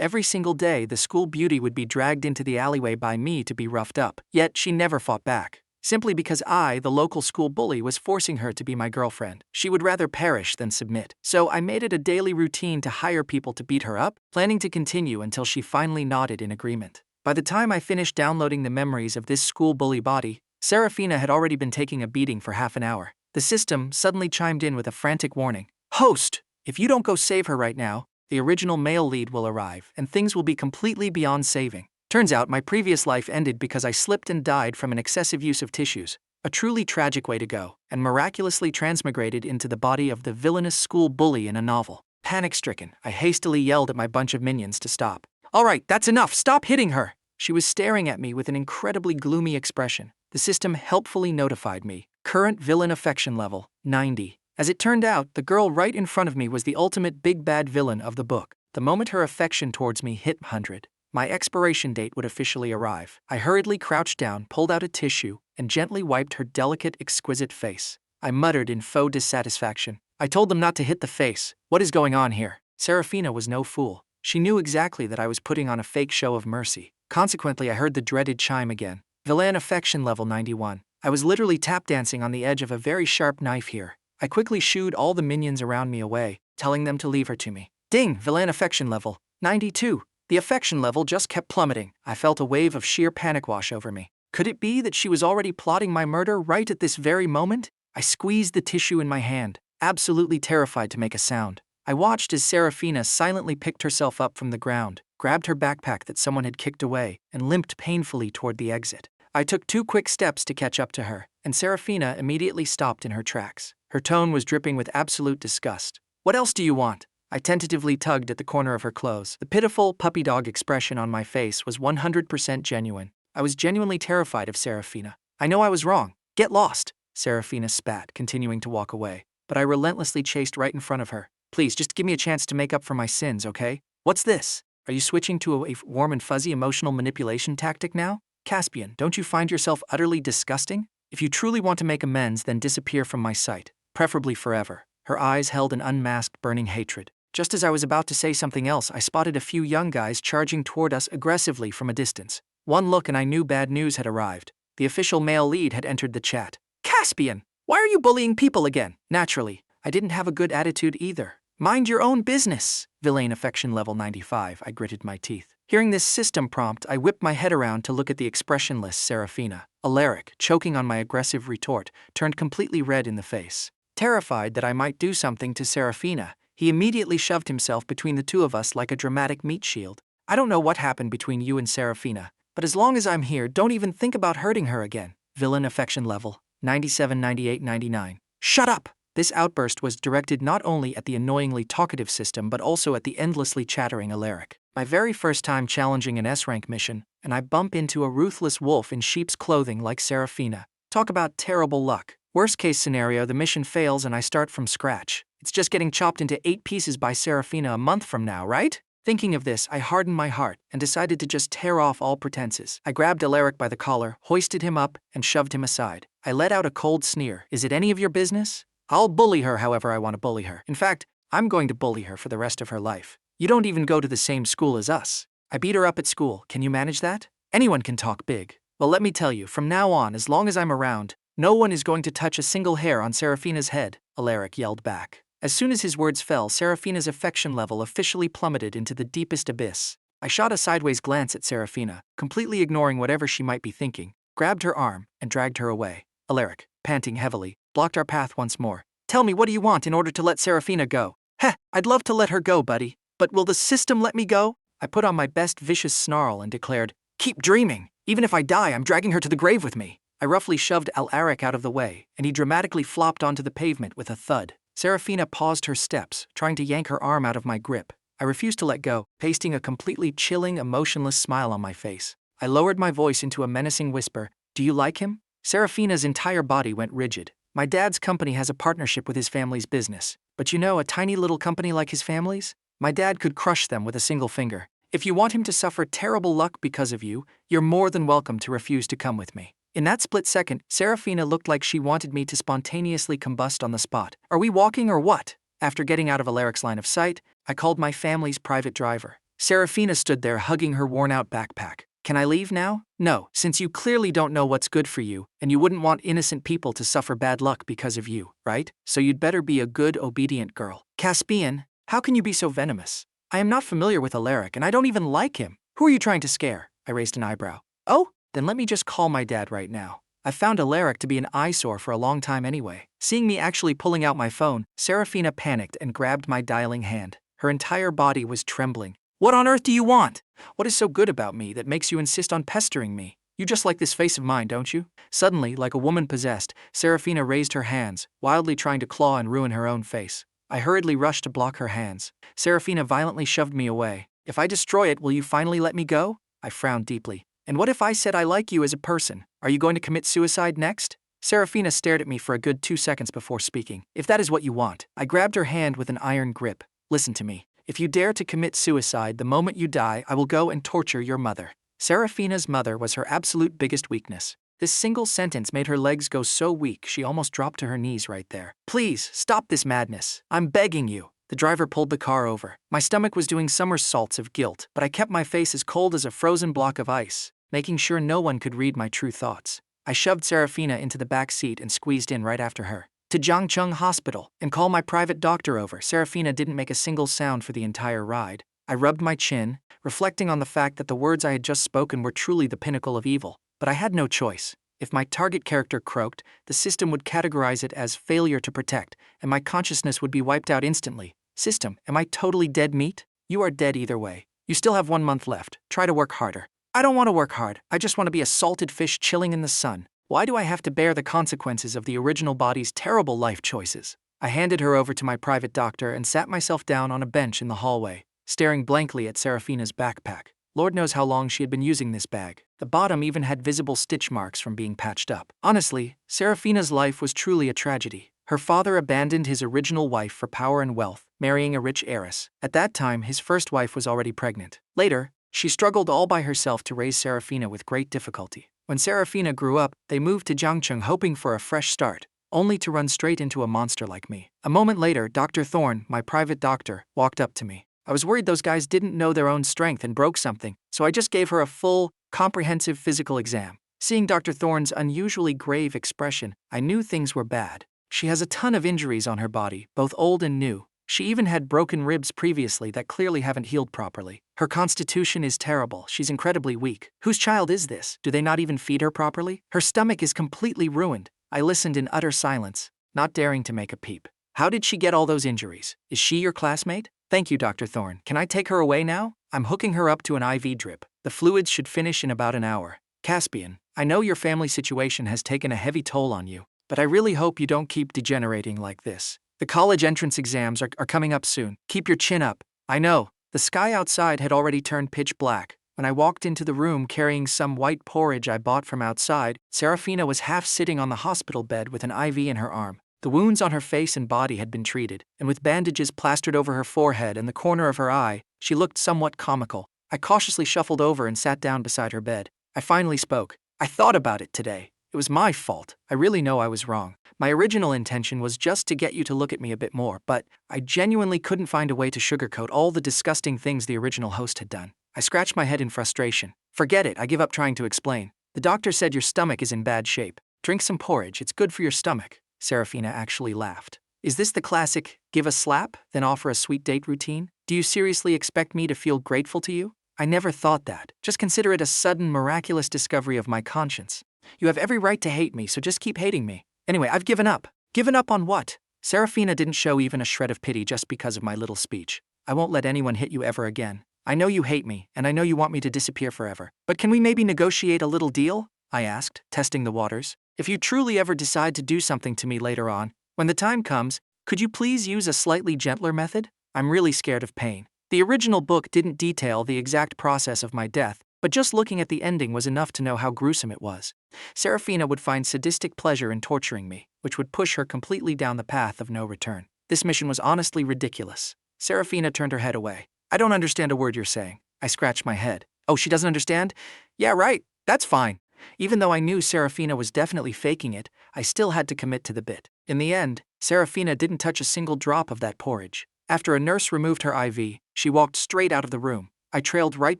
Every single day, the school beauty would be dragged into the alleyway by me to be roughed up. Yet she never fought back. Simply because I, the local school bully, was forcing her to be my girlfriend. She would rather perish than submit. So I made it a daily routine to hire people to beat her up, planning to continue until she finally nodded in agreement. By the time I finished downloading the memories of this school bully body, Seraphina had already been taking a beating for half an hour. The system suddenly chimed in with a frantic warning. Host, if you don't go save her right now, the original male lead will arrive, and things will be completely beyond saving. Turns out my previous life ended because I slipped and died from an excessive use of tissues, a truly tragic way to go, and miraculously transmigrated into the body of the villainous school bully in a novel. Panic-stricken, I hastily yelled at my bunch of minions to stop. All right, that's enough, stop hitting her! She was staring at me with an incredibly gloomy expression. The system helpfully notified me. Current villain affection level, 90. As it turned out, the girl right in front of me was the ultimate big bad villain of the book. The moment her affection towards me hit 100, my expiration date would officially arrive. I hurriedly crouched down, pulled out a tissue, and gently wiped her delicate, exquisite face. I muttered in faux dissatisfaction. I told them not to hit the face. What is going on here? Seraphina was no fool. She knew exactly that I was putting on a fake show of mercy. Consequently, I heard the dreaded chime again. Villain affection level 91. I was literally tap dancing on the edge of a very sharp knife here. I quickly shooed all the minions around me away, telling them to leave her to me. Ding! Villain affection level 92. The affection level just kept plummeting. I felt a wave of sheer panic wash over me. Could it be that she was already plotting my murder right at this very moment? I squeezed the tissue in my hand, absolutely terrified to make a sound. I watched as Seraphina silently picked herself up from the ground, grabbed her backpack that someone had kicked away, and limped painfully toward the exit. I took 2 quick steps to catch up to her, and Seraphina immediately stopped in her tracks. Her tone was dripping with absolute disgust. What else do you want? I tentatively tugged at the corner of her clothes. The pitiful, puppy dog expression on my face was 100% genuine. I was genuinely terrified of Seraphina. I know I was wrong. Get lost, Seraphina spat, continuing to walk away. But I relentlessly chased right in front of her. Please, just give me a chance to make up for my sins, okay? What's this? Are you switching to a warm and fuzzy emotional manipulation tactic now? Caspian, don't you find yourself utterly disgusting? If you truly want to make amends, then disappear from my sight, preferably forever. Her eyes held an unmasked, burning hatred. Just as I was about to say something else, I spotted a few young guys charging toward us aggressively from a distance. One look and I knew bad news had arrived. The official male lead had entered the chat. Caspian, why are you bullying people again? Naturally, I didn't have a good attitude either. Mind your own business. Villain affection level 95, I gritted my teeth. Hearing this system prompt, I whipped my head around to look at the expressionless Seraphina. Alaric, choking on my aggressive retort, turned completely red in the face. Terrified that I might do something to Seraphina, he immediately shoved himself between the two of us like a dramatic meat shield. I don't know what happened between you and Seraphina, but as long as I'm here, don't even think about hurting her again. Villain affection level 97, 98, 99. Shut up! This outburst was directed not only at the annoyingly talkative system but also at the endlessly chattering Alaric. My very first time challenging an S-rank mission, and I bump into a ruthless wolf in sheep's clothing like Seraphina. Talk about terrible luck. Worst case scenario, the mission fails and I start from scratch. It's just getting chopped into 8 pieces by Seraphina a month from now, right? Thinking of this, I hardened my heart and decided to just tear off all pretenses. I grabbed Alaric by the collar, hoisted him up, and shoved him aside. I let out a cold sneer. Is it any of your business? I'll bully her however I want to bully her. In fact, I'm going to bully her for the rest of her life. You don't even go to the same school as us. I beat her up at school. Can you manage that? Anyone can talk big. Well, let me tell you, from now on, as long as I'm around, no one is going to touch a single hair on Seraphina's head, Alaric yelled back. As soon as his words fell, Seraphina's affection level officially plummeted into the deepest abyss. I shot a sideways glance at Seraphina, completely ignoring whatever she might be thinking, grabbed her arm, and dragged her away. Alaric, panting heavily, blocked our path once more. Tell me, what do you want in order to let Seraphina go? Heh, I'd love to let her go, buddy. But will the system let me go? I put on my best vicious snarl and declared, keep dreaming. Even if I die, I'm dragging her to the grave with me. I roughly shoved Alaric out of the way, and he dramatically flopped onto the pavement with a thud. Seraphina paused her steps, trying to yank her arm out of my grip. I refused to let go, pasting a completely chilling, emotionless smile on my face. I lowered my voice into a menacing whisper. Do you like him? Seraphina's entire body went rigid. My dad's company has a partnership with his family's business. But you know, a tiny little company like his family's? My dad could crush them with a single finger. If you want him to suffer terrible luck because of you, you're more than welcome to refuse to come with me. In that split second, Seraphina looked like she wanted me to spontaneously combust on the spot. Are we walking or what? After getting out of Alaric's line of sight, I called my family's private driver. Seraphina stood there hugging her worn-out backpack. Can I leave now? No, since you clearly don't know what's good for you, and you wouldn't want innocent people to suffer bad luck because of you, right? So you'd better be a good, obedient girl. Caspian, how can you be so venomous? I am not familiar with Alaric, and I don't even like him. Who are you trying to scare? I raised an eyebrow. Oh, then let me just call my dad right now. I found Alaric to be an eyesore for a long time anyway. Seeing me actually pulling out my phone, Seraphina panicked and grabbed my dialing hand. Her entire body was trembling. What on earth do you want? What is so good about me that makes you insist on pestering me? You just like this face of mine, don't you? Suddenly, like a woman possessed, Seraphina raised her hands, wildly trying to claw and ruin her own face. I hurriedly rushed to block her hands. Seraphina violently shoved me away. If I destroy it, will you finally let me go? I frowned deeply. And what if I said I like you as a person? Are you going to commit suicide next? Seraphina stared at me for a good 2 seconds before speaking. If that is what you want. I grabbed her hand with an iron grip. Listen to me. If you dare to commit suicide the moment you die, I will go and torture your mother. Seraphina's mother was her absolute biggest weakness. This single sentence made her legs go so weak she almost dropped to her knees right there. Please, stop this madness. I'm begging you. The driver pulled the car over. My stomach was doing somersaults of guilt, but I kept my face as cold as a frozen block of ice, making sure no one could read my true thoughts. I shoved Seraphina into the back seat and squeezed in right after her. To Jiangcheng Hospital, and call my private doctor over. Seraphina didn't make a single sound for the entire ride. I rubbed my chin, reflecting on the fact that the words I had just spoken were truly the pinnacle of evil. But I had no choice. If my target character croaked, the system would categorize it as failure to protect, and my consciousness would be wiped out instantly. System, am I totally dead meat? You are dead either way. You still have 1 month left. Try to work harder. I don't want to work hard. I just want to be a salted fish chilling in the sun. Why do I have to bear the consequences of the original body's terrible life choices? I handed her over to my private doctor and sat myself down on a bench in the hallway, staring blankly at Seraphina's backpack. Lord knows how long she had been using this bag. The bottom even had visible stitch marks from being patched up. Honestly, Seraphina's life was truly a tragedy. Her father abandoned his original wife for power and wealth, marrying a rich heiress. At that time, his first wife was already pregnant. Later, she struggled all by herself to raise Seraphina with great difficulty. When Seraphina grew up, they moved to Jiangcheng hoping for a fresh start, only to run straight into a monster like me. A moment later, Dr. Thorne, my private doctor, walked up to me. I was worried those guys didn't know their own strength and broke something, so I just gave her a full, comprehensive physical exam. Seeing Dr. Thorne's unusually grave expression, I knew things were bad. She has a ton of injuries on her body, both old and new. She even had broken ribs previously that clearly haven't healed properly. Her constitution is terrible. She's incredibly weak. Whose child is this? Do they not even feed her properly? Her stomach is completely ruined. I listened in utter silence, not daring to make a peep. How did she get all those injuries? Is she your classmate? Thank you, Dr. Thorne. Can I take her away now? I'm hooking her up to an IV drip. The fluids should finish in about an hour. Caspian, I know your family situation has taken a heavy toll on you, but I really hope you don't keep degenerating like this. The college entrance exams are coming up soon. Keep your chin up. I know. The sky outside had already turned pitch black. When I walked into the room carrying some white porridge I bought from outside, Seraphina was half sitting on the hospital bed with an IV in her arm. The wounds on her face and body had been treated, and with bandages plastered over her forehead and the corner of her eye, she looked somewhat comical. I cautiously shuffled over and sat down beside her bed. I finally spoke. I thought about it today. It was my fault. I really know I was wrong. My original intention was just to get you to look at me a bit more, but I genuinely couldn't find a way to sugarcoat all the disgusting things the original host had done. I scratched my head in frustration. Forget it, I give up trying to explain. The doctor said your stomach is in bad shape. Drink some porridge, it's good for your stomach. Seraphina actually laughed. Is this the classic, give a slap, then offer a sweet date routine? Do you seriously expect me to feel grateful to you? I never thought that. Just consider it a sudden, miraculous discovery of my conscience. You have every right to hate me, so just keep hating me. Anyway, I've given up. Given up on what? Seraphina didn't show even a shred of pity just because of my little speech. I won't let anyone hit you ever again. I know you hate me, and I know you want me to disappear forever. But can we maybe negotiate a little deal? I asked, testing the waters. If you truly ever decide to do something to me later on, when the time comes, could you please use a slightly gentler method? I'm really scared of pain. The original book didn't detail the exact process of my death, but just looking at the ending was enough to know how gruesome it was. Seraphina would find sadistic pleasure in torturing me, which would push her completely down the path of no return. This mission was honestly ridiculous. Seraphina turned her head away. I don't understand a word you're saying. I scratched my head. Oh, she doesn't understand? Yeah, right. That's fine. Even though I knew Seraphina was definitely faking it, I still had to commit to the bit. In the end, Seraphina didn't touch a single drop of that porridge. After a nurse removed her IV, she walked straight out of the room. I trailed right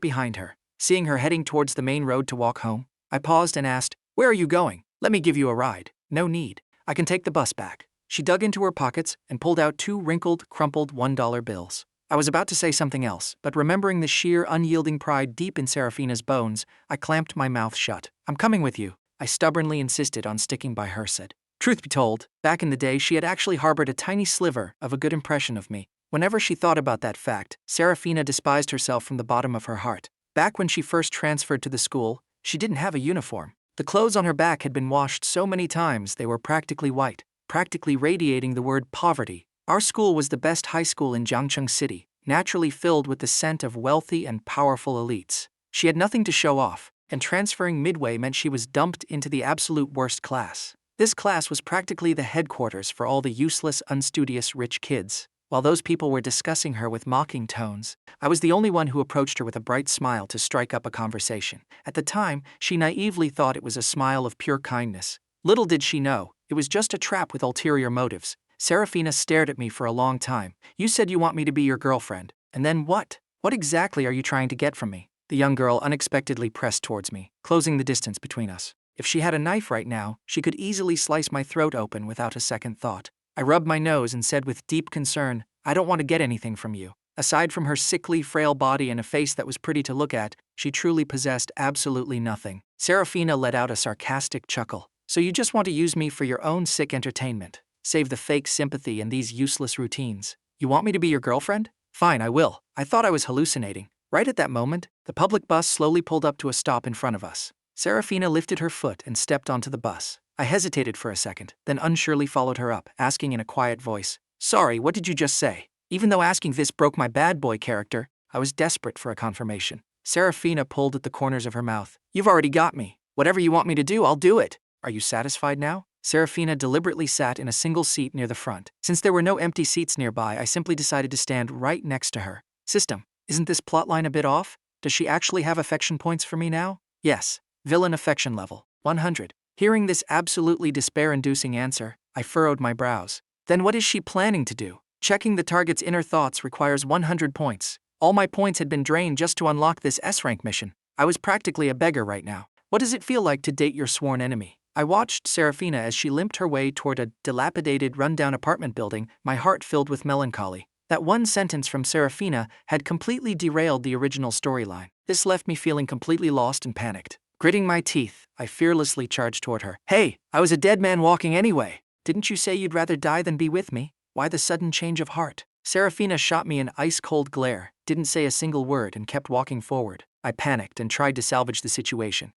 behind her. Seeing her heading towards the main road to walk home, I paused and asked, "Where are you going? Let me give you a ride." "No need. I can take the bus back." She dug into her pockets and pulled out 2 wrinkled, crumpled $1 bills. I was about to say something else, but remembering the sheer, unyielding pride deep in Seraphina's bones, I clamped my mouth shut. "I'm coming with you." I stubbornly insisted on sticking by her side. Truth be told, back in the day she had actually harbored a tiny sliver of a good impression of me. Whenever she thought about that fact, Seraphina despised herself from the bottom of her heart. Back when she first transferred to the school, she didn't have a uniform. The clothes on her back had been washed so many times they were practically white, practically radiating the word poverty. Our school was the best high school in Jiangcheng City, naturally filled with the scent of wealthy and powerful elites. She had nothing to show off, and transferring midway meant she was dumped into the absolute worst class. This class was practically the headquarters for all the useless, unstudious rich kids. While those people were discussing her with mocking tones, I was the only one who approached her with a bright smile to strike up a conversation. At the time, she naively thought it was a smile of pure kindness. Little did she know, it was just a trap with ulterior motives. Seraphina stared at me for a long time. "You said you want me to be your girlfriend. And then what? What exactly are you trying to get from me?" The young girl unexpectedly pressed towards me, closing the distance between us. If she had a knife right now, she could easily slice my throat open without a second thought. I rubbed my nose and said with deep concern, "I don't want to get anything from you." Aside from her sickly, frail body and a face that was pretty to look at, she truly possessed absolutely nothing. Seraphina let out a sarcastic chuckle. "So you just want to use me for your own sick entertainment? Save the fake sympathy and these useless routines. You want me to be your girlfriend? Fine, I will." I thought I was hallucinating. Right at that moment, the public bus slowly pulled up to a stop in front of us. Seraphina lifted her foot and stepped onto the bus. I hesitated for a second, then unsurely followed her up, asking in a quiet voice, "Sorry, what did you just say?" Even though asking this broke my bad boy character, I was desperate for a confirmation. Seraphina pulled at the corners of her mouth. "You've already got me. Whatever you want me to do, I'll do it. Are you satisfied now?" Seraphina deliberately sat in a single seat near the front. Since there were no empty seats nearby, I simply decided to stand right next to her. System, isn't this plotline a bit off? Does she actually have affection points for me now? Yes. Villain affection level, 100. Hearing this absolutely despair-inducing answer, I furrowed my brows. Then what is she planning to do? Checking the target's inner thoughts requires 100 points. All my points had been drained just to unlock this S-rank mission. I was practically a beggar right now. What does it feel like to date your sworn enemy? I watched Seraphina as she limped her way toward a dilapidated, rundown apartment building, my heart filled with melancholy. That one sentence from Seraphina had completely derailed the original storyline. This left me feeling completely lost and panicked. Gritting my teeth, I fearlessly charged toward her. "Hey, I was a dead man walking anyway. Didn't you say you'd rather die than be with me? Why the sudden change of heart?" Seraphina shot me an ice-cold glare, didn't say a single word, and kept walking forward. I panicked and tried to salvage the situation.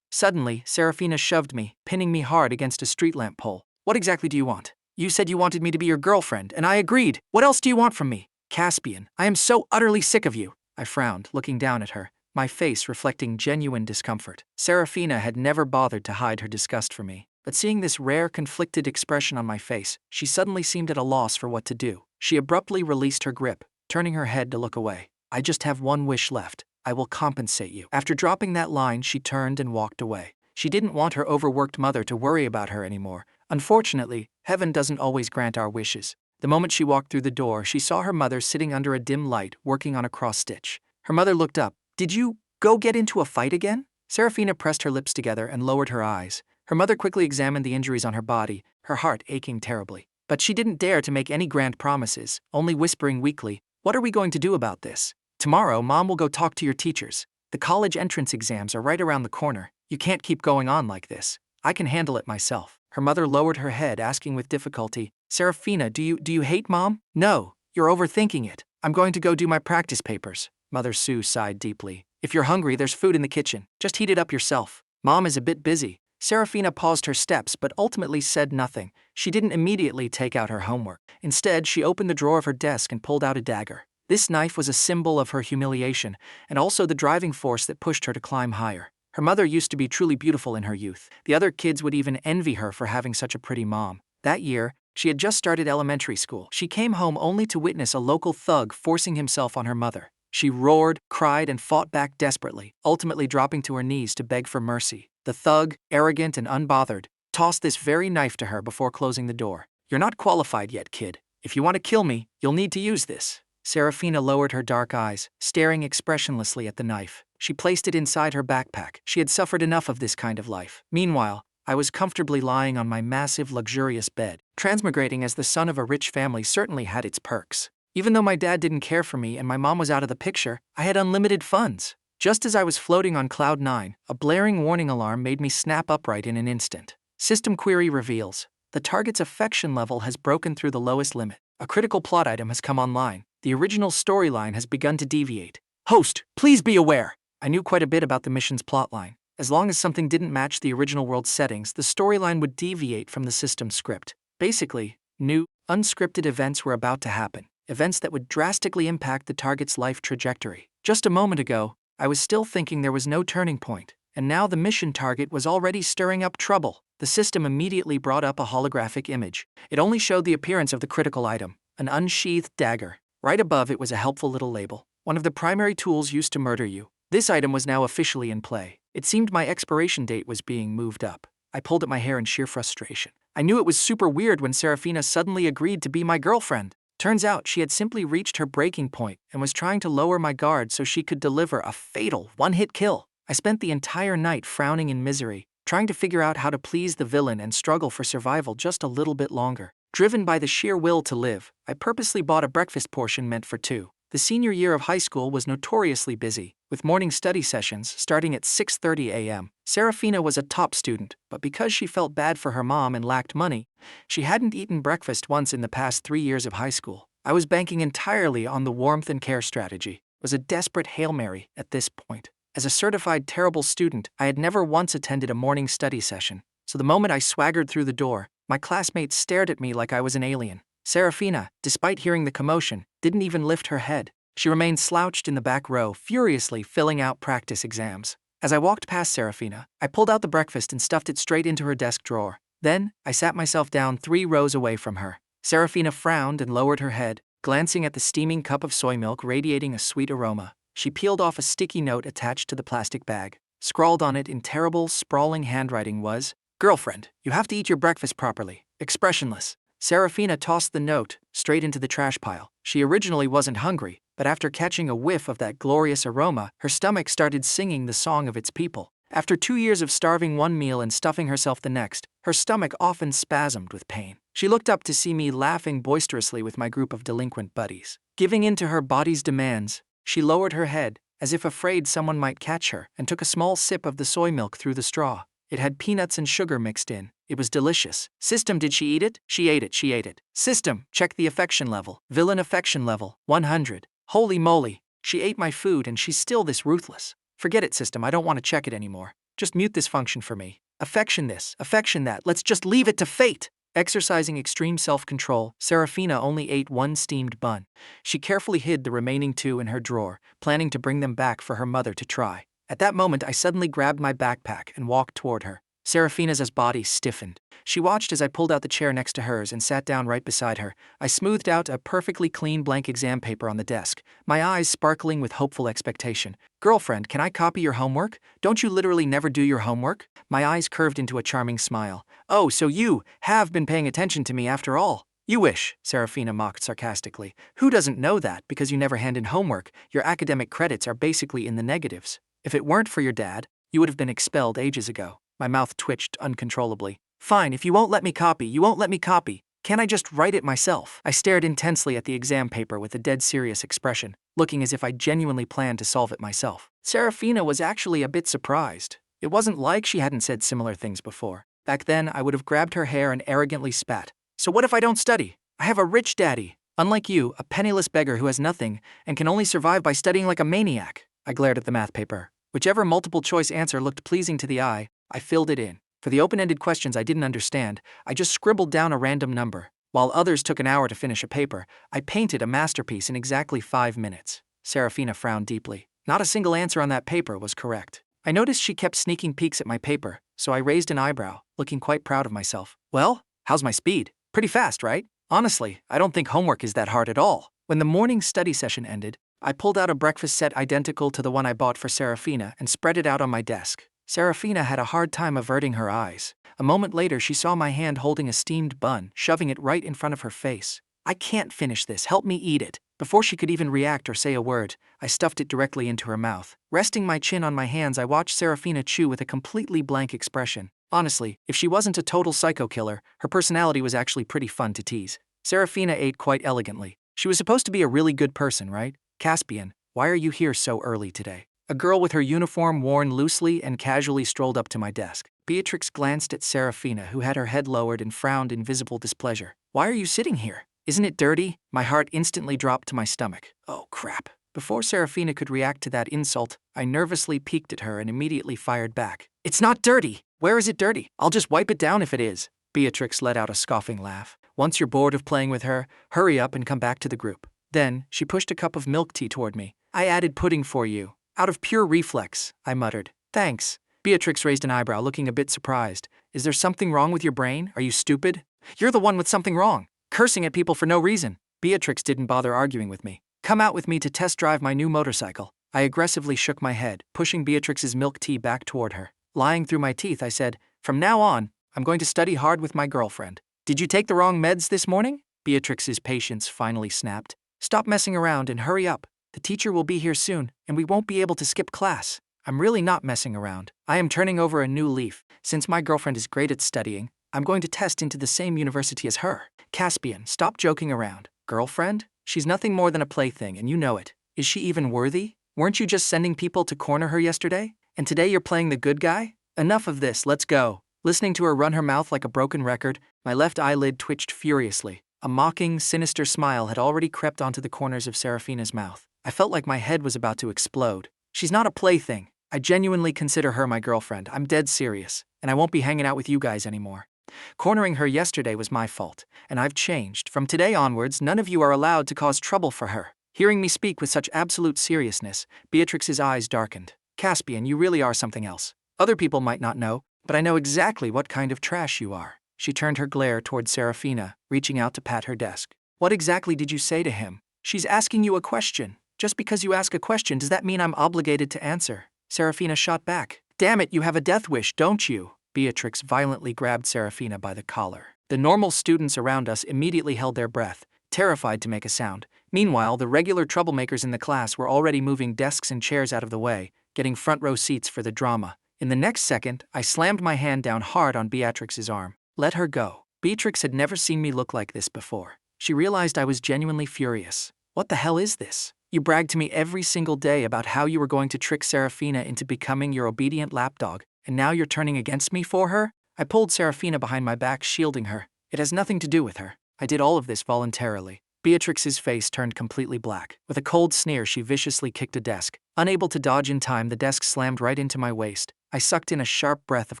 Suddenly, Seraphina shoved me, pinning me hard against a street lamp pole. "What exactly do you want? You said you wanted me to be your girlfriend, and I agreed. What else do you want from me?" "Caspian, I am so utterly sick of you." I frowned, looking down at her, my face reflecting genuine discomfort. Seraphina had never bothered to hide her disgust for me, but seeing this rare, conflicted expression on my face, she suddenly seemed at a loss for what to do. She abruptly released her grip, turning her head to look away. "I just have one wish left. I will compensate you." After dropping that line, she turned and walked away. She didn't want her overworked mother to worry about her anymore. Unfortunately, heaven doesn't always grant our wishes. The moment she walked through the door, she saw her mother sitting under a dim light, working on a cross-stitch. Her mother looked up. "Did you go get into a fight again?" Seraphina pressed her lips together and lowered her eyes. Her mother quickly examined the injuries on her body, her heart aching terribly. But she didn't dare to make any grand promises, only whispering weakly, "What are we going to do about this? Tomorrow, Mom will go talk to your teachers. The college entrance exams are right around the corner. You can't keep going on like this. I can handle it myself." Her mother lowered her head, asking with difficulty, "Seraphina, do you hate Mom?" "No, you're overthinking it. I'm going to go do my practice papers." Mother Sue sighed deeply. "If you're hungry, there's food in the kitchen. Just heat it up yourself. Mom is a bit busy." Seraphina paused her steps but ultimately said nothing. She didn't immediately take out her homework. Instead, she opened the drawer of her desk and pulled out a dagger. This knife was a symbol of her humiliation, and also the driving force that pushed her to climb higher. Her mother used to be truly beautiful in her youth. The other kids would even envy her for having such a pretty mom. That year, she had just started elementary school. She came home only to witness a local thug forcing himself on her mother. She roared, cried, and fought back desperately, ultimately dropping to her knees to beg for mercy. The thug, arrogant and unbothered, tossed this very knife to her before closing the door. "You're not qualified yet, kid. If you want to kill me, you'll need to use this." Seraphina lowered her dark eyes, staring expressionlessly at the knife. She placed it inside her backpack. She had suffered enough of this kind of life. Meanwhile, I was comfortably lying on my massive, luxurious bed. Transmigrating as the son of a rich family certainly had its perks. Even though my dad didn't care for me and my mom was out of the picture, I had unlimited funds. Just as I was floating on cloud 9, a blaring warning alarm made me snap upright in an instant. System query reveals: the target's affection level has broken through the lowest limit. A critical plot item has come online. The original storyline has begun to deviate. Host, please be aware. I knew quite a bit about the mission's plotline. As long as something didn't match the original world's settings, the storyline would deviate from the system's script. Basically, new, unscripted events were about to happen. Events that would drastically impact the target's life trajectory. Just a moment ago, I was still thinking there was no turning point, and now the mission target was already stirring up trouble. The system immediately brought up a holographic image. It only showed the appearance of the critical item, an unsheathed dagger. Right above it was a helpful little label, one of the primary tools used to murder you. This item was now officially in play. It seemed my expiration date was being moved up. I pulled at my hair in sheer frustration. I knew it was super weird when Seraphina suddenly agreed to be my girlfriend. Turns out she had simply reached her breaking point and was trying to lower my guard so she could deliver a fatal one-hit kill. I spent the entire night frowning in misery, trying to figure out how to please the villain and struggle for survival just a little bit longer. Driven by the sheer will to live, I purposely bought a breakfast portion meant for two. The senior year of high school was notoriously busy, with morning study sessions starting at 6:30 a.m. Seraphina was a top student, but because she felt bad for her mom and lacked money, she hadn't eaten breakfast once in the past 3 years of high school. I was banking entirely on the warmth and care strategy. It was a desperate Hail Mary at this point. As a certified terrible student, I had never once attended a morning study session, so the moment I swaggered through the door, my classmates stared at me like I was an alien. Seraphina, despite hearing the commotion, didn't even lift her head. She remained slouched in the back row, furiously filling out practice exams. As I walked past Seraphina, I pulled out the breakfast and stuffed it straight into her desk drawer. Then, I sat myself down 3 rows away from her. Seraphina frowned and lowered her head, glancing at the steaming cup of soy milk radiating a sweet aroma. She peeled off a sticky note attached to the plastic bag. Scrawled on it in terrible, sprawling handwriting was, "Girlfriend, you have to eat your breakfast properly." Expressionless, Seraphina tossed the note straight into the trash pile. She originally wasn't hungry, but after catching a whiff of that glorious aroma, her stomach started singing the song of its people. After 2 years of starving one meal and stuffing herself the next, her stomach often spasmed with pain. She looked up to see me laughing boisterously with my group of delinquent buddies. Giving in to her body's demands, she lowered her head, as if afraid someone might catch her, and took a small sip of the soy milk through the straw. It had peanuts and sugar mixed in. It was delicious. System, did she eat it? She ate it, she ate it. System, check the affection level. Villain affection level, 100. Holy moly, she ate my food and she's still this ruthless. Forget it, system, I don't want to check it anymore. Just mute this function for me. Affection this, affection that, let's just leave it to fate. Exercising extreme self-control, Seraphina only ate 1 steamed bun. She carefully hid the remaining 2 in her drawer, planning to bring them back for her mother to try. At that moment, I suddenly grabbed my backpack and walked toward her. Seraphina's body stiffened. She watched as I pulled out the chair next to hers and sat down right beside her. I smoothed out a perfectly clean blank exam paper on the desk, my eyes sparkling with hopeful expectation. "Girlfriend, can I copy your homework? Don't you literally never do your homework?" My eyes curved into a charming smile. "Oh, so you have been paying attention to me after all." "You wish," Seraphina mocked sarcastically. "Who doesn't know that because you never hand in homework, your academic credits are basically in the negatives? If it weren't for your dad, you would have been expelled ages ago." My mouth twitched uncontrollably. "Fine, if you won't let me copy, you won't let me copy. Can't I just write it myself?" I stared intensely at the exam paper with a dead serious expression, looking as if I genuinely planned to solve it myself. Seraphina was actually a bit surprised. It wasn't like she hadn't said similar things before. Back then, I would have grabbed her hair and arrogantly spat. "So what if I don't study? I have a rich daddy. Unlike you, a penniless beggar who has nothing and can only survive by studying like a maniac." I glared at the math paper. Whichever multiple-choice answer looked pleasing to the eye, I filled it in. For the open-ended questions I didn't understand, I just scribbled down a random number. While others took an hour to finish a paper, I painted a masterpiece in exactly 5 minutes. Seraphina frowned deeply. Not a single answer on that paper was correct. I noticed she kept sneaking peeks at my paper, so I raised an eyebrow, looking quite proud of myself. "Well, how's my speed? Pretty fast, right? Honestly, I don't think homework is that hard at all." When the morning study session ended, I pulled out a breakfast set identical to the one I bought for Seraphina and spread it out on my desk. Seraphina had a hard time averting her eyes. A moment later, she saw my hand holding a steamed bun, shoving it right in front of her face. "I can't finish this, help me eat it." Before she could even react or say a word, I stuffed it directly into her mouth. Resting my chin on my hands, I watched Seraphina chew with a completely blank expression. Honestly, if she wasn't a total psycho killer, her personality was actually pretty fun to tease. Seraphina ate quite elegantly. She was supposed to be a really good person, right? Caspian, why are you here so early today? A girl with her uniform worn loosely and casually strolled up to my desk. Beatrix glanced at Seraphina, who had her head lowered and frowned in visible displeasure. Why are you sitting here? Isn't it dirty? My heart instantly dropped to my stomach. Oh, crap. Before Seraphina could react to that insult, I nervously peeked at her and immediately fired back. It's not dirty. Where is it dirty? I'll just wipe it down if it is. Beatrix let out a scoffing laugh. Once you're bored of playing with her, hurry up and come back to the group. Then, she pushed a cup of milk tea toward me. I added pudding for you. Out of pure reflex, I muttered. Thanks. Beatrix raised an eyebrow, looking a bit surprised. Is there something wrong with your brain? Are you stupid? You're the one with something wrong. Cursing at people for no reason. Beatrix didn't bother arguing with me. Come out with me to test drive my new motorcycle. I aggressively shook my head, pushing Beatrix's milk tea back toward her. Lying through my teeth, I said, from now on, I'm going to study hard with my girlfriend. Did you take the wrong meds this morning? Beatrix's patience finally snapped. Stop messing around and hurry up. The teacher will be here soon, and we won't be able to skip class. I'm really not messing around. I am turning over a new leaf. Since my girlfriend is great at studying, I'm going to test into the same university as her. Caspian, stop joking around. Girlfriend? She's nothing more than a plaything, and you know it. Is she even worthy? Weren't you just sending people to corner her yesterday? And today you're playing the good guy? Enough of this, let's go. Listening to her run her mouth like a broken record, my left eyelid twitched furiously. A mocking, sinister smile had already crept onto the corners of Seraphina's mouth. I felt like my head was about to explode. She's not a plaything. I genuinely consider her my girlfriend. I'm dead serious, and I won't be hanging out with you guys anymore. Cornering her yesterday was my fault, and I've changed. From today onwards, none of you are allowed to cause trouble for her. Hearing me speak with such absolute seriousness, Beatrix's eyes darkened. Caspian, you really are something else. Other people might not know, but I know exactly what kind of trash you are. She turned her glare toward Seraphina, reaching out to pat her desk. What exactly did you say to him? She's asking you a question. Just because you ask a question, does that mean I'm obligated to answer? Seraphina shot back. Damn it, you have a death wish, don't you? Beatrix violently grabbed Seraphina by the collar. The normal students around us immediately held their breath, terrified to make a sound. Meanwhile, the regular troublemakers in the class were already moving desks and chairs out of the way, getting front row seats for the drama. In the next second, I slammed my hand down hard on Beatrix's arm. Let her go. Beatrix had never seen me look like this before. She realized I was genuinely furious. What the hell is this? You bragged to me every single day about how you were going to trick Seraphina into becoming your obedient lapdog, and now you're turning against me for her? I pulled Seraphina behind my back, shielding her. It has nothing to do with her. I did all of this voluntarily. Beatrix's face turned completely black. With a cold sneer, she viciously kicked a desk. Unable to dodge in time, the desk slammed right into my waist. I sucked in a sharp breath of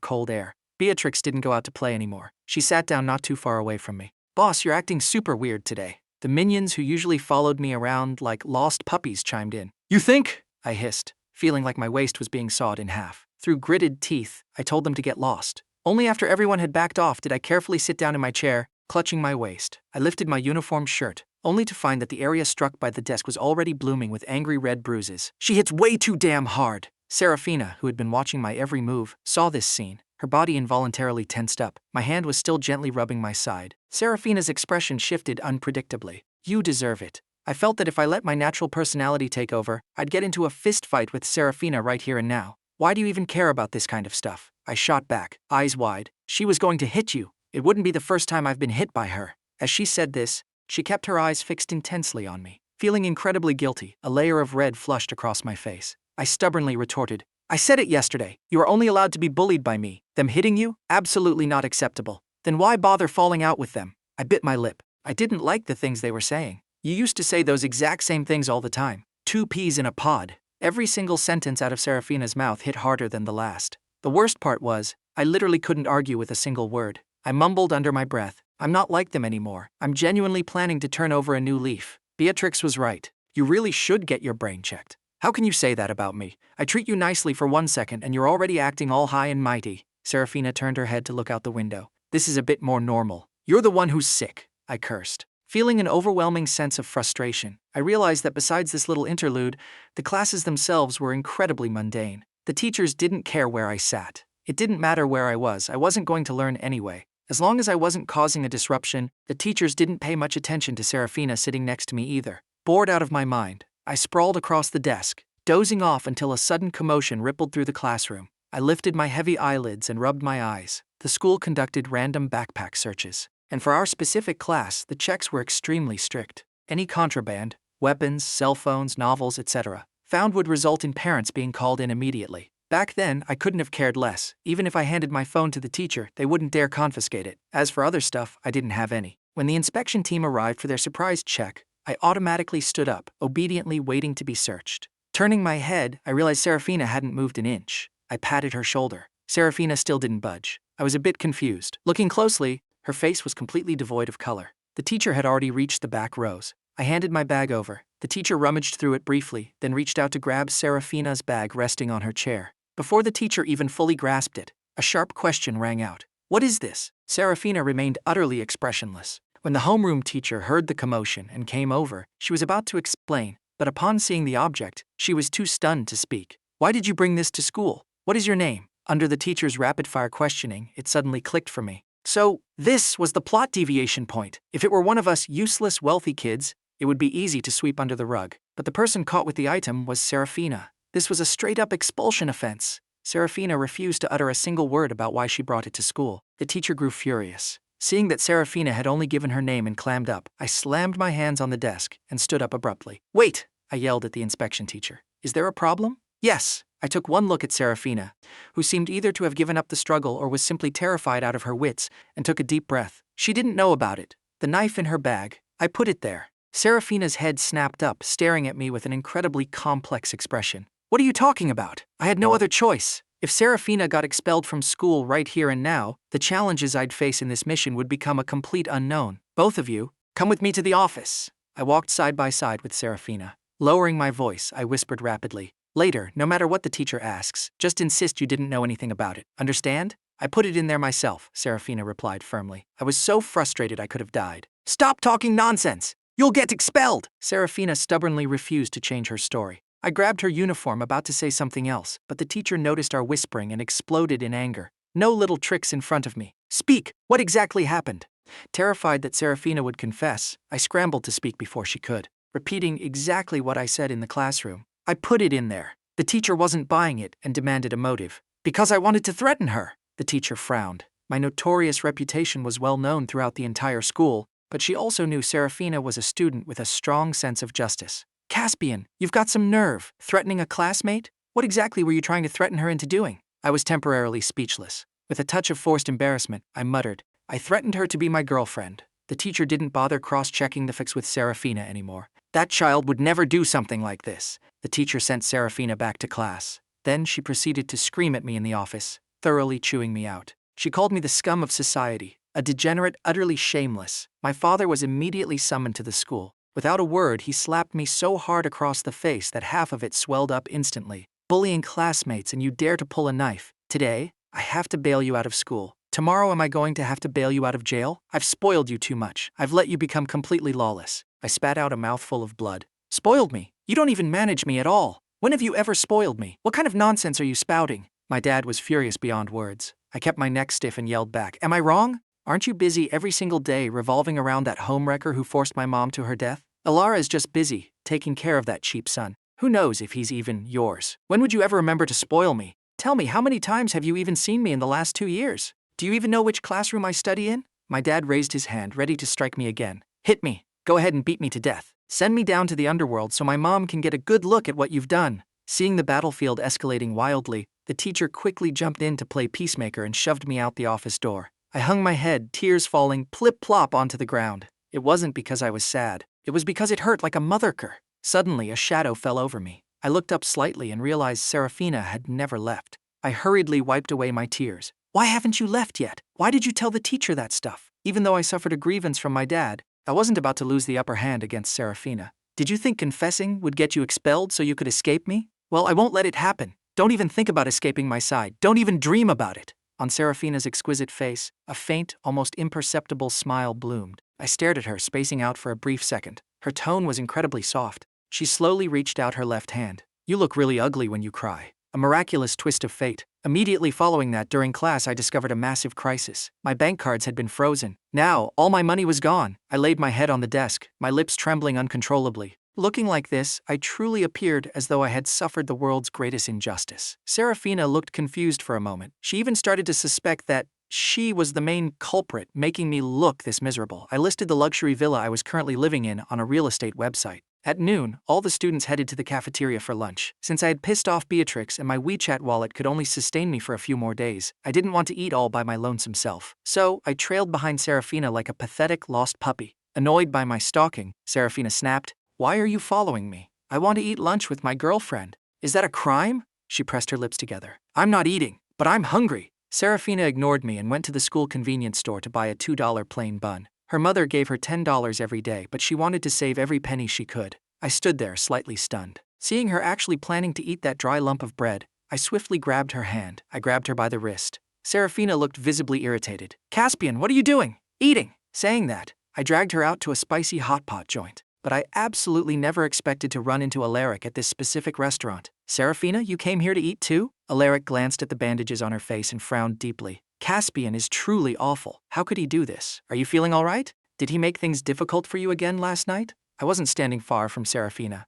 cold air. Beatrix didn't go out to play anymore. She sat down not too far away from me. Boss, you're acting super weird today. The minions who usually followed me around like lost puppies chimed in. You think? I hissed, feeling like my waist was being sawed in half. Through gritted teeth, I told them to get lost. Only after everyone had backed off did I carefully sit down in my chair, clutching my waist. I lifted my uniform shirt, only to find that the area struck by the desk was already blooming with angry red bruises. She hits way too damn hard. Seraphina, who had been watching my every move, saw this scene. Her body involuntarily tensed up. My hand was still gently rubbing my side. Seraphina's expression shifted unpredictably. You deserve it. I felt that if I let my natural personality take over, I'd get into a fist fight with Seraphina right here and now. Why do you even care about this kind of stuff? I shot back, eyes wide. She was going to hit you. It wouldn't be the first time I've been hit by her. As she said this, she kept her eyes fixed intensely on me. Feeling incredibly guilty, a layer of red flushed across my face. I stubbornly retorted, I said it yesterday. You are only allowed to be bullied by me. Them hitting you? Absolutely not acceptable. Then why bother falling out with them? I bit my lip. I didn't like the things they were saying. You used to say those exact same things all the time. 2 peas in a pod. Every single sentence out of Seraphina's mouth hit harder than the last. The worst part was, I literally couldn't argue with a single word. I mumbled under my breath, I'm not like them anymore. I'm genuinely planning to turn over a new leaf. Beatrix was right. You really should get your brain checked. How can you say that about me? I treat you nicely for 1 second and you're already acting all high and mighty. Seraphina turned her head to look out the window. This is a bit more normal. You're the one who's sick, I cursed. Feeling an overwhelming sense of frustration, I realized that besides this little interlude, the classes themselves were incredibly mundane. The teachers didn't care where I sat. It didn't matter where I wasn't going to learn anyway. As long as I wasn't causing a disruption, the teachers didn't pay much attention to Seraphina sitting next to me either. Bored out of my mind, I sprawled across the desk, dozing off until a sudden commotion rippled through the classroom. I lifted my heavy eyelids and rubbed my eyes. The school conducted random backpack searches. And for our specific class, the checks were extremely strict. Any contraband, weapons, cell phones, novels, etc., found would result in parents being called in immediately. Back then, I couldn't have cared less. Even if I handed my phone to the teacher, they wouldn't dare confiscate it. As for other stuff, I didn't have any. When the inspection team arrived for their surprise check, I automatically stood up, obediently waiting to be searched. Turning my head, I realized Seraphina hadn't moved an inch. I patted her shoulder. Seraphina still didn't budge. I was a bit confused. Looking closely, her face was completely devoid of color. The teacher had already reached the back rows. I handed my bag over. The teacher rummaged through it briefly, then reached out to grab Seraphina's bag resting on her chair. Before the teacher even fully grasped it, a sharp question rang out. "What is this?" Seraphina remained utterly expressionless. When the homeroom teacher heard the commotion and came over, she was about to explain, but upon seeing the object, she was too stunned to speak. "Why did you bring this to school? What is your name?" Under the teacher's rapid-fire questioning, it suddenly clicked for me. So, this was the plot deviation point. If it were one of us useless, wealthy kids, it would be easy to sweep under the rug. But the person caught with the item was Seraphina. This was a straight-up expulsion offense. Seraphina refused to utter a single word about why she brought it to school. The teacher grew furious. Seeing that Seraphina had only given her name and clammed up, I slammed my hands on the desk and stood up abruptly. "Wait!" I yelled at the inspection teacher. "Is there a problem?" "Yes." I took one look at Seraphina, who seemed either to have given up the struggle or was simply terrified out of her wits, and took a deep breath. She didn't know about it. The knife in her bag. I put it there. Seraphina's head snapped up, staring at me with an incredibly complex expression. "What are you talking about? I had no other choice." If Seraphina got expelled from school right here and now, the challenges I'd face in this mission would become a complete unknown. "Both of you, come with me to the office." I walked side by side with Seraphina. Lowering my voice, I whispered rapidly. "Later, no matter what the teacher asks, just insist you didn't know anything about it. Understand?" "I put it in there myself," Seraphina replied firmly. I was so frustrated I could have died. "Stop talking nonsense! You'll get expelled!" Seraphina stubbornly refused to change her story. I grabbed her uniform, about to say something else, but the teacher noticed our whispering and exploded in anger. "No little tricks in front of me. Speak! What exactly happened?" Terrified that Seraphina would confess, I scrambled to speak before she could, repeating exactly what I said in the classroom. "I put it in there." The teacher wasn't buying it and demanded a motive. "Because I wanted to threaten her." The teacher frowned. My notorious reputation was well known throughout the entire school, but she also knew Seraphina was a student with a strong sense of justice. "Caspian, you've got some nerve. Threatening a classmate? What exactly were you trying to threaten her into doing?" I was temporarily speechless. With a touch of forced embarrassment, I muttered, "I threatened her to be my girlfriend." The teacher didn't bother cross-checking the facts with Seraphina anymore. "That child would never do something like this." The teacher sent Seraphina back to class. Then she proceeded to scream at me in the office, thoroughly chewing me out. She called me the scum of society, a degenerate, utterly shameless. My father was immediately summoned to the school. Without a word, he slapped me so hard across the face that half of it swelled up instantly. "Bullying classmates, and you dare to pull a knife. Today, I have to bail you out of school. Tomorrow, am I going to have to bail you out of jail? I've spoiled you too much. I've let you become completely lawless." I spat out a mouthful of blood. "Spoiled me? You don't even manage me at all. When have you ever spoiled me? What kind of nonsense are you spouting?" My dad was furious beyond words. I kept my neck stiff and yelled back, "Am I wrong? Aren't you busy every single day revolving around that homewrecker who forced my mom to her death? Alara is just busy, taking care of that cheap son. Who knows if he's even yours? When would you ever remember to spoil me? Tell me, how many times have you even seen me in the last 2 years? Do you even know which classroom I study in?" My dad raised his hand, ready to strike me again. "Hit me. Go ahead and beat me to death. Send me down to the underworld so my mom can get a good look at what you've done." Seeing the battlefield escalating wildly, the teacher quickly jumped in to play peacemaker and shoved me out the office door. I hung my head, tears falling plip-plop onto the ground. It wasn't because I was sad. It was because it hurt like a motherfucker. Suddenly, a shadow fell over me. I looked up slightly and realized Seraphina had never left. I hurriedly wiped away my tears. "Why haven't you left yet? Why did you tell the teacher that stuff?" Even though I suffered a grievance from my dad, I wasn't about to lose the upper hand against Seraphina. "Did you think confessing would get you expelled so you could escape me? Well, I won't let it happen. Don't even think about escaping my side. Don't even dream about it." On Seraphina's exquisite face, a faint, almost imperceptible smile bloomed. I stared at her, spacing out for a brief second. Her tone was incredibly soft. She slowly reached out her left hand. "You look really ugly when you cry." A miraculous twist of fate. Immediately following that, during class, I discovered a massive crisis. My bank cards had been frozen. Now, all my money was gone. I laid my head on the desk, my lips trembling uncontrollably. Looking like this, I truly appeared as though I had suffered the world's greatest injustice. Seraphina looked confused for a moment. She even started to suspect that she was the main culprit, making me look this miserable. I listed the luxury villa I was currently living in on a real estate website. At noon, all the students headed to the cafeteria for lunch. Since I had pissed off Beatrix and my WeChat wallet could only sustain me for a few more days, I didn't want to eat all by my lonesome self. So, I trailed behind Seraphina like a pathetic lost puppy. Annoyed by my stalking, Seraphina snapped, "Why are you following me? I want to eat lunch with my girlfriend." "Is that a crime?" She pressed her lips together. "I'm not eating, but I'm hungry." Seraphina ignored me and went to the school convenience store to buy a $2 plain bun. Her mother gave her $10 every day, but she wanted to save every penny she could. I stood there, slightly stunned. Seeing her actually planning to eat that dry lump of bread, I swiftly grabbed her hand. I grabbed her by the wrist. Seraphina looked visibly irritated. "Caspian, what are you doing?" "Eating." Saying that, I dragged her out to a spicy hot pot joint. But I absolutely never expected to run into Alaric at this specific restaurant. "Seraphina, you came here to eat too?" Alaric glanced at the bandages on her face and frowned deeply. "Caspian is truly awful. How could he do this? Are you feeling all right? Did he make things difficult for you again last night?" I wasn't standing far from Seraphina.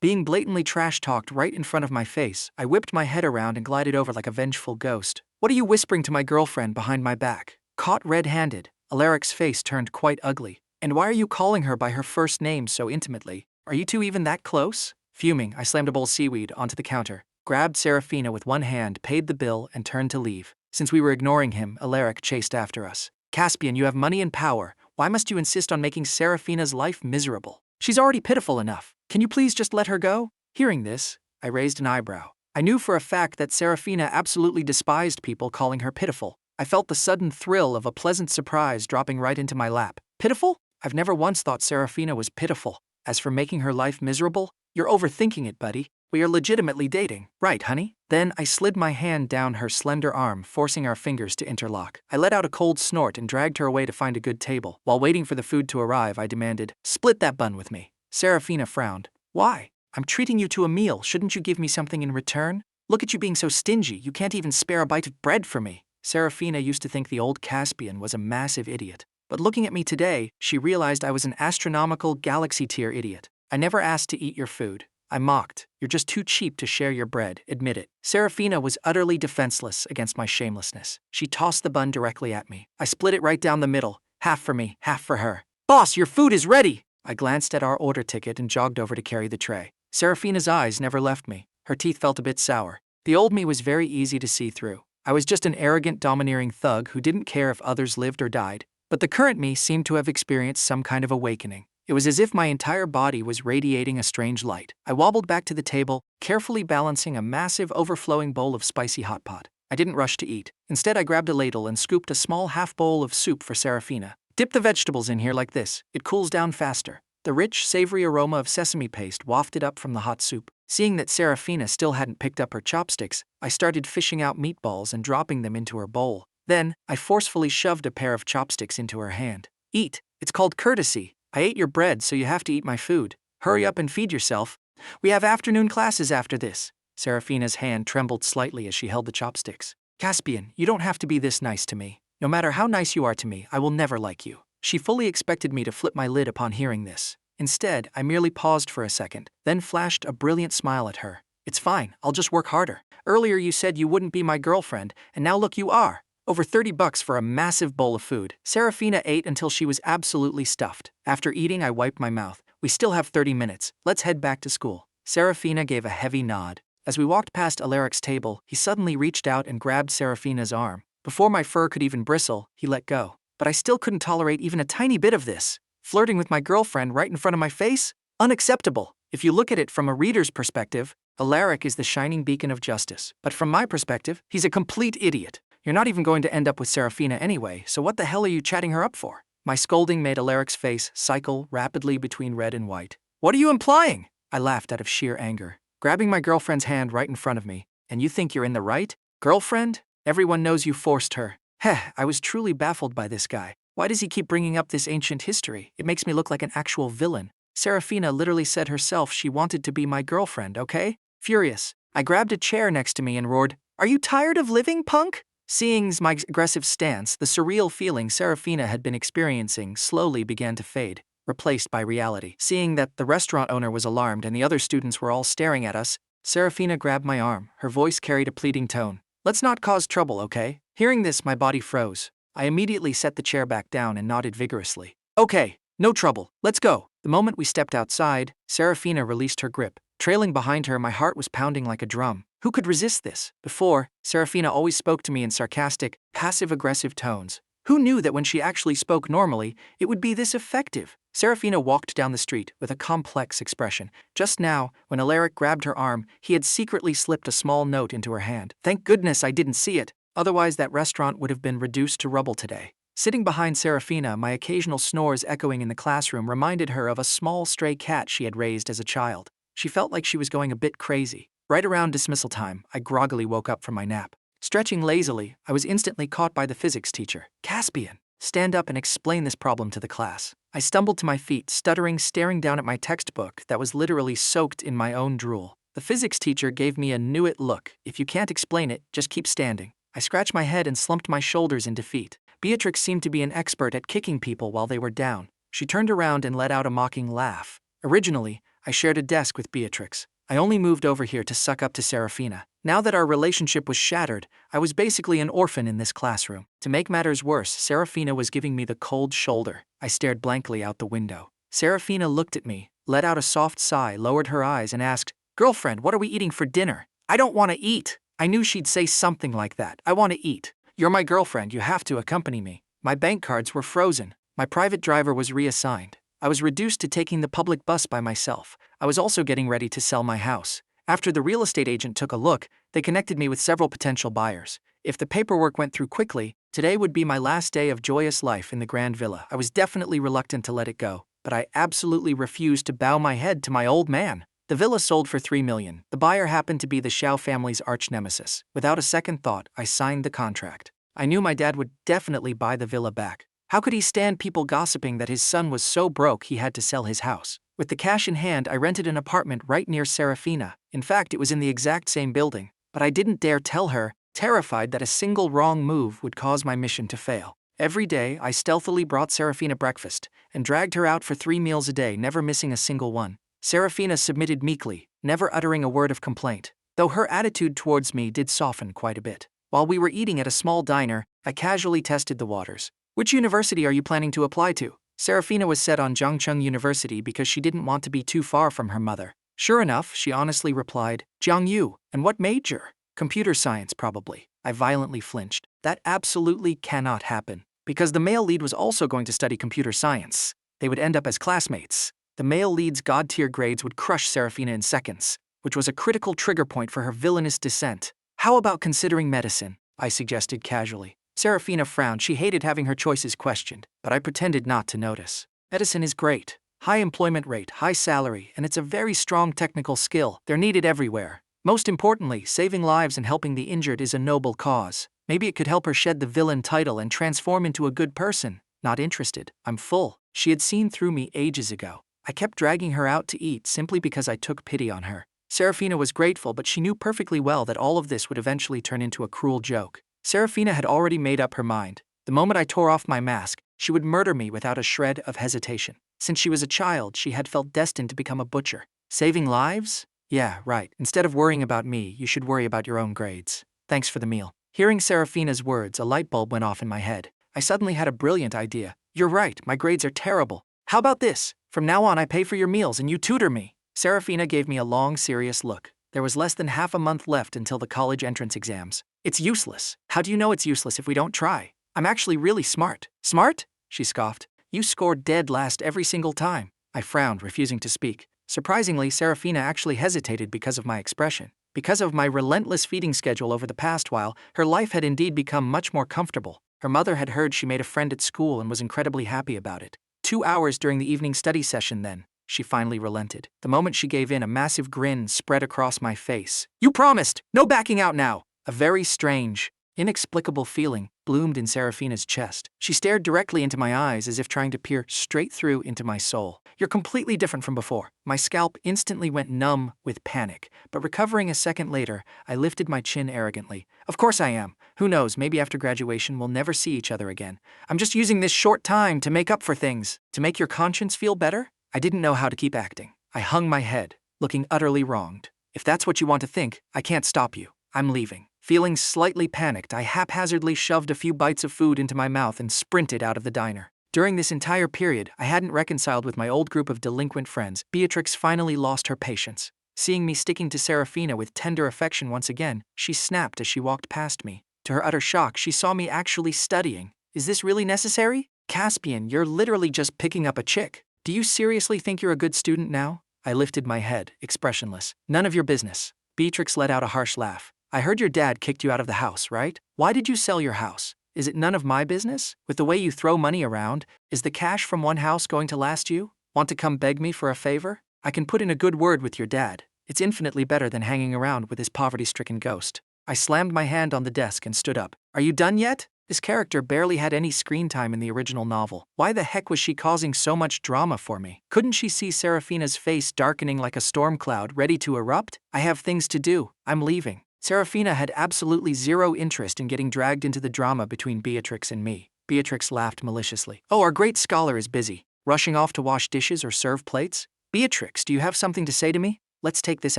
Being blatantly trash-talked right in front of my face, I whipped my head around and glided over like a vengeful ghost. "What are you whispering to my girlfriend behind my back?" Caught red-handed, Alaric's face turned quite ugly. "And why are you calling her by her first name so intimately? Are you two even that close?" Fuming, I slammed a bowl of seaweed onto the counter, grabbed Seraphina with one hand, paid the bill, and turned to leave. Since we were ignoring him, Alaric chased after us. "Caspian, you have money and power. Why must you insist on making Seraphina's life miserable? She's already pitiful enough. Can you please just let her go?" Hearing this, I raised an eyebrow. I knew for a fact that Seraphina absolutely despised people calling her pitiful. I felt the sudden thrill of a pleasant surprise dropping right into my lap. Pitiful? I've never once thought Seraphina was pitiful. As for making her life miserable, you're overthinking it, buddy. We are legitimately dating. Right, honey? Then I slid my hand down her slender arm, forcing our fingers to interlock. I let out a cold snort and dragged her away to find a good table. While waiting for the food to arrive, I demanded, "Split that bun with me." Seraphina frowned. "Why? I'm treating you to a meal. Shouldn't you give me something in return? Look at you being so stingy. You can't even spare a bite of bread for me." Seraphina used to think the old Caspian was a massive idiot. But looking at me today, she realized I was an astronomical galaxy-tier idiot. "I never asked to eat your food." I mocked. "You're just too cheap to share your bread, admit it." Seraphina was utterly defenseless against my shamelessness. She tossed the bun directly at me. I split it right down the middle, half for me, half for her. "Boss, your food is ready!" I glanced at our order ticket and jogged over to carry the tray. Seraphina's eyes never left me. Her teeth felt a bit sour. The old me was very easy to see through. I was just an arrogant, domineering thug who didn't care if others lived or died. But the current me seemed to have experienced some kind of awakening. It was as if my entire body was radiating a strange light. I wobbled back to the table, carefully balancing a massive, overflowing bowl of spicy hot pot. I didn't rush to eat. Instead, I grabbed a ladle and scooped a small half bowl of soup for Seraphina. "Dip the vegetables in here like this. It cools down faster." The rich, savory aroma of sesame paste wafted up from the hot soup. Seeing that Seraphina still hadn't picked up her chopsticks, I started fishing out meatballs and dropping them into her bowl. Then, I forcefully shoved a pair of chopsticks into her hand. "Eat. It's called courtesy. I ate your bread, so you have to eat my food. Hurry up and feed yourself. We have afternoon classes after this." Seraphina's hand trembled slightly as she held the chopsticks. "Caspian, you don't have to be this nice to me. No matter how nice you are to me, I will never like you." She fully expected me to flip my lid upon hearing this. Instead, I merely paused for a second, then flashed a brilliant smile at her. "It's fine, I'll just work harder. Earlier you said you wouldn't be my girlfriend, and now look you are." Over $30 for a massive bowl of food. Seraphina ate until she was absolutely stuffed. After eating, I wiped my mouth. "We still have 30 minutes. Let's head back to school." Seraphina gave a heavy nod. As we walked past Alaric's table, he suddenly reached out and grabbed Seraphina's arm. Before my fur could even bristle, he let go. But I still couldn't tolerate even a tiny bit of this. Flirting with my girlfriend right in front of my face? Unacceptable. If you look at it from a reader's perspective, Alaric is the shining beacon of justice. But from my perspective, he's a complete idiot. You're not even going to end up with Seraphina anyway, so what the hell are you chatting her up for? My scolding made Alaric's face cycle rapidly between red and white. "What are you implying?" I laughed out of sheer anger, grabbing my girlfriend's hand right in front of me. "And you think you're in the right? Girlfriend? Everyone knows you forced her." Heh, I was truly baffled by this guy. Why does he keep bringing up this ancient history? It makes me look like an actual villain. Seraphina literally said herself she wanted to be my girlfriend, okay? Furious, I grabbed a chair next to me and roared, "Are you tired of living, punk?" Seeing my aggressive stance, the surreal feeling Seraphina had been experiencing slowly began to fade. replaced by reality. Seeing that the restaurant owner was alarmed and the other students were all staring at us, Seraphina grabbed my arm. Her voice carried a pleading tone. "Let's not cause trouble, okay?" Hearing this, my body froze. I immediately set the chair back down and nodded vigorously. "Okay, no trouble, let's go." The moment we stepped outside, Seraphina released her grip. Trailing behind her, my heart was pounding like a drum. Who could resist this? Before, Seraphina always spoke to me in sarcastic, passive-aggressive tones. Who knew that when she actually spoke normally, it would be this effective? Seraphina walked down the street with a complex expression. Just now, when Alaric grabbed her arm, he had secretly slipped a small note into her hand. Thank goodness I didn't see it, otherwise that restaurant would have been reduced to rubble today. Sitting behind Seraphina, my occasional snores echoing in the classroom reminded her of a small stray cat she had raised as a child. She felt like she was going a bit crazy. Right around dismissal time, I groggily woke up from my nap. Stretching lazily, I was instantly caught by the physics teacher. "Caspian, stand up and explain this problem to the class." I stumbled to my feet, stuttering, staring down at my textbook that was literally soaked in my own drool. The physics teacher gave me a knew-it look. "If you can't explain it, just keep standing." I scratched my head and slumped my shoulders in defeat. Beatrix seemed to be an expert at kicking people while they were down. She turned around and let out a mocking laugh. Originally, I shared a desk with Beatrix. I only moved over here to suck up to Seraphina. Now that our relationship was shattered, I was basically an orphan in this classroom. To make matters worse, Seraphina was giving me the cold shoulder. I stared blankly out the window. Seraphina looked at me, let out a soft sigh, lowered her eyes, and asked, "Girlfriend, what are we eating for dinner?" "I don't want to eat." I knew she'd say something like that. "I want to eat." "You're my girlfriend, you have to accompany me." My bank cards were frozen. My private driver was reassigned. I was reduced to taking the public bus by myself. I was also getting ready to sell my house. After the real estate agent took a look, they connected me with several potential buyers. If the paperwork went through quickly, today would be my last day of joyous life in the Grand Villa. I was definitely reluctant to let it go, but I absolutely refused to bow my head to my old man. The villa sold for $3 million. The buyer happened to be the Xiao family's arch-nemesis. Without a second thought, I signed the contract. I knew my dad would definitely buy the villa back. How could he stand people gossiping that his son was so broke he had to sell his house? With the cash in hand, I rented an apartment right near Seraphina. In fact, it was in the exact same building. But I didn't dare tell her, terrified that a single wrong move would cause my mission to fail. Every day, I stealthily brought Seraphina breakfast and dragged her out for 3 meals a day, never missing a single one. Seraphina submitted meekly, never uttering a word of complaint, though her attitude towards me did soften quite a bit. While we were eating at a small diner, I casually tested the waters. "Which university are you planning to apply to?" Seraphina was set on Jiangcheng University because she didn't want to be too far from her mother. Sure enough, she honestly replied, "Jiangyu, and what major?" "Computer science, probably." I violently flinched. That absolutely cannot happen, because the male lead was also going to study computer science. They would end up as classmates. The male lead's god-tier grades would crush Seraphina in seconds, which was a critical trigger point for her villainous descent. "How about considering medicine?" I suggested casually. Seraphina frowned. She hated having her choices questioned, but I pretended not to notice. "Medicine is great. High employment rate, high salary, and it's a very strong technical skill. They're needed everywhere. Most importantly, saving lives and helping the injured is a noble cause. Maybe it could help her shed the villain title and transform into a good person." "Not interested. I'm full." She had seen through me ages ago. I kept dragging her out to eat simply because I took pity on her. Seraphina was grateful, but she knew perfectly well that all of this would eventually turn into a cruel joke. Seraphina had already made up her mind. The moment I tore off my mask, she would murder me without a shred of hesitation. Since she was a child, she had felt destined to become a butcher. Saving lives? Yeah, right. Instead of worrying about me, you should worry about your own grades. Thanks for the meal. Hearing Seraphina's words, a light bulb went off in my head. I suddenly had a brilliant idea. "You're right, my grades are terrible. How about this? From now on, I pay for your meals and you tutor me." Seraphina gave me a long, serious look. There was less than half a month left until the college entrance exams. "It's useless." "How do you know it's useless if we don't try?" "I'm actually really smart." "Smart?" she scoffed. "You scored dead last every single time." I frowned, refusing to speak. Surprisingly, Seraphina actually hesitated because of my expression. Because of my relentless feeding schedule over the past while, her life had indeed become much more comfortable. Her mother had heard she made a friend at school and was incredibly happy about it. 2 hours during the evening study session then, she finally relented. The moment she gave in, a massive grin spread across my face. "You promised! No backing out now!" A very strange, inexplicable feeling bloomed in Seraphina's chest. She stared directly into my eyes as if trying to peer straight through into my soul. You're completely different from before. My scalp instantly went numb with panic, but recovering a second later, I lifted my chin arrogantly. Of course I am. Who knows, maybe after graduation we'll never see each other again. I'm just using this short time to make up for things. To make your conscience feel better? I didn't know how to keep acting. I hung my head, looking utterly wronged. If that's what you want to think, I can't stop you. I'm leaving. Feeling slightly panicked, I haphazardly shoved a few bites of food into my mouth and sprinted out of the diner. During this entire period, I hadn't reconciled with my old group of delinquent friends. Beatrix finally lost her patience. Seeing me sticking to Seraphina with tender affection once again, she snapped as she walked past me. To her utter shock, she saw me actually studying. Is this really necessary? Caspian, you're literally just picking up a chick. Do you seriously think you're a good student now? I lifted my head, expressionless. None of your business. Beatrix let out a harsh laugh. I heard your dad kicked you out of the house, right? Why did you sell your house? Is it none of my business? With the way you throw money around, is the cash from one house going to last you? Want to come beg me for a favor? I can put in a good word with your dad. It's infinitely better than hanging around with his poverty-stricken ghost. I slammed my hand on the desk and stood up. Are you done yet? This character barely had any screen time in the original novel. Why the heck was she causing so much drama for me? Couldn't she see Seraphina's face darkening like a storm cloud ready to erupt? I have things to do. I'm leaving. Seraphina had absolutely zero interest in getting dragged into the drama between Beatrix and me. Beatrix laughed maliciously. Oh, our great scholar is busy. Rushing off to wash dishes or serve plates? Beatrix, do you have something to say to me? Let's take this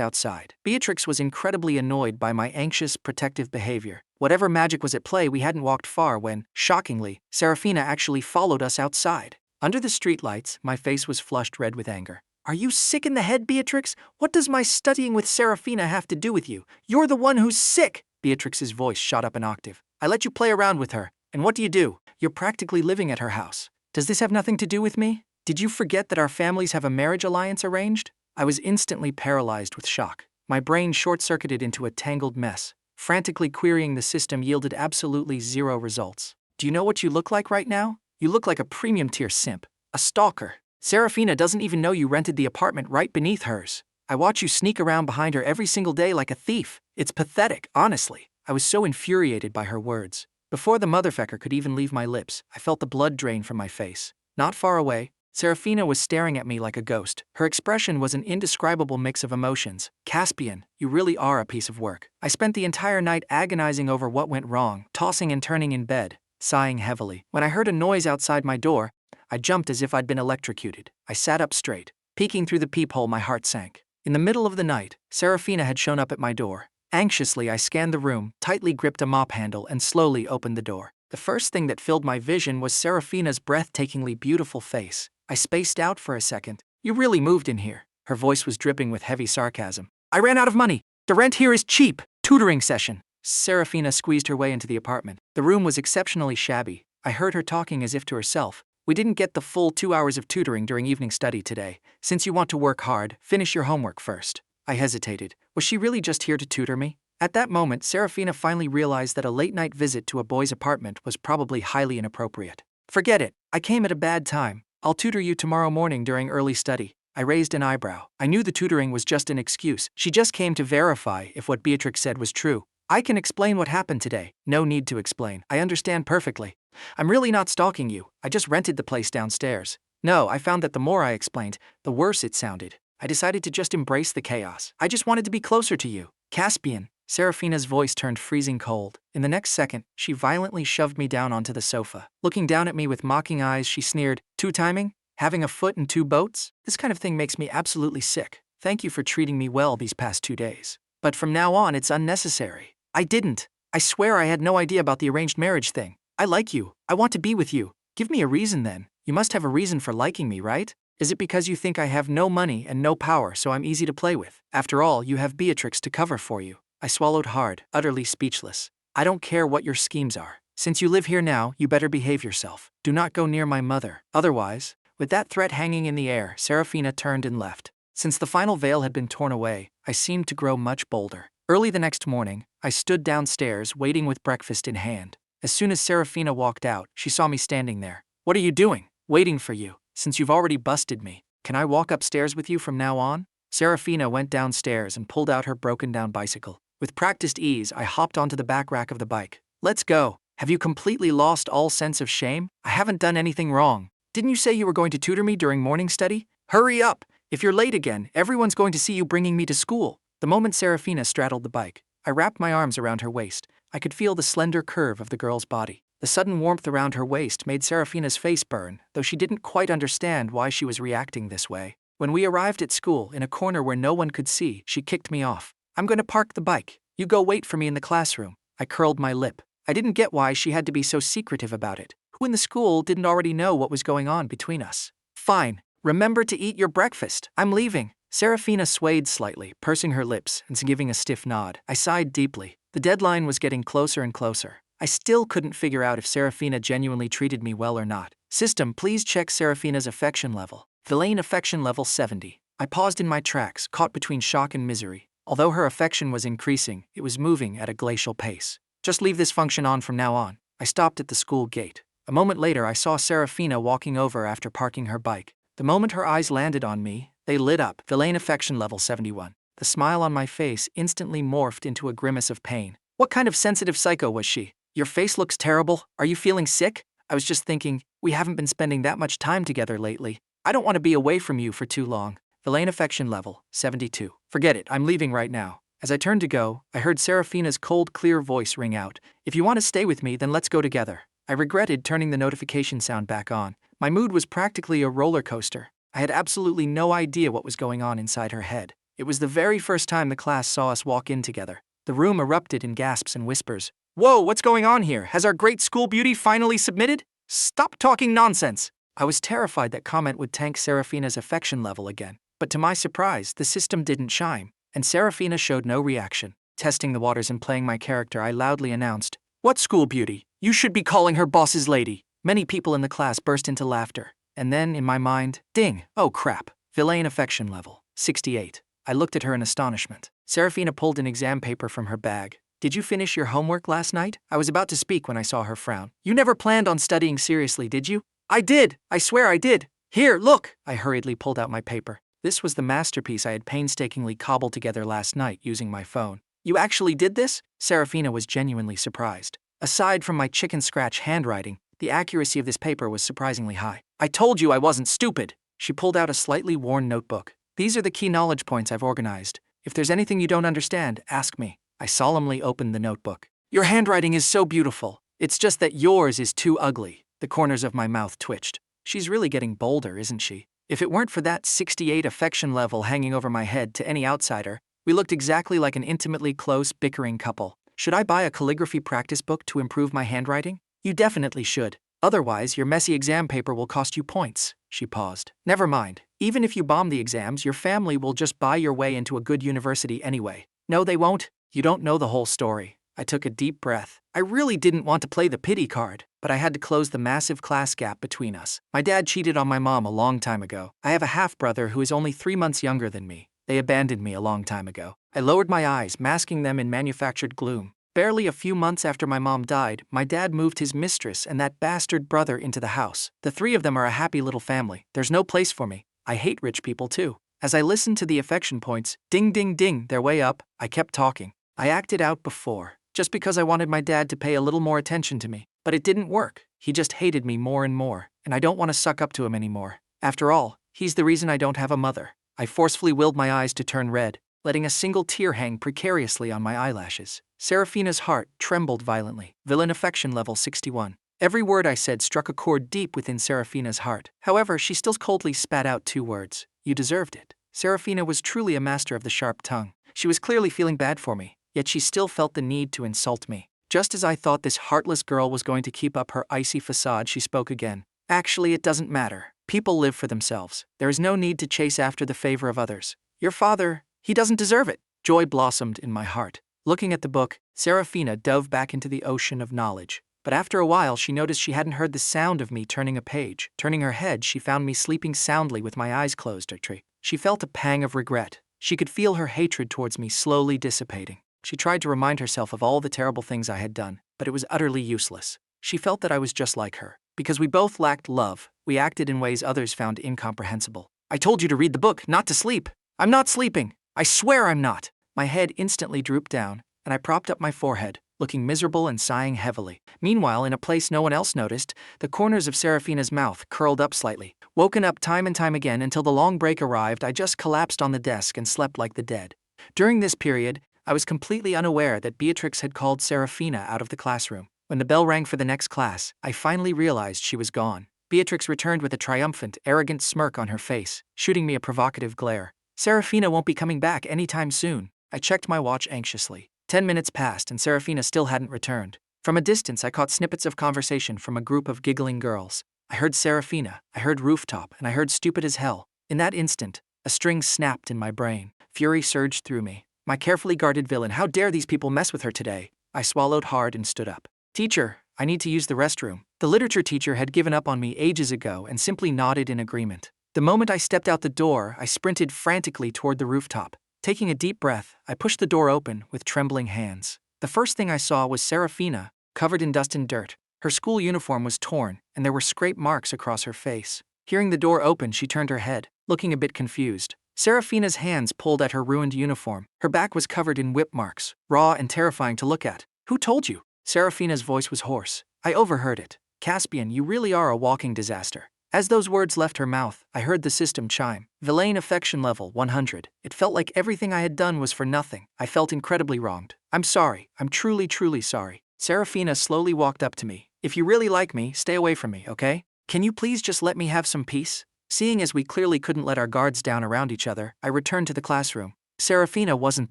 outside. Beatrix was incredibly annoyed by my anxious, protective behavior. Whatever magic was at play, we hadn't walked far when, shockingly, Seraphina actually followed us outside. Under the streetlights, my face was flushed red with anger. Are you sick in the head, Beatrix? What does my studying with Seraphina have to do with you? You're the one who's sick! Beatrix's voice shot up an octave. I let you play around with her, and what do? You're practically living at her house. Does this have nothing to do with me? Did you forget that our families have a marriage alliance arranged? I was instantly paralyzed with shock. My brain short-circuited into a tangled mess. Frantically querying the system yielded absolutely zero results. Do you know what you look like right now? You look like a premium-tier simp. A stalker. Seraphina doesn't even know you rented the apartment right beneath hers. I watch you sneak around behind her every single day like a thief. It's pathetic, honestly. I was so infuriated by her words. Before the motherfucker could even leave my lips, I felt the blood drain from my face. Not far away, Seraphina was staring at me like a ghost. Her expression was an indescribable mix of emotions. Caspian, you really are a piece of work. I spent the entire night agonizing over what went wrong, tossing and turning in bed, sighing heavily. When I heard a noise outside my door, I jumped as if I'd been electrocuted. I sat up straight. Peeking through the peephole, my heart sank. In the middle of the night, Seraphina had shown up at my door. Anxiously, I scanned the room, tightly gripped a mop handle, and slowly opened the door. The first thing that filled my vision was Seraphina's breathtakingly beautiful face. I spaced out for a second. You really moved in here. Her voice was dripping with heavy sarcasm. I ran out of money. The rent here is cheap. Tutoring session. Seraphina squeezed her way into the apartment. The room was exceptionally shabby. I heard her talking as if to herself. We didn't get the full 2 hours of tutoring during evening study today. Since you want to work hard, finish your homework first. I hesitated. Was she really just here to tutor me? At that moment, Seraphina finally realized that a late-night visit to a boy's apartment was probably highly inappropriate. Forget it. I came at a bad time. I'll tutor you tomorrow morning during early study. I raised an eyebrow. I knew the tutoring was just an excuse. She just came to verify if what Beatrix said was true. I can explain what happened today. No need to explain. I understand perfectly. I'm really not stalking you. I just rented the place downstairs. No, I found that the more I explained, the worse it sounded. I decided to just embrace the chaos. I just wanted to be closer to you. Caspian. Seraphina's voice turned freezing cold. In the next second, she violently shoved me down onto the sofa. Looking down at me with mocking eyes, she sneered, Two-timing? Having a foot in 2 boats? This kind of thing makes me absolutely sick. Thank you for treating me well these past 2 days. But from now on, it's unnecessary. I didn't. I swear I had no idea about the arranged marriage thing. I like you. I want to be with you. Give me a reason then. You must have a reason for liking me, right? Is it because you think I have no money and no power, so I'm easy to play with? After all, you have Beatrix to cover for you. I swallowed hard, utterly speechless. I don't care what your schemes are. Since you live here now, you better behave yourself. Do not go near my mother. Otherwise, with that threat hanging in the air, Seraphina turned and left. Since the final veil had been torn away, I seemed to grow much bolder. Early the next morning, I stood downstairs waiting with breakfast in hand. As soon as Seraphina walked out, she saw me standing there. What are you doing? Waiting for you. Since you've already busted me, can I walk upstairs with you from now on? Seraphina went downstairs and pulled out her broken-down bicycle. With practiced ease, I hopped onto the back rack of the bike. Let's go. Have you completely lost all sense of shame? I haven't done anything wrong. Didn't you say you were going to tutor me during morning study? Hurry up! If you're late again, everyone's going to see you bringing me to school. The moment Seraphina straddled the bike, I wrapped my arms around her waist. I could feel the slender curve of the girl's body. The sudden warmth around her waist made Seraphina's face burn, though she didn't quite understand why she was reacting this way. When we arrived at school, in a corner where no one could see, she kicked me off. I'm going to park the bike. You go wait for me in the classroom. I curled my lip. I didn't get why she had to be so secretive about it. Who in the school didn't already know what was going on between us? Fine. Remember to eat your breakfast. I'm leaving. Seraphina swayed slightly, pursing her lips and giving a stiff nod. I sighed deeply. The deadline was getting closer and closer. I still couldn't figure out if Seraphina genuinely treated me well or not. System, please check Seraphina's affection level. Villain affection level 70. I paused in my tracks, caught between shock and misery. Although her affection was increasing, it was moving at a glacial pace. Just leave this function on from now on. I stopped at the school gate. A moment later, I saw Seraphina walking over after parking her bike. The moment her eyes landed on me, they lit up. Villain affection level 71. The smile on my face instantly morphed into a grimace of pain. What kind of sensitive psycho was she? Your face looks terrible. Are you feeling sick? I was just thinking, we haven't been spending that much time together lately. I don't want to be away from you for too long. Villain affection level 72. Forget it, I'm leaving right now. As I turned to go, I heard Seraphina's cold, clear voice ring out. If you want to stay with me, then let's go together. I regretted turning the notification sound back on. My mood was practically a roller coaster. I had absolutely no idea what was going on inside her head. It was the very first time the class saw us walk in together. The room erupted in gasps and whispers. Whoa, what's going on here? Has our great school beauty finally submitted? Stop talking nonsense! I was terrified that comment would tank Seraphina's affection level again. But to my surprise, the system didn't chime, and Seraphina showed no reaction. Testing the waters and playing my character, I loudly announced, "What school beauty? You should be calling her boss's lady." Many people in the class burst into laughter. And then, in my mind, ding, oh crap. Villain affection level 68. I looked at her in astonishment. Seraphina pulled an exam paper from her bag. Did you finish your homework last night? I was about to speak when I saw her frown. You never planned on studying seriously, did you? I did. I swear I did. Here, look. I hurriedly pulled out my paper. This was the masterpiece I had painstakingly cobbled together last night using my phone. You actually did this? Seraphina was genuinely surprised. Aside from my chicken scratch handwriting, the accuracy of this paper was surprisingly high. I told you I wasn't stupid. She pulled out a slightly worn notebook. These are the key knowledge points I've organized. If there's anything you don't understand, ask me. I solemnly opened the notebook. Your handwriting is so beautiful. It's just that yours is too ugly. The corners of my mouth twitched. She's really getting bolder, isn't she? If it weren't for that 68 affection level hanging over my head to any outsider, we looked exactly like an intimately close, bickering couple. Should I buy a calligraphy practice book to improve my handwriting? You definitely should. Otherwise, your messy exam paper will cost you points. She paused. Never mind. Even if you bomb the exams, your family will just buy your way into a good university anyway. No, they won't. You don't know the whole story. I took a deep breath. I really didn't want to play the pity card, but I had to close the massive class gap between us. My dad cheated on my mom a long time ago. I have a half-brother who is only 3 months younger than me. They abandoned me a long time ago. I lowered my eyes, masking them in manufactured gloom. Barely a few months after my mom died, my dad moved his mistress and that bastard brother into the house. The three of them are a happy little family. There's no place for me. I hate rich people too. As I listened to the affection points, ding ding ding, their way up, I kept talking. I acted out before, just because I wanted my dad to pay a little more attention to me. But it didn't work. He just hated me more and more, and I don't want to suck up to him anymore. After all, he's the reason I don't have a mother. I forcefully willed my eyes to turn red, letting a single tear hang precariously on my eyelashes. Seraphina's heart trembled violently. Villain affection level 61. Every word I said struck a chord deep within Seraphina's heart. However, she still coldly spat out 2 words. You deserved it. Seraphina was truly a master of the sharp tongue. She was clearly feeling bad for me, yet she still felt the need to insult me. Just as I thought this heartless girl was going to keep up her icy facade, she spoke again. Actually, it doesn't matter. People live for themselves. There is no need to chase after the favor of others. Your father, he doesn't deserve it. Joy blossomed in my heart. Looking at the book, Seraphina dove back into the ocean of knowledge. But after a while, she noticed she hadn't heard the sound of me turning a page. Turning her head, she found me sleeping soundly with my eyes closed. She felt a pang of regret. She could feel her hatred towards me slowly dissipating. She tried to remind herself of all the terrible things I had done, but it was utterly useless. She felt that I was just like her. Because we both lacked love, we acted in ways others found incomprehensible. I told you to read the book, not to sleep. I'm not sleeping. I swear I'm not. My head instantly drooped down, and I propped up my forehead, looking miserable and sighing heavily. Meanwhile, in a place no one else noticed, the corners of Seraphina's mouth curled up slightly. Woken up time and time again until the long break arrived, I just collapsed on the desk and slept like the dead. During this period, I was completely unaware that Beatrix had called Seraphina out of the classroom. When the bell rang for the next class, I finally realized she was gone. Beatrix returned with a triumphant, arrogant smirk on her face, shooting me a provocative glare. Seraphina won't be coming back anytime soon. I checked my watch anxiously. 10 minutes passed and Seraphina still hadn't returned. From a distance, I caught snippets of conversation from a group of giggling girls. I heard Seraphina, I heard rooftop, and I heard stupid as hell. In that instant, a string snapped in my brain. Fury surged through me. My carefully guarded villain, how dare these people mess with her today? I swallowed hard and stood up. Teacher, I need to use the restroom. The literature teacher had given up on me ages ago and simply nodded in agreement. The moment I stepped out the door, I sprinted frantically toward the rooftop. Taking a deep breath, I pushed the door open with trembling hands. The first thing I saw was Seraphina, covered in dust and dirt. Her school uniform was torn, and there were scrape marks across her face. Hearing the door open, she turned her head, looking a bit confused. Seraphina's hands pulled at her ruined uniform. Her back was covered in whip marks, raw and terrifying to look at. Who told you? Seraphina's voice was hoarse. I overheard it. Caspian, you really are a walking disaster. As those words left her mouth, I heard the system chime. Villain affection level 100. It felt like everything I had done was for nothing. I felt incredibly wronged. I'm sorry. I'm truly, truly sorry. Seraphina slowly walked up to me. If you really like me, stay away from me, okay? Can you please just let me have some peace? Seeing as we clearly couldn't let our guards down around each other, I returned to the classroom. Seraphina wasn't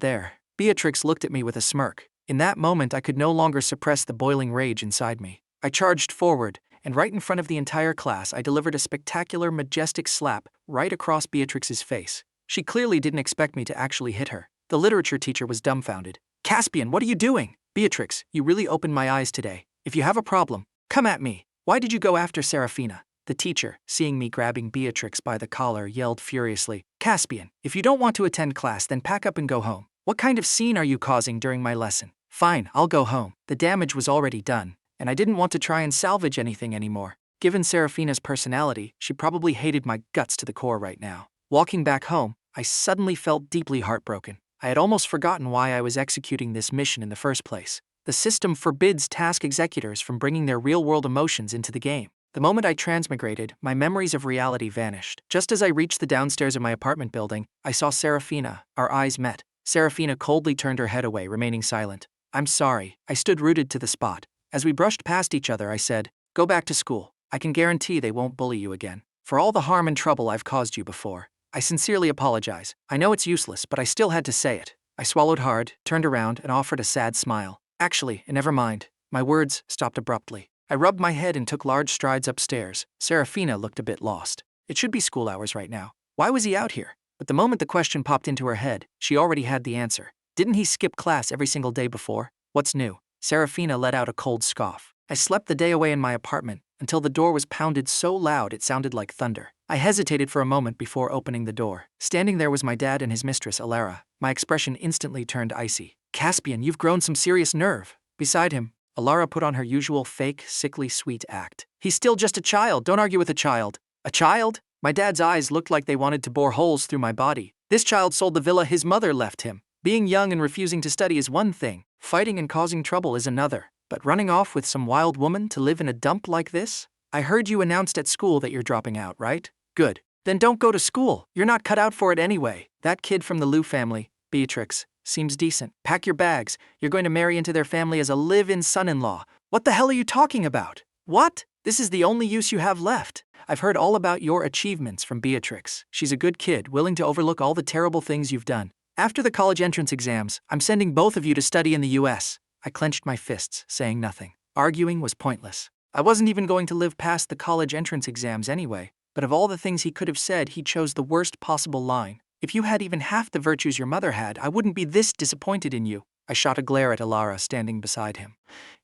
there. Beatrix looked at me with a smirk. In that moment, I could no longer suppress the boiling rage inside me. I charged forward, and right in front of the entire class, I delivered a spectacular, majestic slap right across Beatrix's face. She clearly didn't expect me to actually hit her. The literature teacher was dumbfounded. Caspian, what are you doing? Beatrix, you really opened my eyes today. If you have a problem, come at me. Why did you go after Seraphina? The teacher, seeing me grabbing Beatrix by the collar, yelled furiously. Caspian, if you don't want to attend class, then pack up and go home. What kind of scene are you causing during my lesson? Fine, I'll go home. The damage was already done, and I didn't want to try and salvage anything anymore. Given Seraphina's personality, she probably hated my guts to the core right now. Walking back home, I suddenly felt deeply heartbroken. I had almost forgotten why I was executing this mission in the first place. The system forbids task executors from bringing their real-world emotions into the game. The moment I transmigrated, my memories of reality vanished. Just as I reached the downstairs of my apartment building, I saw Seraphina. Our eyes met. Seraphina coldly turned her head away, remaining silent. I'm sorry. I stood rooted to the spot. As we brushed past each other, I said, go back to school. I can guarantee they won't bully you again. For all the harm and trouble I've caused you before. I sincerely apologize. I know it's useless, but I still had to say it. I swallowed hard, turned around, and offered a sad smile. Actually, never mind. My words stopped abruptly. I rubbed my head and took large strides upstairs. Seraphina looked a bit lost. It should be school hours right now. Why was he out here? But the moment the question popped into her head, she already had the answer. Didn't he skip class every single day before? What's new? Seraphina let out a cold scoff. I slept the day away in my apartment until the door was pounded so loud it sounded like thunder. I hesitated for a moment before opening the door. Standing there was my dad and his mistress, Alara. My expression instantly turned icy. Caspian, you've grown some serious nerve. Beside him, Alara put on her usual fake, sickly sweet act. He's still just a child. Don't argue with a child. A child? My dad's eyes looked like they wanted to bore holes through my body. This child sold the villa his mother left him. Being young and refusing to study is one thing. Fighting and causing trouble is another. But running off with some wild woman to live in a dump like this? I heard you announced at school that you're dropping out, right? Good. Then don't go to school. You're not cut out for it anyway. That kid from the Liu family, Beatrix, seems decent. Pack your bags. You're going to marry into their family as a live-in son-in-law. What the hell are you talking about? What? This is the only use you have left. I've heard all about your achievements from Beatrix. She's a good kid, willing to overlook all the terrible things you've done. After the college entrance exams, I'm sending both of you to study in the US. I clenched my fists, saying nothing. Arguing was pointless. I wasn't even going to live past the college entrance exams anyway. But of all the things he could have said, he chose the worst possible line. If you had even half the virtues your mother had, I wouldn't be this disappointed in you. I shot a glare at Alara standing beside him.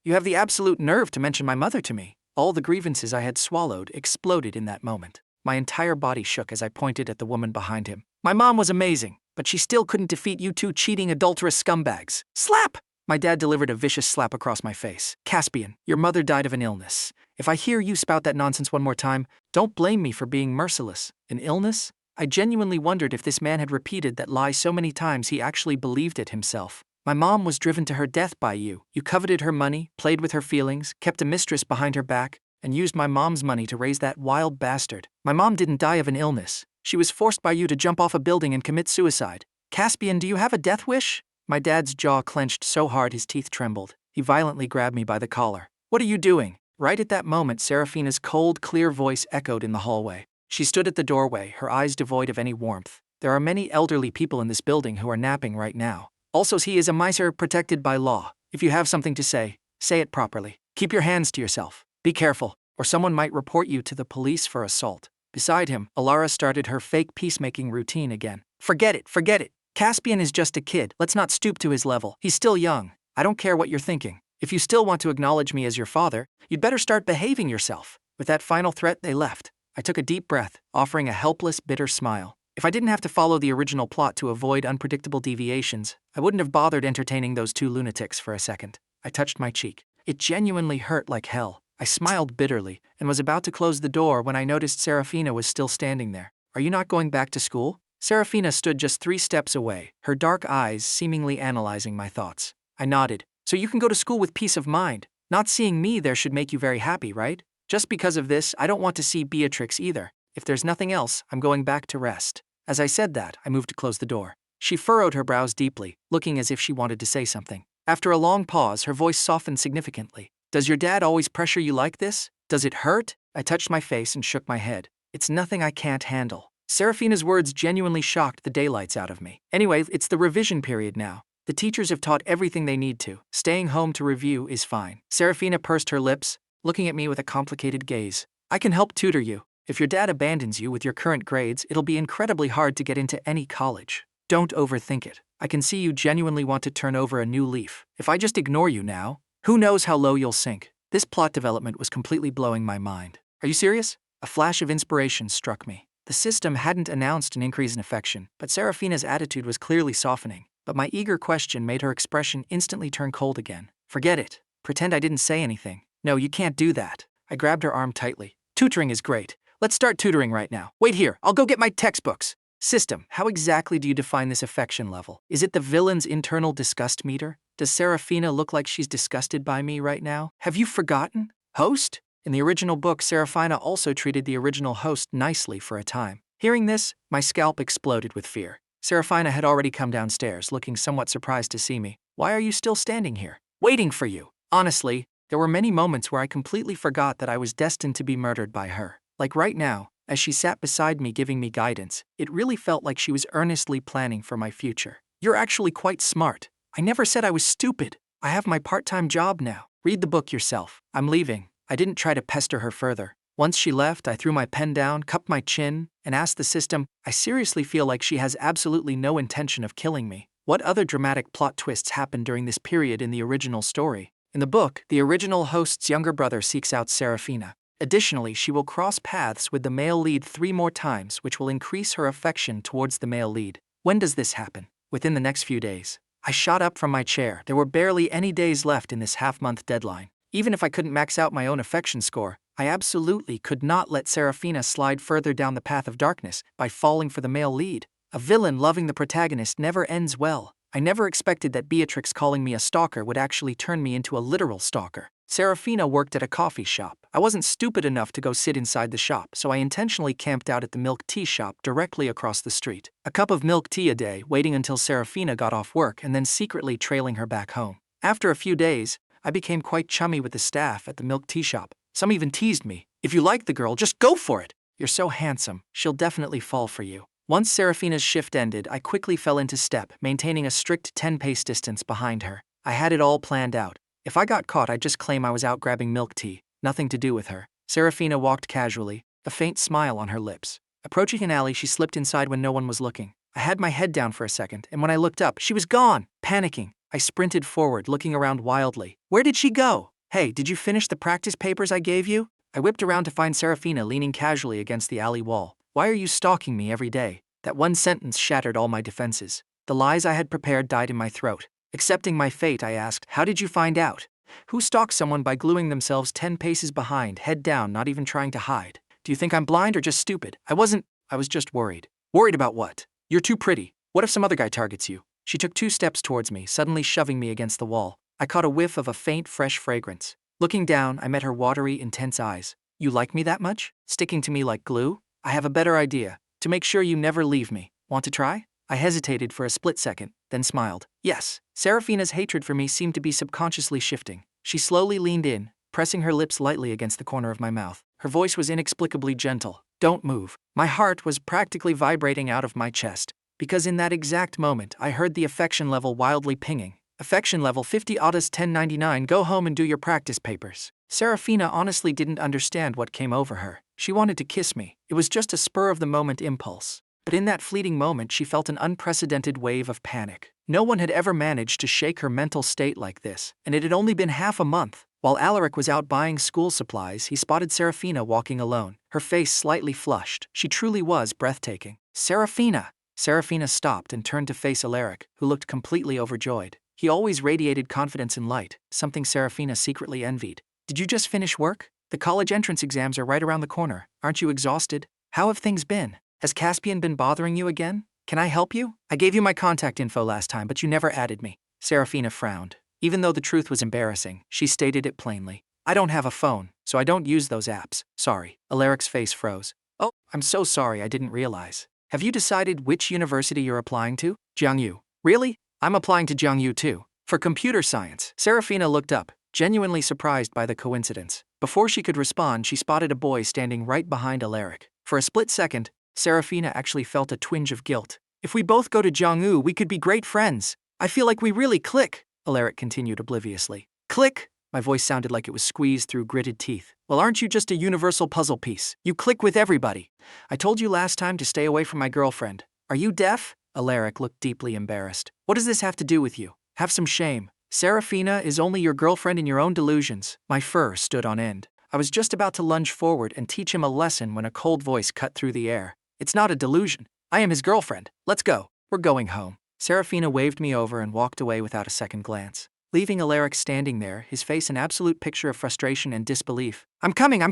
You have the absolute nerve to mention my mother to me. All the grievances I had swallowed exploded in that moment. My entire body shook as I pointed at the woman behind him. My mom was amazing, but she still couldn't defeat you two cheating, adulterous scumbags. Slap! My dad delivered a vicious slap across my face. Caspian, your mother died of an illness. If I hear you spout that nonsense one more time, don't blame me for being merciless. An illness? I genuinely wondered if this man had repeated that lie so many times he actually believed it himself. My mom was driven to her death by you. You coveted her money, played with her feelings, kept a mistress behind her back, and used my mom's money to raise that wild bastard. My mom didn't die of an illness. She was forced by you to jump off a building and commit suicide. Caspian, do you have a death wish? My dad's jaw clenched so hard his teeth trembled. He violently grabbed me by the collar. What are you doing? Right at that moment, Seraphina's cold, clear voice echoed in the hallway. She stood at the doorway, her eyes devoid of any warmth. There are many elderly people in this building who are napping right now. Also, he is a miser protected by law. If you have something to say it properly. Keep your hands to yourself. Be careful, or someone might report you to the police for assault. Beside him, Alara started her fake peacemaking routine again. Forget it. Caspian is just a kid. Let's not stoop to his level. He's still young. I don't care what you're thinking. If you still want to acknowledge me as your father, you'd better start behaving yourself. With that final threat, they left. I took a deep breath, offering a helpless, bitter smile. If I didn't have to follow the original plot to avoid unpredictable deviations, I wouldn't have bothered entertaining those two lunatics for a second. I touched my cheek. It genuinely hurt like hell. I smiled bitterly and was about to close the door when I noticed Seraphina was still standing there. Are you not going back to school? Seraphina stood just 3 steps away, her dark eyes seemingly analyzing my thoughts. I nodded. So you can go to school with peace of mind. Not seeing me there should make you very happy, right? Just because of this, I don't want to see Beatrix either. If there's nothing else, I'm going back to rest. As I said that, I moved to close the door. She furrowed her brows deeply, looking as if she wanted to say something. After a long pause, her voice softened significantly. Does your dad always pressure you like this? Does it hurt? I touched my face and shook my head. It's nothing I can't handle. Seraphina's words genuinely shocked the daylights out of me. Anyway, it's the revision period now. The teachers have taught everything they need to. Staying home to review is fine. Seraphina pursed her lips, looking at me with a complicated gaze. I can help tutor you. If your dad abandons you with your current grades, it'll be incredibly hard to get into any college. Don't overthink it. I can see you genuinely want to turn over a new leaf. If I just ignore you now, who knows how low you'll sink. This plot development was completely blowing my mind. Are you serious? A flash of inspiration struck me. The system hadn't announced an increase in affection, but Seraphina's attitude was clearly softening. But my eager question made her expression instantly turn cold again. Forget it. Pretend I didn't say anything. No, you can't do that. I grabbed her arm tightly. Tutoring is great. Let's start tutoring right now. Wait here, I'll go get my textbooks. System, how exactly do you define this affection level? Is it the villain's internal disgust meter? Does Seraphina look like she's disgusted by me right now? Have you forgotten? Host? In the original book, Seraphina also treated the original host nicely for a time. Hearing this, my scalp exploded with fear. Seraphina had already come downstairs, looking somewhat surprised to see me. Why are you still standing here? Waiting for you. Honestly, there were many moments where I completely forgot that I was destined to be murdered by her. Like right now, as she sat beside me giving me guidance, it really felt like she was earnestly planning for my future. You're actually quite smart. I never said I was stupid. I have my part-time job now. Read the book yourself. I'm leaving. I didn't try to pester her further. Once she left, I threw my pen down, cupped my chin, and asked the system, I seriously feel like she has absolutely no intention of killing me. What other dramatic plot twists happened during this period in the original story? In the book, the original host's younger brother seeks out Seraphina. Additionally, she will cross paths with the male lead 3 more times, which will increase her affection towards the male lead. When does this happen? Within the next few days. I shot up from my chair. There were barely any days left in this half-month deadline. Even if I couldn't max out my own affection score, I absolutely could not let Seraphina slide further down the path of darkness by falling for the male lead. A villain loving the protagonist never ends well. I never expected that Beatrix calling me a stalker would actually turn me into a literal stalker. Seraphina worked at a coffee shop. I wasn't stupid enough to go sit inside the shop, so I intentionally camped out at the milk tea shop directly across the street. A cup of milk tea a day, waiting until Seraphina got off work and then secretly trailing her back home. After a few days, I became quite chummy with the staff at the milk tea shop. Some even teased me. If you like the girl, just go for it. You're so handsome, she'll definitely fall for you. Once Seraphina's shift ended, I quickly fell into step, maintaining a strict 10-pace distance behind her. I had it all planned out. If I got caught, I'd just claim I was out grabbing milk tea. Nothing to do with her. Seraphina walked casually, a faint smile on her lips. Approaching an alley, she slipped inside when no one was looking. I had my head down for a second, and when I looked up, she was gone. Panicking, I sprinted forward, looking around wildly. Where did she go? Hey, did you finish the practice papers I gave you? I whipped around to find Seraphina leaning casually against the alley wall. Why are you stalking me every day? That one sentence shattered all my defenses. The lies I had prepared died in my throat. Accepting my fate, I asked, how did you find out? Who stalks someone by gluing themselves 10 paces behind, head down, not even trying to hide? Do you think I'm blind or just stupid? I was just worried. Worried about what? You're too pretty. What if some other guy targets you? She took 2 steps towards me, suddenly shoving me against the wall. I caught a whiff of a faint, fresh fragrance. Looking down, I met her watery, intense eyes. You like me that much? Sticking to me like glue? I have a better idea. To make sure you never leave me. Want to try? I hesitated for a split second, then smiled. Yes. Seraphina's hatred for me seemed to be subconsciously shifting. She slowly leaned in, pressing her lips lightly against the corner of my mouth. Her voice was inexplicably gentle. Don't move. My heart was practically vibrating out of my chest, because in that exact moment I heard the affection level wildly pinging. Affection level 50 Audis 1099, go home and do your practice papers. Seraphina honestly didn't understand what came over her. She wanted to kiss me. It was just a spur-of-the-moment impulse. But in that fleeting moment she felt an unprecedented wave of panic. No one had ever managed to shake her mental state like this, and it had only been half a month. While Alaric was out buying school supplies, he spotted Seraphina walking alone, her face slightly flushed. She truly was breathtaking. Seraphina! Seraphina stopped and turned to face Alaric, who looked completely overjoyed. He always radiated confidence and light, something Seraphina secretly envied. Did you just finish work? The college entrance exams are right around the corner. Aren't you exhausted? How have things been? Has Caspian been bothering you again? Can I help you? I gave you my contact info last time, but you never added me. Seraphina frowned. Even though the truth was embarrassing, she stated it plainly. I don't have a phone, so I don't use those apps. Sorry. Alaric's face froze. Oh, I'm so sorry, I didn't realize. Have you decided which university you're applying to? Jiangyu. Really? I'm applying to Jiangyu too. For computer science. Seraphina looked up, genuinely surprised by the coincidence. Before she could respond, she spotted a boy standing right behind Alaric. For a split second, Seraphina actually felt a twinge of guilt. If we both go to Jiangyu, we could be great friends. I feel like we really click, Alaric continued obliviously. Click? My voice sounded like it was squeezed through gritted teeth. Well, aren't you just a universal puzzle piece? You click with everybody. I told you last time to stay away from my girlfriend. Are you deaf? Alaric looked deeply embarrassed. What does this have to do with you? Have some shame. Seraphina is only your girlfriend in your own delusions. My fur stood on end. I was just about to lunge forward and teach him a lesson when a cold voice cut through the air. It's not a delusion. I am his girlfriend. Let's go. We're going home. Seraphina waved me over and walked away without a second glance, leaving Alaric standing there, his face an absolute picture of frustration and disbelief. I'm coming.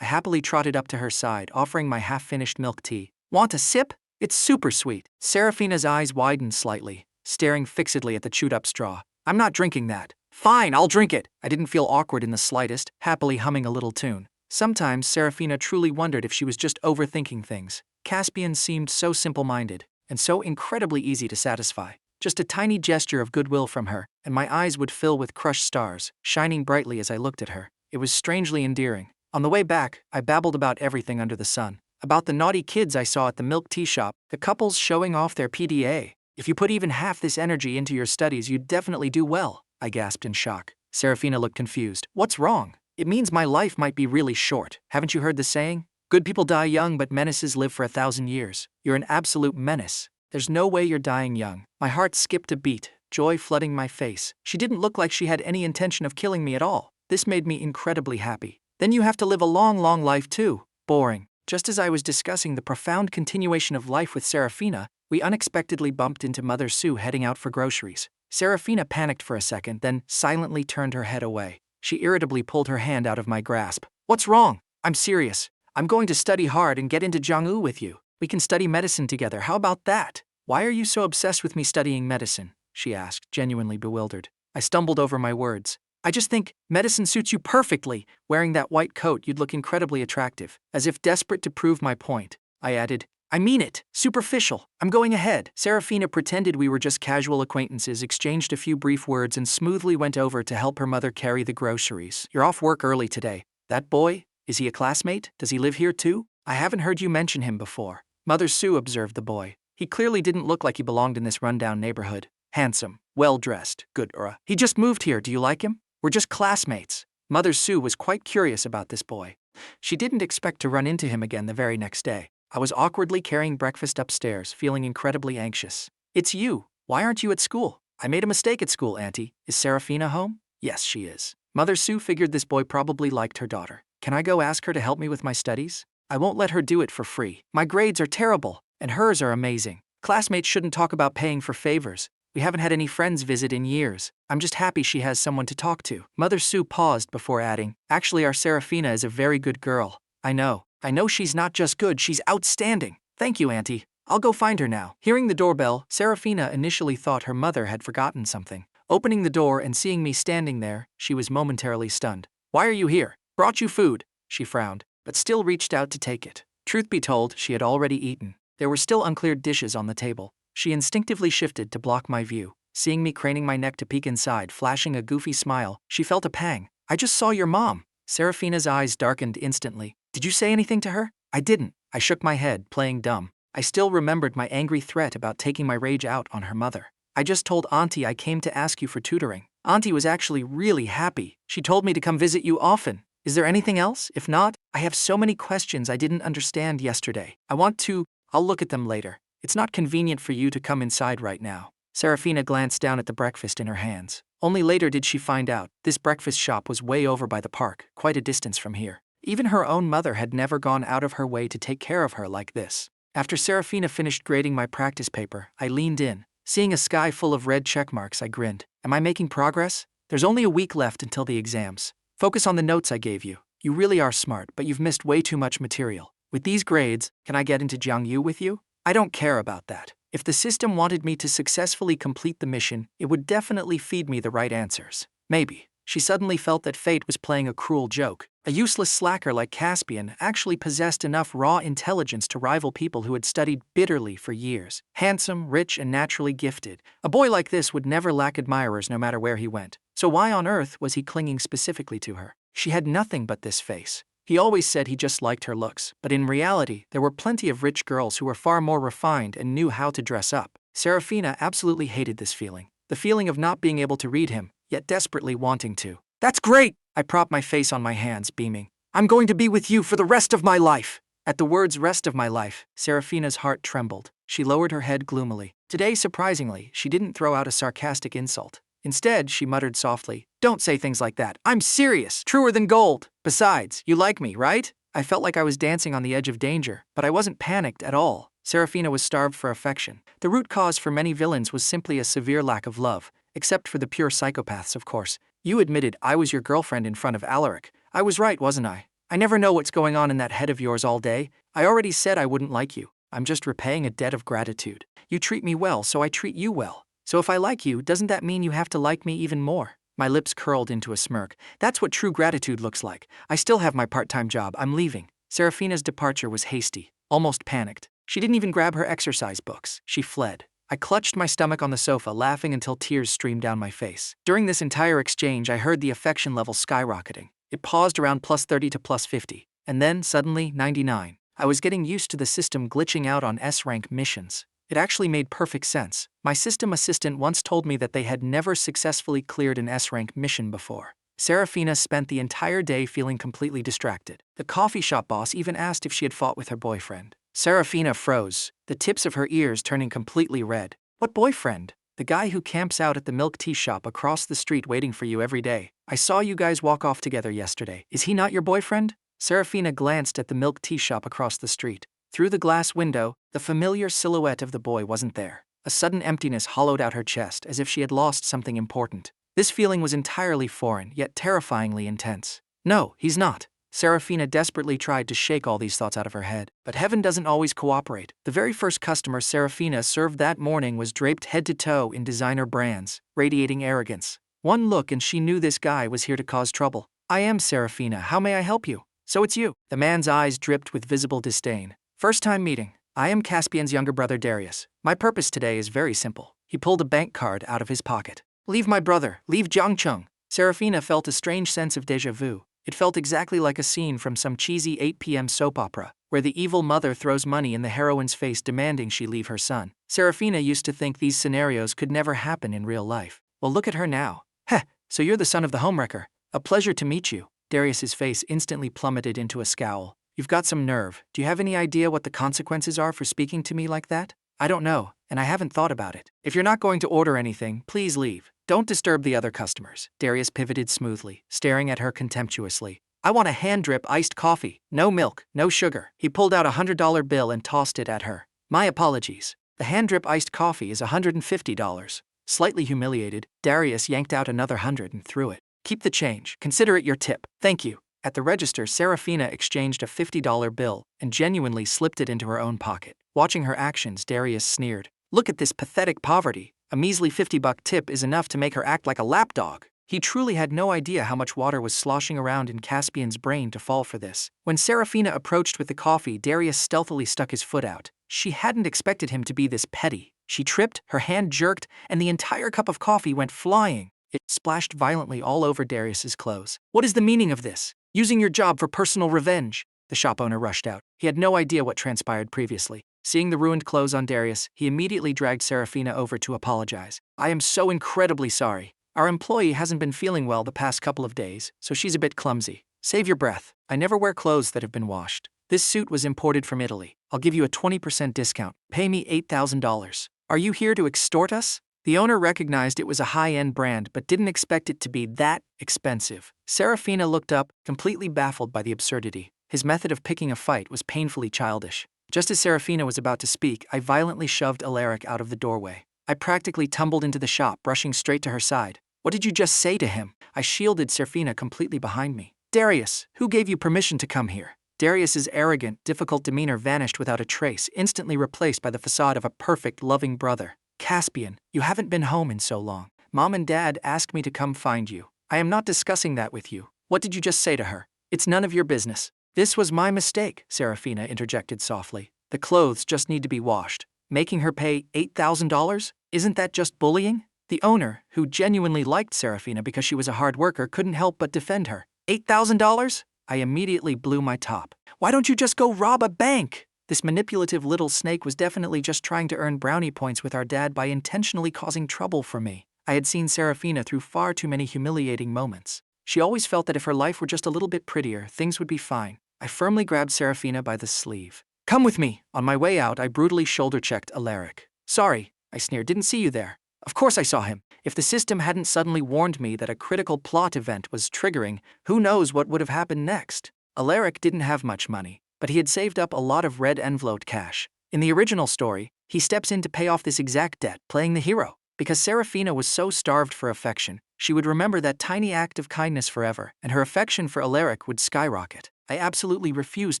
I happily trotted up to her side, offering my half-finished milk tea. Want a sip? It's super sweet. Seraphina's eyes widened slightly, staring fixedly at the chewed-up straw. I'm not drinking that. Fine, I'll drink it. I didn't feel awkward in the slightest, happily humming a little tune. Sometimes Seraphina truly wondered if she was just overthinking things. Caspian seemed so simple-minded, and so incredibly easy to satisfy. Just a tiny gesture of goodwill from her, and my eyes would fill with crushed stars, shining brightly as I looked at her. It was strangely endearing. On the way back, I babbled about everything under the sun. About the naughty kids I saw at the milk tea shop, the couples showing off their PDA. If you put even half this energy into your studies, you'd definitely do well, I gasped in shock. Seraphina looked confused. What's wrong? It means my life might be really short. Haven't you heard the saying? Good people die young, but menaces live for 1,000 years. You're an absolute menace. There's no way you're dying young. My heart skipped a beat, joy flooding my face. She didn't look like she had any intention of killing me at all. This made me incredibly happy. Then you have to live a long, long life too. Boring. Just as I was discussing the profound continuation of life with Seraphina, we unexpectedly bumped into Mother Sue heading out for groceries. Seraphina panicked for a second, then silently turned her head away. She irritably pulled her hand out of my grasp. What's wrong? I'm serious. I'm going to study hard and get into Jiangyu with you. We can study medicine together. How about that? Why are you so obsessed with me studying medicine? She asked, genuinely bewildered. I stumbled over my words. I just think medicine suits you perfectly. Wearing that white coat, you'd look incredibly attractive. As if desperate to prove my point, I added, I mean it. Superficial. I'm going ahead. Seraphina pretended we were just casual acquaintances, exchanged a few brief words, and smoothly went over to help her mother carry the groceries. You're off work early today. That boy? Is he a classmate? Does he live here too? I haven't heard you mention him before. Mother Sue observed the boy. He clearly didn't look like he belonged in this rundown neighborhood. Handsome, well-dressed, good aura. He just moved here. Do you like him? We're just classmates. Mother Sue was quite curious about this boy. She didn't expect to run into him again the very next day. I was awkwardly carrying breakfast upstairs, feeling incredibly anxious. It's you. Why aren't you at school? I made a mistake at school, Auntie. Is Seraphina home? Yes, she is. Mother Sue figured this boy probably liked her daughter. Can I go ask her to help me with my studies? I won't let her do it for free. My grades are terrible, and hers are amazing. Classmates shouldn't talk about paying for favors. We haven't had any friends visit in years. I'm just happy she has someone to talk to. Mother Sue paused before adding, actually our Seraphina is a very good girl. I know she's not just good, she's outstanding. Thank you, Auntie. I'll go find her now. Hearing the doorbell, Seraphina initially thought her mother had forgotten something. Opening the door and seeing me standing there, she was momentarily stunned. Why are you here? Brought you food, she frowned, but still reached out to take it. Truth be told, she had already eaten. There were still uncleared dishes on the table. She instinctively shifted to block my view. Seeing me craning my neck to peek inside, flashing a goofy smile, she felt a pang. I just saw your mom. Seraphina's eyes darkened instantly. Did you say anything to her? I didn't. I shook my head, playing dumb. I still remembered my angry threat about taking my rage out on her mother. I just told Auntie I came to ask you for tutoring. Auntie was actually really happy. She told me to come visit you often. Is there anything else? If not, I have so many questions I didn't understand yesterday. I'll look at them later. It's not convenient for you to come inside right now. Seraphina glanced down at the breakfast in her hands. Only later did she find out this breakfast shop was way over by the park, quite a distance from here. Even her own mother had never gone out of her way to take care of her like this. After Seraphina finished grading my practice paper, I leaned in. Seeing a sky full of red checkmarks, I grinned. Am I making progress? There's only a week left until the exams. Focus on the notes I gave you. You really are smart, but you've missed way too much material. With these grades, can I get into Jinwoo with you? I don't care about that. If the system wanted me to successfully complete the mission, it would definitely feed me the right answers. Maybe. She suddenly felt that fate was playing a cruel joke. A useless slacker like Caspian actually possessed enough raw intelligence to rival people who had studied bitterly for years. Handsome, rich, and naturally gifted. A boy like this would never lack admirers no matter where he went. So why on earth was he clinging specifically to her? She had nothing but this face. He always said he just liked her looks, but in reality, there were plenty of rich girls who were far more refined and knew how to dress up. Seraphina absolutely hated this feeling. The feeling of not being able to read him, yet desperately wanting to. That's great! I propped my face on my hands, beaming. I'm going to be with you for the rest of my life! At the words rest of my life, Seraphina's heart trembled. She lowered her head gloomily. Today, surprisingly, she didn't throw out a sarcastic insult. Instead, she muttered softly, Don't say things like that. I'm serious! Truer than gold! Besides, you like me, right? I felt like I was dancing on the edge of danger, but I wasn't panicked at all. Seraphina was starved for affection. The root cause for many villains was simply a severe lack of love, except for the pure psychopaths, of course. You admitted I was your girlfriend in front of Alaric. I was right, wasn't I? I never know what's going on in that head of yours all day. I already said I wouldn't like you. I'm just repaying a debt of gratitude. You treat me well, so I treat you well. So if I like you, doesn't that mean you have to like me even more? My lips curled into a smirk. That's what true gratitude looks like. I still have my part-time job. I'm leaving. Seraphina's departure was hasty, almost panicked. She didn't even grab her exercise books. She fled. I clutched my stomach on the sofa, laughing until tears streamed down my face. During this entire exchange, I heard the affection level skyrocketing. It paused around +30 to +50, and then, suddenly, 99. I was getting used to the system glitching out on S-rank missions. It actually made perfect sense. My system assistant once told me that they had never successfully cleared an S-rank mission before. Seraphina spent the entire day feeling completely distracted. The coffee shop boss even asked if she had fought with her boyfriend. Seraphina froze, the tips of her ears turning completely red. What boyfriend? The guy who camps out at the milk tea shop across the street waiting for you every day. I saw you guys walk off together yesterday. Is he not your boyfriend? Seraphina glanced at the milk tea shop across the street. Through the glass window, the familiar silhouette of the boy wasn't there. A sudden emptiness hollowed out her chest as if she had lost something important. This feeling was entirely foreign, yet terrifyingly intense. No, he's not. Seraphina desperately tried to shake all these thoughts out of her head, but heaven doesn't always cooperate. The very first customer Seraphina served that morning was draped head to toe in designer brands, radiating arrogance. One look and she knew this guy was here to cause trouble. I am Seraphina, how may I help you? So it's you. The man's eyes dripped with visible disdain. First time meeting. I am Caspian's younger brother Darius. My purpose today is very simple. He pulled a bank card out of his pocket. Leave my brother, leave Jiangcheng. Seraphina felt a strange sense of déjà vu. It felt exactly like a scene from some cheesy 8 p.m. soap opera, where the evil mother throws money in the heroine's face demanding she leave her son. Seraphina used to think these scenarios could never happen in real life. Well, look at her now. Heh, so you're the son of the homewrecker. A pleasure to meet you. Darius's face instantly plummeted into a scowl. You've got some nerve. Do you have any idea what the consequences are for speaking to me like that? I don't know, and I haven't thought about it. If you're not going to order anything, please leave. Don't disturb the other customers. Darius pivoted smoothly, staring at her contemptuously. I want a hand-drip iced coffee. No milk, no sugar. He pulled out a $100 bill and tossed it at her. My apologies. The hand-drip iced coffee is $150. Slightly humiliated, Darius yanked out another 100 and threw it. Keep the change. Consider it your tip. Thank you. At the register, Seraphina exchanged a $50 bill and genuinely slipped it into her own pocket. Watching her actions, Darius sneered. Look at this pathetic poverty. A measly $50 tip is enough to make her act like a lapdog. He truly had no idea how much water was sloshing around in Caspian's brain to fall for this. When Seraphina approached with the coffee, Darius stealthily stuck his foot out. She hadn't expected him to be this petty. She tripped, her hand jerked, and the entire cup of coffee went flying. It splashed violently all over Darius's clothes. What is the meaning of this? Using your job for personal revenge? The shop owner rushed out. He had no idea what transpired previously. Seeing the ruined clothes on Darius, he immediately dragged Seraphina over to apologize. I am so incredibly sorry. Our employee hasn't been feeling well the past couple of days, so she's a bit clumsy. Save your breath. I never wear clothes that have been washed. This suit was imported from Italy. I'll give you a 20% discount. Pay me $8,000. Are you here to extort us? The owner recognized it was a high-end brand but didn't expect it to be that expensive. Seraphina looked up, completely baffled by the absurdity. His method of picking a fight was painfully childish. Just as Seraphina was about to speak, I violently shoved Alaric out of the doorway. I practically tumbled into the shop, rushing straight to her side. What did you just say to him? I shielded Seraphina completely behind me. Darius, who gave you permission to come here? Darius's arrogant, difficult demeanor vanished without a trace, instantly replaced by the facade of a perfect, loving brother. Caspian, you haven't been home in so long. Mom and Dad asked me to come find you. I am not discussing that with you. What did you just say to her? It's none of your business. This was my mistake, Seraphina interjected softly. The clothes just need to be washed. Making her pay $8,000? Isn't that just bullying? The owner, who genuinely liked Seraphina because she was a hard worker, couldn't help but defend her. $8,000? I immediately blew my top. Why don't you just go rob a bank? This manipulative little snake was definitely just trying to earn brownie points with our dad by intentionally causing trouble for me. I had seen Seraphina through far too many humiliating moments. She always felt that if her life were just a little bit prettier, things would be fine. I firmly grabbed Seraphina by the sleeve. Come with me. On my way out, I brutally shoulder-checked Alaric. Sorry, I sneered, didn't see you there. Of course I saw him. If the system hadn't suddenly warned me that a critical plot event was triggering, who knows what would have happened next? Alaric didn't have much money, but he had saved up a lot of red enveloped cash. In the original story, he steps in to pay off this exact debt, playing the hero. Because Seraphina was so starved for affection, she would remember that tiny act of kindness forever, and her affection for Alaric would skyrocket. I absolutely refused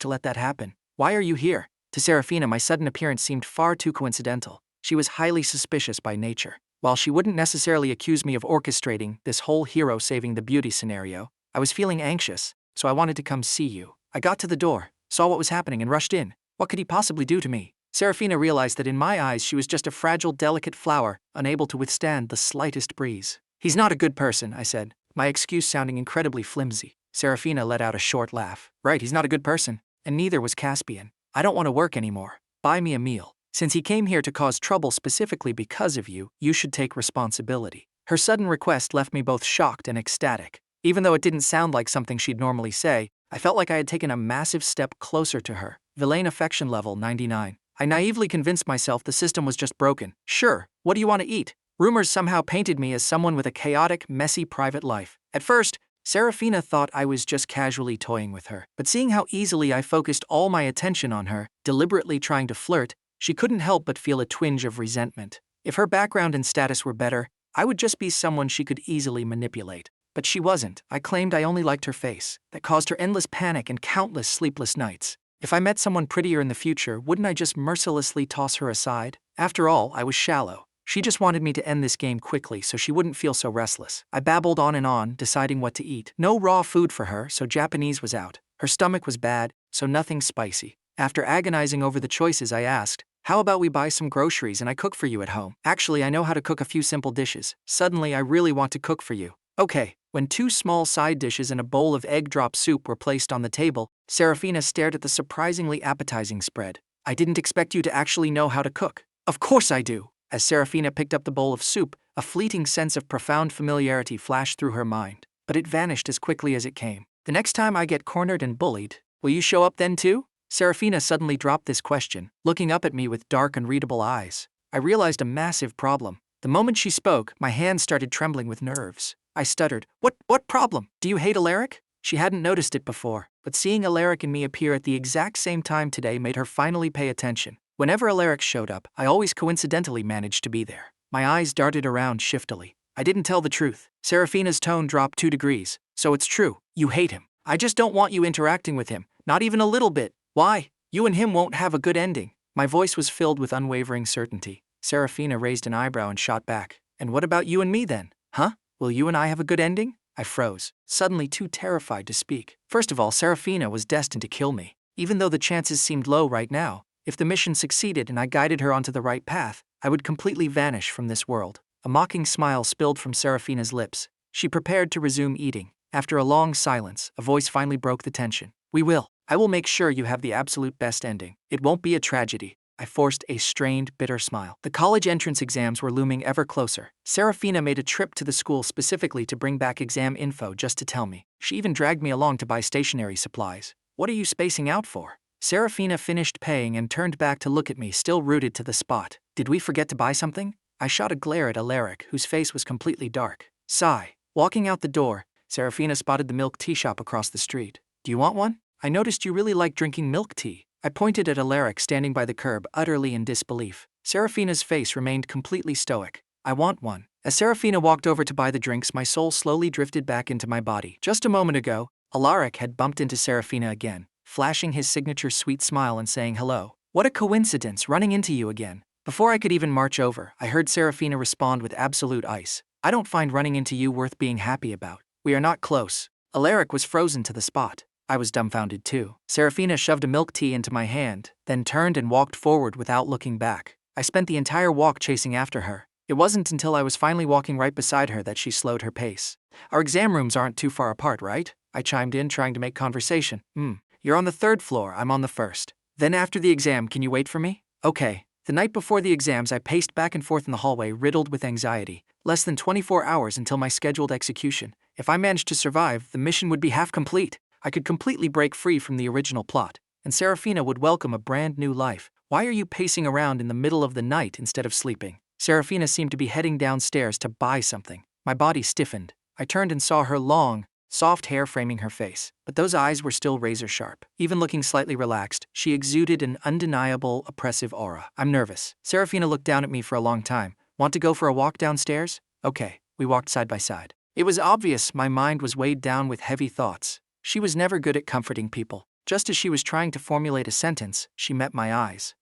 to let that happen. Why are you here? To Seraphina, my sudden appearance seemed far too coincidental. She was highly suspicious by nature. While she wouldn't necessarily accuse me of orchestrating this whole hero saving the beauty scenario, I was feeling anxious, so I wanted to come see you. I got to the door, saw what was happening, and rushed in. What could he possibly do to me? Seraphina realized that in my eyes she was just a fragile, delicate flower, unable to withstand the slightest breeze. He's not a good person, I said, my excuse sounding incredibly flimsy. Seraphina let out a short laugh. Right, he's not a good person. And neither was Caspian. I don't want to work anymore. Buy me a meal. Since he came here to cause trouble specifically because of you, you should take responsibility. Her sudden request left me both shocked and ecstatic. Even though it didn't sound like something she'd normally say, I felt like I had taken a massive step closer to her. Villain affection level 99. I naively convinced myself the system was just broken. Sure, what do you want to eat? Rumors somehow painted me as someone with a chaotic, messy private life. At first, Seraphina thought I was just casually toying with her. But seeing how easily I focused all my attention on her, deliberately trying to flirt, she couldn't help but feel a twinge of resentment. If her background and status were better, I would just be someone she could easily manipulate. But she wasn't. I claimed I only liked her face. That caused her endless panic and countless sleepless nights. If I met someone prettier in the future, wouldn't I just mercilessly toss her aside? After all, I was shallow. She just wanted me to end this game quickly so she wouldn't feel so restless. I babbled on and on, deciding what to eat. No raw food for her, so Japanese was out. Her stomach was bad, so nothing spicy. After agonizing over the choices, I asked, how about we buy some groceries and I cook for you at home? Actually, I know how to cook a few simple dishes. Suddenly, I really want to cook for you. Okay. When 2 small side dishes and a bowl of egg drop soup were placed on the table, Seraphina stared at the surprisingly appetizing spread. I didn't expect you to actually know how to cook. Of course I do. As Seraphina picked up the bowl of soup, a fleeting sense of profound familiarity flashed through her mind, but it vanished as quickly as it came. The next time I get cornered and bullied, will you show up then too? Seraphina suddenly dropped this question, looking up at me with dark, unreadable eyes. I realized a massive problem. The moment she spoke, my hands started trembling with nerves. I stuttered, What problem? Do you hate Alaric? She hadn't noticed it before, but seeing Alaric and me appear at the exact same time today made her finally pay attention. Whenever Alaric showed up, I always coincidentally managed to be there. My eyes darted around shiftily. I didn't tell the truth. Seraphina's tone dropped 2 degrees. So it's true, you hate him. I just don't want you interacting with him, not even a little bit. Why? You and him won't have a good ending. My voice was filled with unwavering certainty. Seraphina raised an eyebrow and shot back. And what about you and me then? Huh? Will you and I have a good ending? I froze, suddenly too terrified to speak. First of all, Seraphina was destined to kill me. Even though the chances seemed low right now, if the mission succeeded and I guided her onto the right path, I would completely vanish from this world. A mocking smile spilled from Seraphina's lips. She prepared to resume eating. After a long silence, a voice finally broke the tension. We will. I will make sure you have the absolute best ending. It won't be a tragedy. I forced a strained, bitter smile. The college entrance exams were looming ever closer. Seraphina made a trip to the school specifically to bring back exam info just to tell me. She even dragged me along to buy stationery supplies. What are you spacing out for? Seraphina finished paying and turned back to look at me, still rooted to the spot. Did we forget to buy something? I shot a glare at Alaric, whose face was completely dark. Sigh. Walking out the door, Seraphina spotted the milk tea shop across the street. Do you want one? I noticed you really like drinking milk tea. I pointed at Alaric standing by the curb, utterly in disbelief. Seraphina's face remained completely stoic. I want one. As Seraphina walked over to buy the drinks, my soul slowly drifted back into my body. Just a moment ago, Alaric had bumped into Seraphina again, flashing his signature sweet smile and saying hello. What a coincidence, running into you again. Before I could even march over, I heard Seraphina respond with absolute ice. I don't find running into you worth being happy about. We are not close. Alaric was frozen to the spot. I was dumbfounded too. Seraphina shoved a milk tea into my hand, then turned and walked forward without looking back. I spent the entire walk chasing after her. It wasn't until I was finally walking right beside her that she slowed her pace. Our exam rooms aren't too far apart, right? I chimed in, trying to make conversation. You're on the 3rd floor, I'm on the 1st. Then after the exam, can you wait for me? Okay. The night before the exams, I paced back and forth in the hallway, riddled with anxiety. Less than 24 hours until my scheduled execution. If I managed to survive, the mission would be half complete. I could completely break free from the original plot, and Seraphina would welcome a brand new life. Why are you pacing around in the middle of the night instead of sleeping? Seraphina seemed to be heading downstairs to buy something. My body stiffened. I turned and saw her long, soft hair framing her face, but those eyes were still razor sharp. Even looking slightly relaxed, she exuded an undeniable, oppressive aura. I'm nervous. Seraphina looked down at me for a long time. Want to go for a walk downstairs? Okay. We walked side by side. It was obvious my mind was weighed down with heavy thoughts. She was never good at comforting people. Just as she was trying to formulate a sentence, she met my eyes.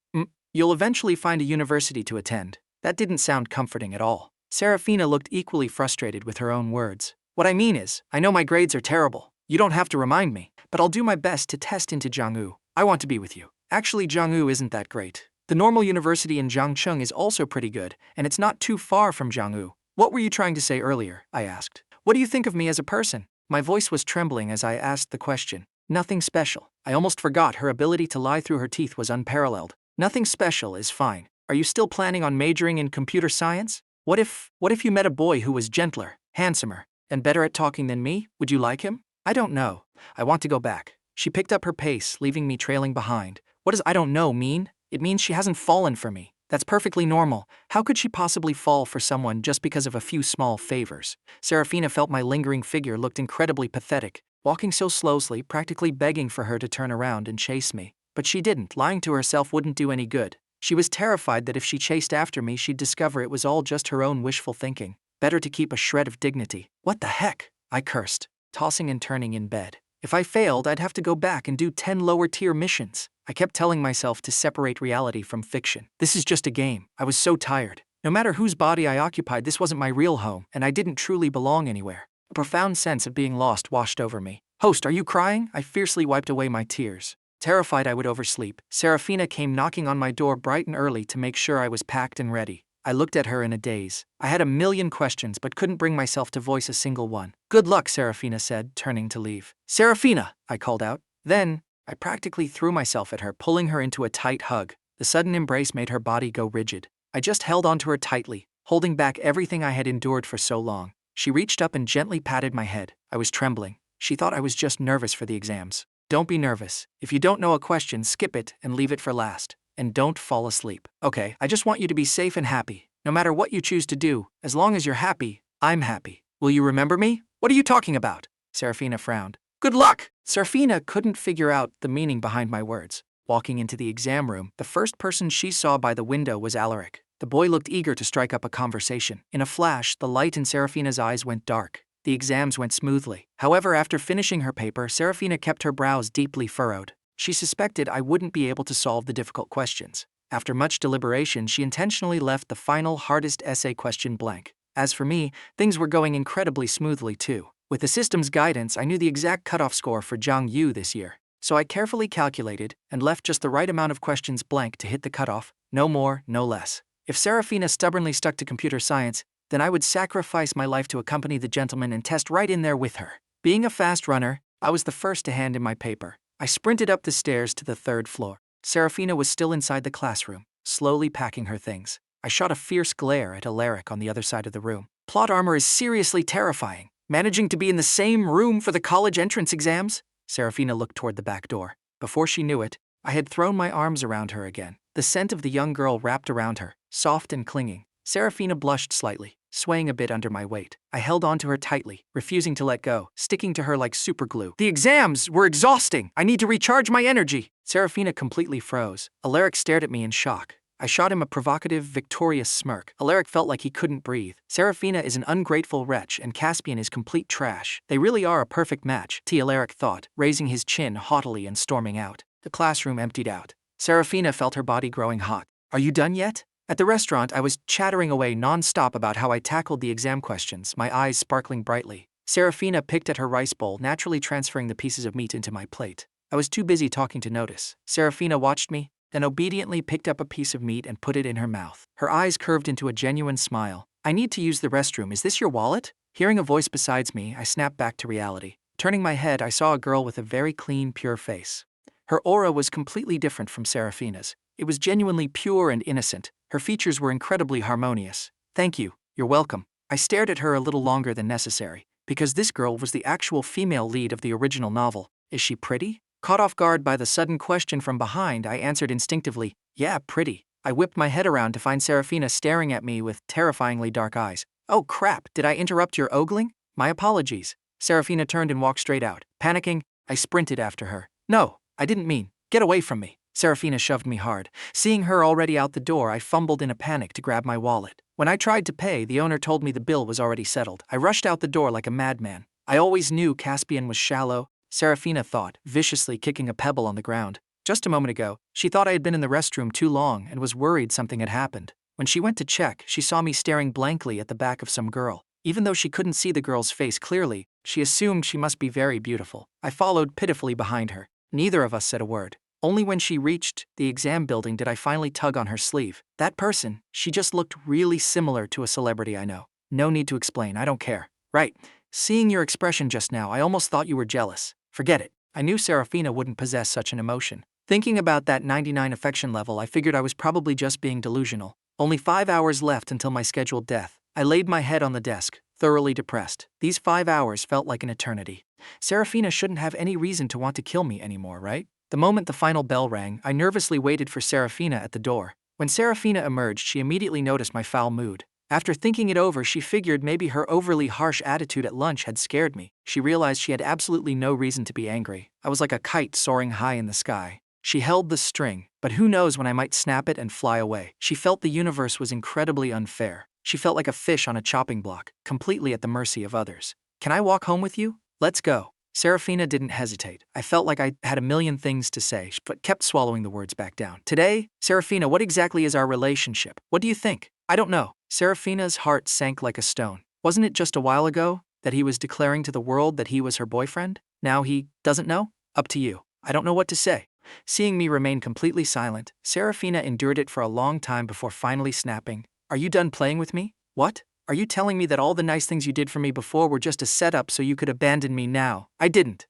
You'll eventually find a university to attend. That didn't sound comforting at all. Seraphina looked equally frustrated with her own words. What I mean is, I know my grades are terrible. You don't have to remind me, but I'll do my best to test into Jinwoo. I want to be with you. Actually, Jinwoo isn't that great. The normal university in Jiangcheng is also pretty good, and it's not too far from Jinwoo. What were you trying to say earlier? I asked. What do you think of me as a person? My voice was trembling as I asked the question. Nothing special. I almost forgot her ability to lie through her teeth was unparalleled. Nothing special is fine. Are you still planning on majoring in computer science? What if you met a boy who was gentler, handsomer, and better at talking than me? Would you like him? I don't know. I want to go back. She picked up her pace, leaving me trailing behind. What does I don't know mean? It means she hasn't fallen for me. That's perfectly normal. How could she possibly fall for someone just because of a few small favors? Seraphina felt my lingering figure looked incredibly pathetic, walking so slowly, practically begging for her to turn around and chase me. But she didn't. Lying to herself wouldn't do any good. She was terrified that if she chased after me, she'd discover it was all just her own wishful thinking. Better to keep a shred of dignity. What the heck? I cursed, tossing and turning in bed. If I failed, I'd have to go back and do 10 lower-tier missions. I kept telling myself to separate reality from fiction. This is just a game. I was so tired. No matter whose body I occupied, this wasn't my real home, and I didn't truly belong anywhere. A profound sense of being lost washed over me. Host, are you crying? I fiercely wiped away my tears. Terrified I would oversleep, Seraphina came knocking on my door bright and early to make sure I was packed and ready. I looked at her in a daze. I had a million questions but couldn't bring myself to voice a single one. Good luck, Seraphina said, turning to leave. Seraphina, I called out. Then, I practically threw myself at her, pulling her into a tight hug. The sudden embrace made her body go rigid. I just held onto her tightly, holding back everything I had endured for so long. She reached up and gently patted my head. I was trembling. She thought I was just nervous for the exams. Don't be nervous. If you don't know a question, skip it and leave it for last. And don't fall asleep. Okay, I just want you to be safe and happy. No matter what you choose to do, as long as you're happy, I'm happy. Will you remember me? What are you talking about? Seraphina frowned. Good luck! Seraphina couldn't figure out the meaning behind my words. Walking into the exam room, the first person she saw by the window was Alaric. The boy looked eager to strike up a conversation. In a flash, the light in Seraphina's eyes went dark. The exams went smoothly. However, after finishing her paper, Seraphina kept her brows deeply furrowed. She suspected I wouldn't be able to solve the difficult questions. After much deliberation, she intentionally left the final hardest essay question blank. As for me, things were going incredibly smoothly too. With the system's guidance, I knew the exact cutoff score for Jinwoo this year. So I carefully calculated and left just the right amount of questions blank to hit the cutoff, no more, no less. If Seraphina stubbornly stuck to computer science, then I would sacrifice my life to accompany the gentleman and test right in there with her. Being a fast runner, I was the first to hand in my paper. I sprinted up the stairs to the 3rd floor. Seraphina was still inside the classroom, slowly packing her things. I shot a fierce glare at Alaric on the other side of the room. Plot armor is seriously terrifying. Managing to be in the same room for the college entrance exams? Seraphina looked toward the back door. Before she knew it, I had thrown my arms around her again. The scent of the young girl wrapped around her, soft and clinging. Seraphina blushed slightly, swaying a bit under my weight. I held onto her tightly, refusing to let go, sticking to her like superglue. The exams were exhausting. I need to recharge my energy. Seraphina completely froze. Alaric stared at me in shock. I shot him a provocative, victorious smirk. Alaric felt like he couldn't breathe. Seraphina is an ungrateful wretch, and Caspian is complete trash. They really are a perfect match, Alaric thought, raising his chin haughtily and storming out. The classroom emptied out. Seraphina felt her body growing hot. Are you done yet? At the restaurant, I was chattering away non-stop about how I tackled the exam questions, my eyes sparkling brightly. Seraphina picked at her rice bowl, naturally transferring the pieces of meat into my plate. I was too busy talking to notice. Seraphina watched me, then obediently picked up a piece of meat and put it in her mouth. Her eyes curved into a genuine smile. I need to use the restroom. Is this your wallet? Hearing a voice beside me, I snapped back to reality. Turning my head, I saw a girl with a very clean, pure face. Her aura was completely different from Seraphina's. It was genuinely pure and innocent. Her features were incredibly harmonious. Thank you. You're welcome. I stared at her a little longer than necessary, because this girl was the actual female lead of the original novel. Is she pretty? Caught off guard by the sudden question from behind, I answered instinctively, yeah, pretty. I whipped my head around to find Seraphina staring at me with terrifyingly dark eyes. Oh crap, did I interrupt your ogling? My apologies. Seraphina turned and walked straight out. Panicking, I sprinted after her. No, I didn't mean. Get away from me. Seraphina shoved me hard. Seeing her already out the door, I fumbled in a panic to grab my wallet. When I tried to pay, the owner told me the bill was already settled. I rushed out the door like a madman. I always knew Caspian was shallow, Seraphina thought, viciously kicking a pebble on the ground. Just a moment ago, she thought I had been in the restroom too long and was worried something had happened. When she went to check, she saw me staring blankly at the back of some girl. Even though she couldn't see the girl's face clearly, she assumed she must be very beautiful. I followed pitifully behind her. Neither of us said a word. Only when she reached the exam building did I finally tug on her sleeve. That person, she just looked really similar to a celebrity I know. No need to explain, I don't care. Right. Seeing your expression just now, I almost thought you were jealous. Forget it. I knew Seraphina wouldn't possess such an emotion. Thinking about that 99 affection level, I figured I was probably just being delusional. Only 5 hours left until my scheduled death. I laid my head on the desk, thoroughly depressed. These 5 hours felt like an eternity. Seraphina shouldn't have any reason to want to kill me anymore, right? The moment the final bell rang, I nervously waited for Seraphina at the door. When Seraphina emerged, she immediately noticed my foul mood. After thinking it over, she figured maybe her overly harsh attitude at lunch had scared me. She realized she had absolutely no reason to be angry. I was like a kite soaring high in the sky. She held the string, but who knows when I might snap it and fly away. She felt the universe was incredibly unfair. She felt like a fish on a chopping block, completely at the mercy of others. Can I walk home with you? Let's go. Seraphina didn't hesitate. I felt like I had a million things to say, but kept swallowing the words back down. Today, Seraphina, what exactly is our relationship? What do you think? I don't know. Seraphina's heart sank like a stone. Wasn't it just a while ago that he was declaring to the world that he was her boyfriend? Now he doesn't know? Up to you. I don't know what to say. Seeing me remain completely silent, Seraphina endured it for a long time before finally snapping. Are you done playing with me? What? Are you telling me that all the nice things you did for me before were just a setup so you could abandon me now? I didn't.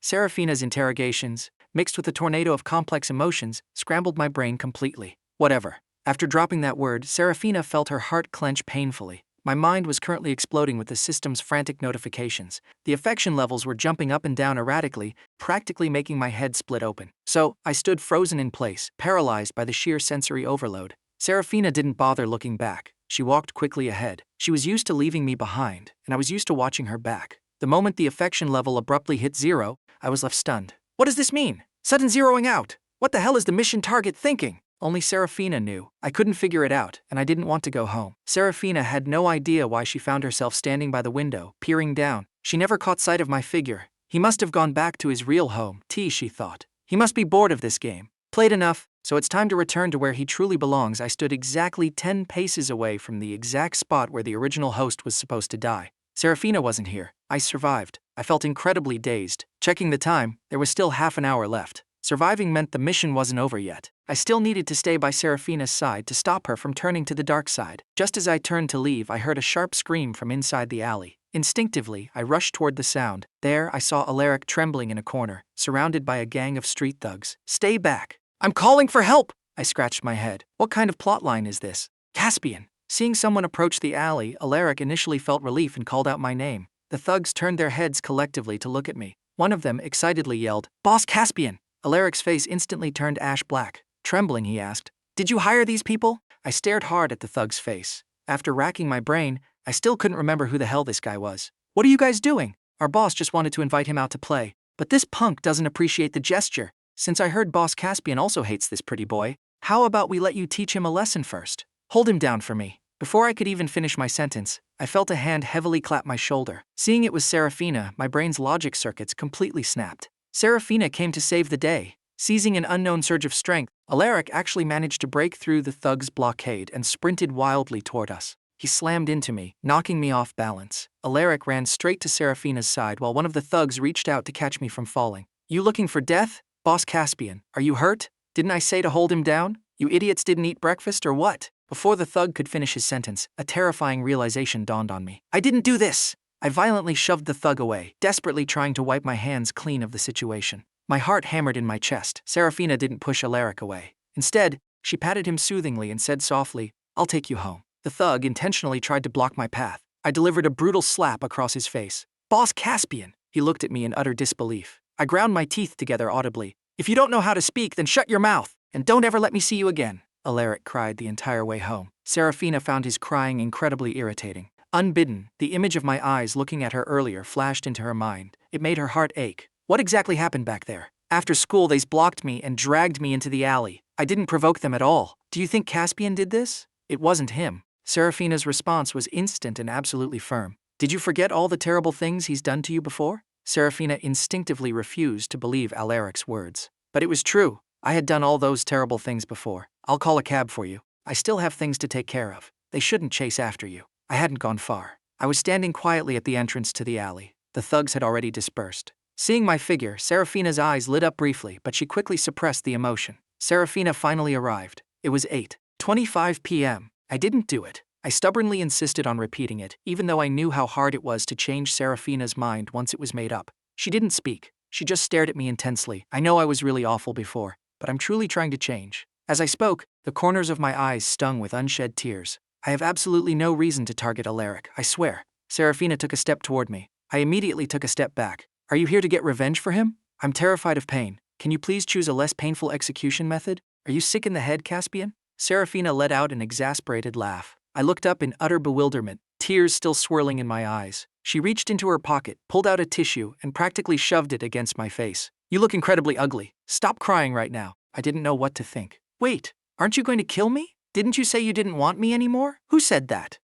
Seraphina's interrogations, mixed with a tornado of complex emotions, scrambled my brain completely. Whatever. After dropping that word, Seraphina felt her heart clench painfully. My mind was currently exploding with the system's frantic notifications. The affection levels were jumping up and down erratically, practically making my head split open. So, I stood frozen in place, paralyzed by the sheer sensory overload. Seraphina didn't bother looking back. She walked quickly ahead. She was used to leaving me behind, and I was used to watching her back. The moment the affection level abruptly hit 0, I was left stunned. What does this mean? Sudden zeroing out. What the hell is the mission target thinking? Only Seraphina knew. I couldn't figure it out, and I didn't want to go home. Seraphina had no idea why she found herself standing by the window, peering down. She never caught sight of my figure. He must have gone back to his real home, she thought. He must be bored of this game. Played enough, so it's time to return to where he truly belongs. I stood exactly 10 paces away from the exact spot where the original host was supposed to die. Seraphina wasn't here. I survived. I felt incredibly dazed. Checking the time, there was still half an hour left. Surviving meant the mission wasn't over yet. I still needed to stay by Seraphina's side to stop her from turning to the dark side. Just as I turned to leave, I heard a sharp scream from inside the alley. Instinctively, I rushed toward the sound. There, I saw Alaric trembling in a corner, surrounded by a gang of street thugs. "Stay back! I'm calling for help!" I scratched my head. What kind of plotline is this? Caspian! Seeing someone approach the alley, Alaric initially felt relief and called out my name. The thugs turned their heads collectively to look at me. One of them excitedly yelled, "Boss Caspian!" Alaric's face instantly turned ash black. Trembling, he asked, "Did you hire these people?" I stared hard at the thug's face. After racking my brain, I still couldn't remember who the hell this guy was. "What are you guys doing?" Our boss just wanted to invite him out to play. But this punk doesn't appreciate the gesture. Since I heard Boss Caspian also hates this pretty boy, how about we let you teach him a lesson first? Hold him down for me. Before I could even finish my sentence, I felt a hand heavily clap my shoulder. Seeing it was Seraphina, my brain's logic circuits completely snapped. Seraphina came to save the day. Seizing an unknown surge of strength, Alaric actually managed to break through the thug's blockade and sprinted wildly toward us. He slammed into me, knocking me off balance. Alaric ran straight to Seraphina's side while one of the thugs reached out to catch me from falling. "You looking for death? Boss Caspian, are you hurt? Didn't I say to hold him down? You idiots didn't eat breakfast or what?" Before the thug could finish his sentence, a terrifying realization dawned on me. "I didn't do this!" I violently shoved the thug away, desperately trying to wipe my hands clean of the situation. My heart hammered in my chest. Seraphina didn't push Alaric away. Instead, she patted him soothingly and said softly, "I'll take you home." The thug intentionally tried to block my path. I delivered a brutal slap across his face. "Boss Caspian!" He looked at me in utter disbelief. I ground my teeth together audibly. "If you don't know how to speak, then shut your mouth, and don't ever let me see you again," Alaric cried the entire way home. Seraphina found his crying incredibly irritating. Unbidden, the image of my eyes looking at her earlier flashed into her mind. It made her heart ache. What exactly happened back there? After school, they blocked me and dragged me into the alley. I didn't provoke them at all. Do you think Caspian did this? It wasn't him. Seraphina's response was instant and absolutely firm. "Did you forget all the terrible things he's done to you before?" Seraphina instinctively refused to believe Alaric's words. But it was true. I had done all those terrible things before. "I'll call a cab for you. I still have things to take care of. They shouldn't chase after you." I hadn't gone far. I was standing quietly at the entrance to the alley. The thugs had already dispersed. Seeing my figure, Seraphina's eyes lit up briefly, but she quickly suppressed the emotion. Seraphina finally arrived. It was 8:25 p.m. I didn't do it. I stubbornly insisted on repeating it, even though I knew how hard it was to change Seraphina's mind once it was made up. She didn't speak. She just stared at me intensely. I know I was really awful before, but I'm truly trying to change. As I spoke, the corners of my eyes stung with unshed tears. "I have absolutely no reason to target Alaric, I swear." Seraphina took a step toward me. I immediately took a step back. "Are you here to get revenge for him?" "I'm terrified of pain. Can you please choose a less painful execution method? Are you sick in the head, Caspian?" Seraphina let out an exasperated laugh. I looked up in utter bewilderment, tears still swirling in my eyes. She reached into her pocket, pulled out a tissue, and practically shoved it against my face. "You look incredibly ugly. Stop crying right now." I didn't know what to think. "Wait, aren't you going to kill me? Didn't you say you didn't want me anymore? Who said that?"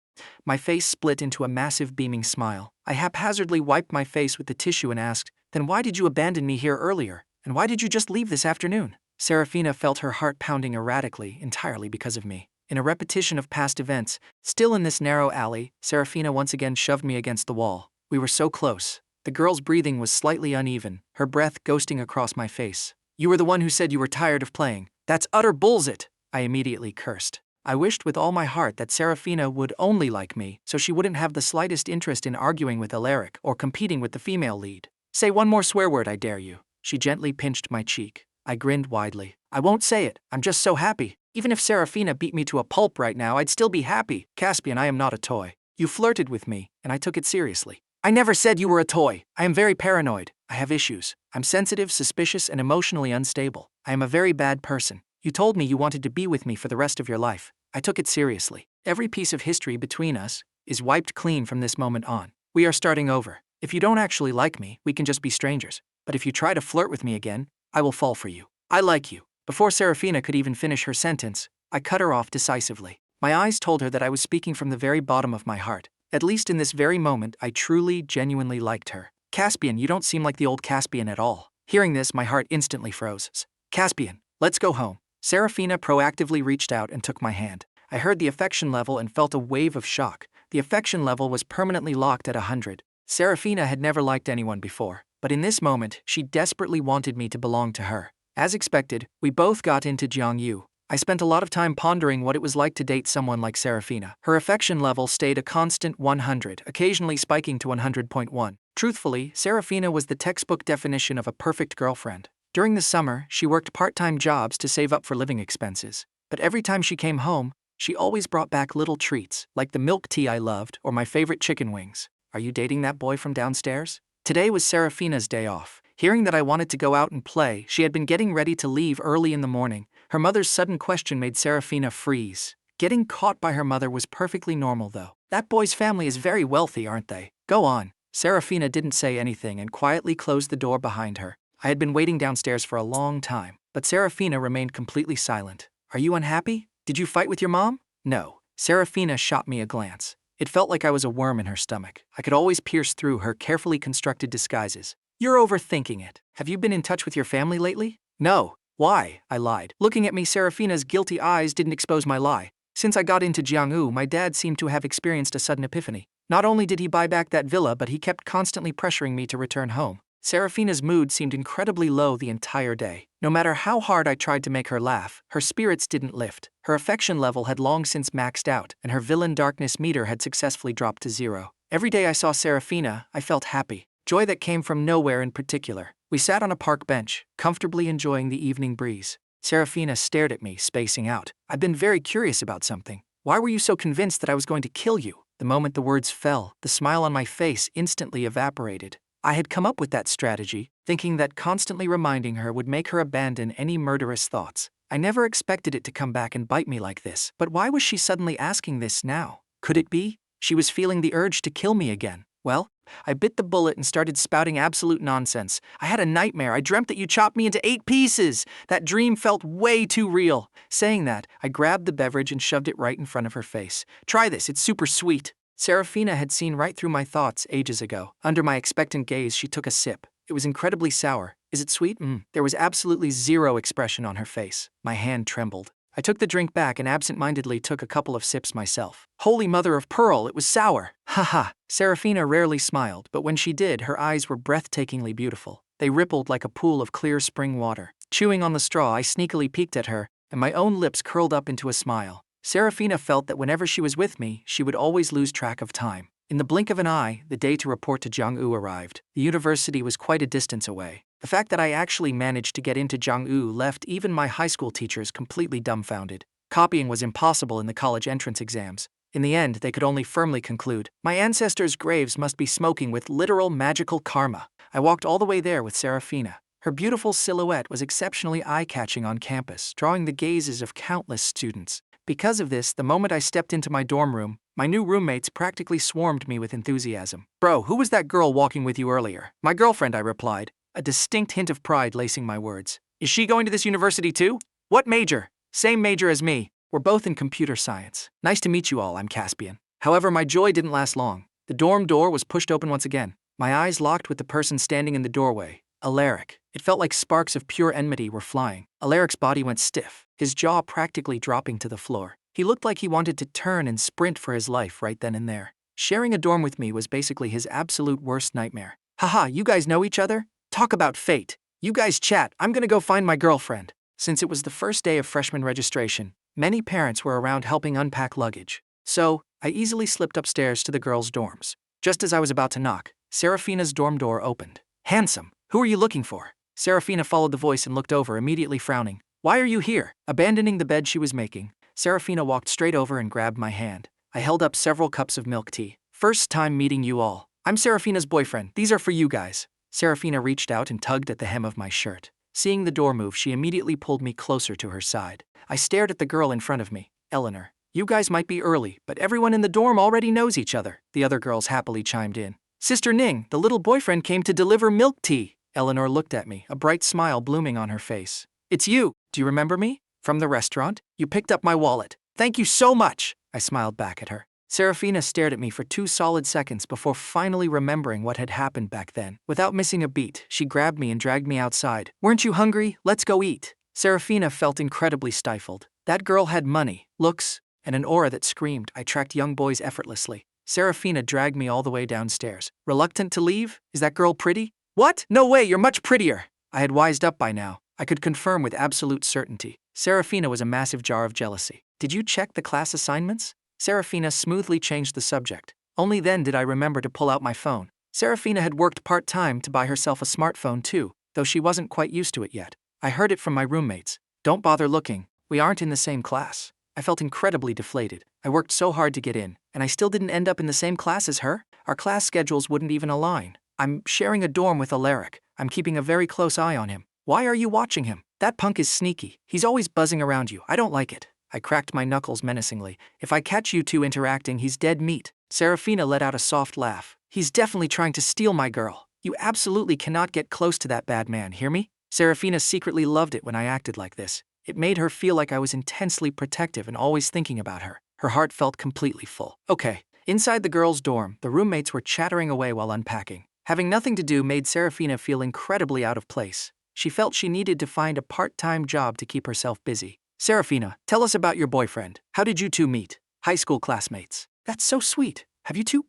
My face split into a massive beaming smile. I haphazardly wiped my face with the tissue and asked, "Then why did you abandon me here earlier? And why did you just leave this afternoon?" Seraphina felt her heart pounding erratically, entirely because of me. In a repetition of past events, still in this narrow alley, Seraphina once again shoved me against the wall. We were so close. The girl's breathing was slightly uneven, her breath ghosting across my face. "You were the one who said you were tired of playing. That's utter bullshit," I immediately cursed. I wished with all my heart that Seraphina would only like me, so she wouldn't have the slightest interest in arguing with Alaric or competing with the female lead. "Say one more swear word, I dare you." She gently pinched my cheek. I grinned widely. "I won't say it. I'm just so happy. Even if Seraphina beat me to a pulp right now, I'd still be happy. Caspian, I am not a toy. You flirted with me, and I took it seriously." "I never said you were a toy. I am very paranoid. I have issues. I'm sensitive, suspicious, and emotionally unstable. I am a very bad person. You told me you wanted to be with me for the rest of your life. I took it seriously. Every piece of history between us is wiped clean from this moment on. We are starting over. If you don't actually like me, we can just be strangers. But if you try to flirt with me again, I will fall for you. I like you." Before Seraphina could even finish her sentence, I cut her off decisively. My eyes told her that I was speaking from the very bottom of my heart. At least in this very moment, I truly, genuinely liked her. "Caspian, you don't seem like the old Caspian at all." Hearing this, my heart instantly froze. "Caspian, Let's go home. Seraphina proactively reached out and took my hand. I heard the affection level and felt a wave of shock. The affection level was permanently locked at 100. Seraphina had never liked anyone before, but in this moment, she desperately wanted me to belong to her. As expected, we both got into Jinwoo. I spent a lot of time pondering what it was like to date someone like Seraphina. Her affection level stayed a constant 100, occasionally spiking to 100.1. Truthfully, Seraphina was the textbook definition of a perfect girlfriend. During the summer, she worked part-time jobs to save up for living expenses. But every time she came home, she always brought back little treats, like the milk tea I loved or my favorite chicken wings. Are you dating that boy from downstairs? Today was Seraphina's day off. Hearing that I wanted to go out and play, she had been getting ready to leave early in the morning. Her mother's sudden question made Seraphina freeze. Getting caught by her mother was perfectly normal though. That boy's family is very wealthy, aren't they? Go on. Seraphina didn't say anything and quietly closed the door behind her. I had been waiting downstairs for a long time, but Seraphina remained completely silent. Are you unhappy? Did you fight with your mom? No. Seraphina shot me a glance. It felt like I was a worm in her stomach. I could always pierce through her carefully constructed disguises. You're overthinking it. Have you been in touch with your family lately? No. Why? I lied. Looking at me, Seraphina's guilty eyes didn't expose my lie. Since I got into Jinwoo, my dad seemed to have experienced a sudden epiphany. Not only did he buy back that villa, but he kept constantly pressuring me to return home. Seraphina's mood seemed incredibly low the entire day. No matter how hard I tried to make her laugh, her spirits didn't lift. Her affection level had long since maxed out, and her villain darkness meter had successfully dropped to 0. Every day I saw Seraphina, I felt happy. Joy that came from nowhere in particular. We sat on a park bench, comfortably enjoying the evening breeze. Seraphina stared at me, spacing out. I've been very curious about something. Why were you so convinced that I was going to kill you? The moment the words fell, the smile on my face instantly evaporated. I had come up with that strategy, thinking that constantly reminding her would make her abandon any murderous thoughts. I never expected it to come back and bite me like this. But why was she suddenly asking this now? Could it be she was feeling the urge to kill me again? Well, I bit the bullet and started spouting absolute nonsense. I had a nightmare. I dreamt that you chopped me into 8 pieces. That dream felt way too real. Saying that, I grabbed the beverage and shoved it right in front of her face. Try this, it's super sweet. Seraphina had seen right through my thoughts ages ago. Under my expectant gaze, she took a sip. It was incredibly sour. Is it sweet? There was absolutely zero expression on her face. My hand trembled. I took the drink back and absent-mindedly took a couple of sips myself. Holy mother of pearl, it was sour. Haha. Seraphina rarely smiled, but when she did, her eyes were breathtakingly beautiful. They rippled like a pool of clear spring water. Chewing on the straw, I sneakily peeked at her, and my own lips curled up into a smile. Seraphina felt that whenever she was with me, she would always lose track of time. In the blink of an eye, the day to report to Jinwoo arrived. The university was quite a distance away. The fact that I actually managed to get into Jinwoo left even my high school teachers completely dumbfounded. Copying was impossible in the college entrance exams. In the end, they could only firmly conclude, my ancestors' graves must be smoking with literal magical karma. I walked all the way there with Seraphina. Her beautiful silhouette was exceptionally eye-catching on campus, drawing the gazes of countless students. Because of this, the moment I stepped into my dorm room, my new roommates practically swarmed me with enthusiasm. Bro, who was that girl walking with you earlier? My girlfriend, I replied, a distinct hint of pride lacing my words. Is she going to this university too? What major? Same major as me. We're both in computer science. Nice to meet you all, I'm Caspian. However, my joy didn't last long. The dorm door was pushed open once again. My eyes locked with the person standing in the doorway. Alaric. It felt like sparks of pure enmity were flying. Alaric's body went stiff, his jaw practically dropping to the floor. He looked like he wanted to turn and sprint for his life right then and there. Sharing a dorm with me was basically his absolute worst nightmare. Haha, you guys know each other? Talk about fate. You guys chat, I'm gonna go find my girlfriend. Since it was the first day of freshman registration, many parents were around helping unpack luggage. So, I easily slipped upstairs to the girls' dorms. Just as I was about to knock, Seraphina's dorm door opened. Handsome, who are you looking for? Seraphina followed the voice and looked over, immediately frowning. Why are you here? Abandoning the bed she was making, Seraphina walked straight over and grabbed my hand. I held up several cups of milk tea. First time meeting you all. I'm Seraphina's boyfriend. These are for you guys. Seraphina reached out and tugged at the hem of my shirt. Seeing the door move, she immediately pulled me closer to her side. I stared at the girl in front of me. Eleanor. You guys might be early, but everyone in the dorm already knows each other. The other girls happily chimed in. Sister Ning, the little boyfriend came to deliver milk tea. Eleanor looked at me, a bright smile blooming on her face. It's you. Do you remember me? From the restaurant? You picked up my wallet. Thank you so much. I smiled back at her. Seraphina stared at me for 2 solid seconds before finally remembering what had happened back then. Without missing a beat, she grabbed me and dragged me outside. Weren't you hungry? Let's go eat. Seraphina felt incredibly stifled. That girl had money, looks, and an aura that screamed, "I attract young boys effortlessly." Seraphina dragged me all the way downstairs. Reluctant to leave? Is that girl pretty? What? No way, you're much prettier. I had wised up by now. I could confirm with absolute certainty. Seraphina was a massive jar of jealousy. Did you check the class assignments? Seraphina smoothly changed the subject. Only then did I remember to pull out my phone. Seraphina had worked part-time to buy herself a smartphone too, though she wasn't quite used to it yet. I heard it from my roommates. Don't bother looking. We aren't in the same class. I felt incredibly deflated. I worked so hard to get in, and I still didn't end up in the same class as her? Our class schedules wouldn't even align. I'm sharing a dorm with Alaric. I'm keeping a very close eye on him. Why are you watching him? That punk is sneaky. He's always buzzing around you. I don't like it. I cracked my knuckles menacingly. If I catch you two interacting, he's dead meat. Seraphina let out a soft laugh. He's definitely trying to steal my girl. You absolutely cannot get close to that bad man, hear me? Seraphina secretly loved it when I acted like this. It made her feel like I was intensely protective and always thinking about her. Her heart felt completely full. Okay. Inside the girls' dorm, the roommates were chattering away while unpacking. Having nothing to do made Seraphina feel incredibly out of place. She felt she needed to find a part-time job to keep herself busy. Seraphina, tell us about your boyfriend. How did you two meet? High school classmates. That's so sweet. Have you two,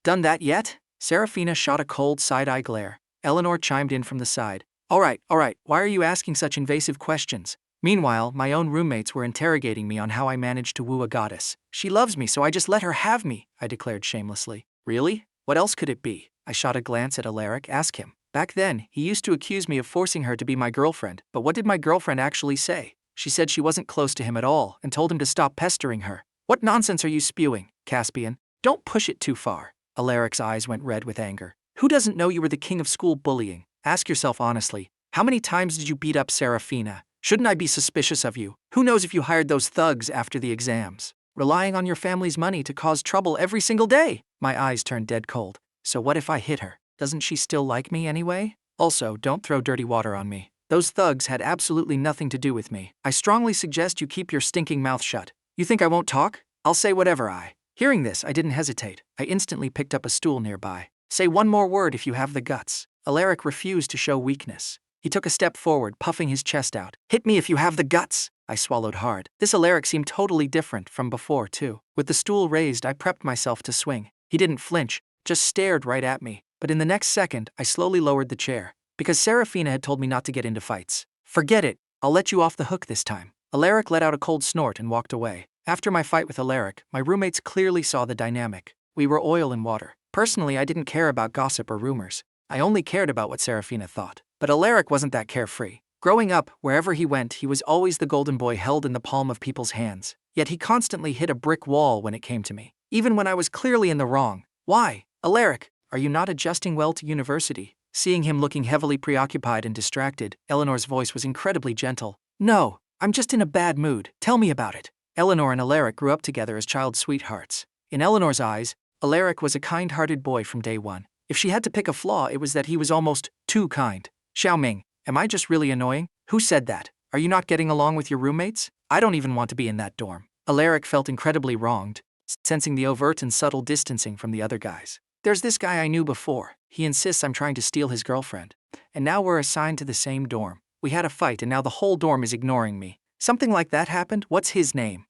done that yet? Seraphina shot a cold side-eye glare. Eleanor chimed in from the side. All right, why are you asking such invasive questions? Meanwhile, my own roommates were interrogating me on how I managed to woo a goddess. She loves me, so I just let her have me, I declared shamelessly. Really? What else could it be? I shot a glance at Alaric. Ask him. Back then, he used to accuse me of forcing her to be my girlfriend, but what did my girlfriend actually say? She said she wasn't close to him at all and told him to stop pestering her. What nonsense are you spewing, Caspian? Don't push it too far. Alaric's eyes went red with anger. Who doesn't know you were the king of school bullying? Ask yourself honestly, how many times did you beat up Seraphina? Shouldn't I be suspicious of you? Who knows if you hired those thugs after the exams? Relying on your family's money to cause trouble every single day. My eyes turned dead cold. So what if I hit her? Doesn't she still like me anyway? Also, don't throw dirty water on me. Those thugs had absolutely nothing to do with me. I strongly suggest you keep your stinking mouth shut. You think I won't talk? I'll say whatever. Hearing this, I didn't hesitate. I instantly picked up a stool nearby. Say one more word if you have the guts. Alaric refused to show weakness. He took a step forward, puffing his chest out. Hit me if you have the guts. I swallowed hard. This Alaric seemed totally different from before, too. With the stool raised, I prepped myself to swing. He didn't flinch, just stared right at me. But in the next second, I slowly lowered the chair. Because Seraphina had told me not to get into fights. Forget it. I'll let you off the hook this time. Alaric let out a cold snort and walked away. After my fight with Alaric, my roommates clearly saw the dynamic. We were oil and water. Personally, I didn't care about gossip or rumors. I only cared about what Seraphina thought. But Alaric wasn't that carefree. Growing up, wherever he went, he was always the golden boy held in the palm of people's hands. Yet he constantly hit a brick wall when it came to me. Even when I was clearly in the wrong. Why? Alaric, are you not adjusting well to university? Seeing him looking heavily preoccupied and distracted, Eleanor's voice was incredibly gentle. No, I'm just in a bad mood. Tell me about it. Eleanor and Alaric grew up together as child sweethearts. In Eleanor's eyes, Alaric was a kind-hearted boy from day one. If she had to pick a flaw, it was that he was almost too kind. Xiaoming, am I just really annoying? Who said that? Are you not getting along with your roommates? I don't even want to be in that dorm. Alaric felt incredibly wronged, sensing the overt and subtle distancing from the other guys. There's this guy I knew before. He insists I'm trying to steal his girlfriend. And now we're assigned to the same dorm. We had a fight and now the whole dorm is ignoring me. Something like that happened? What's his name?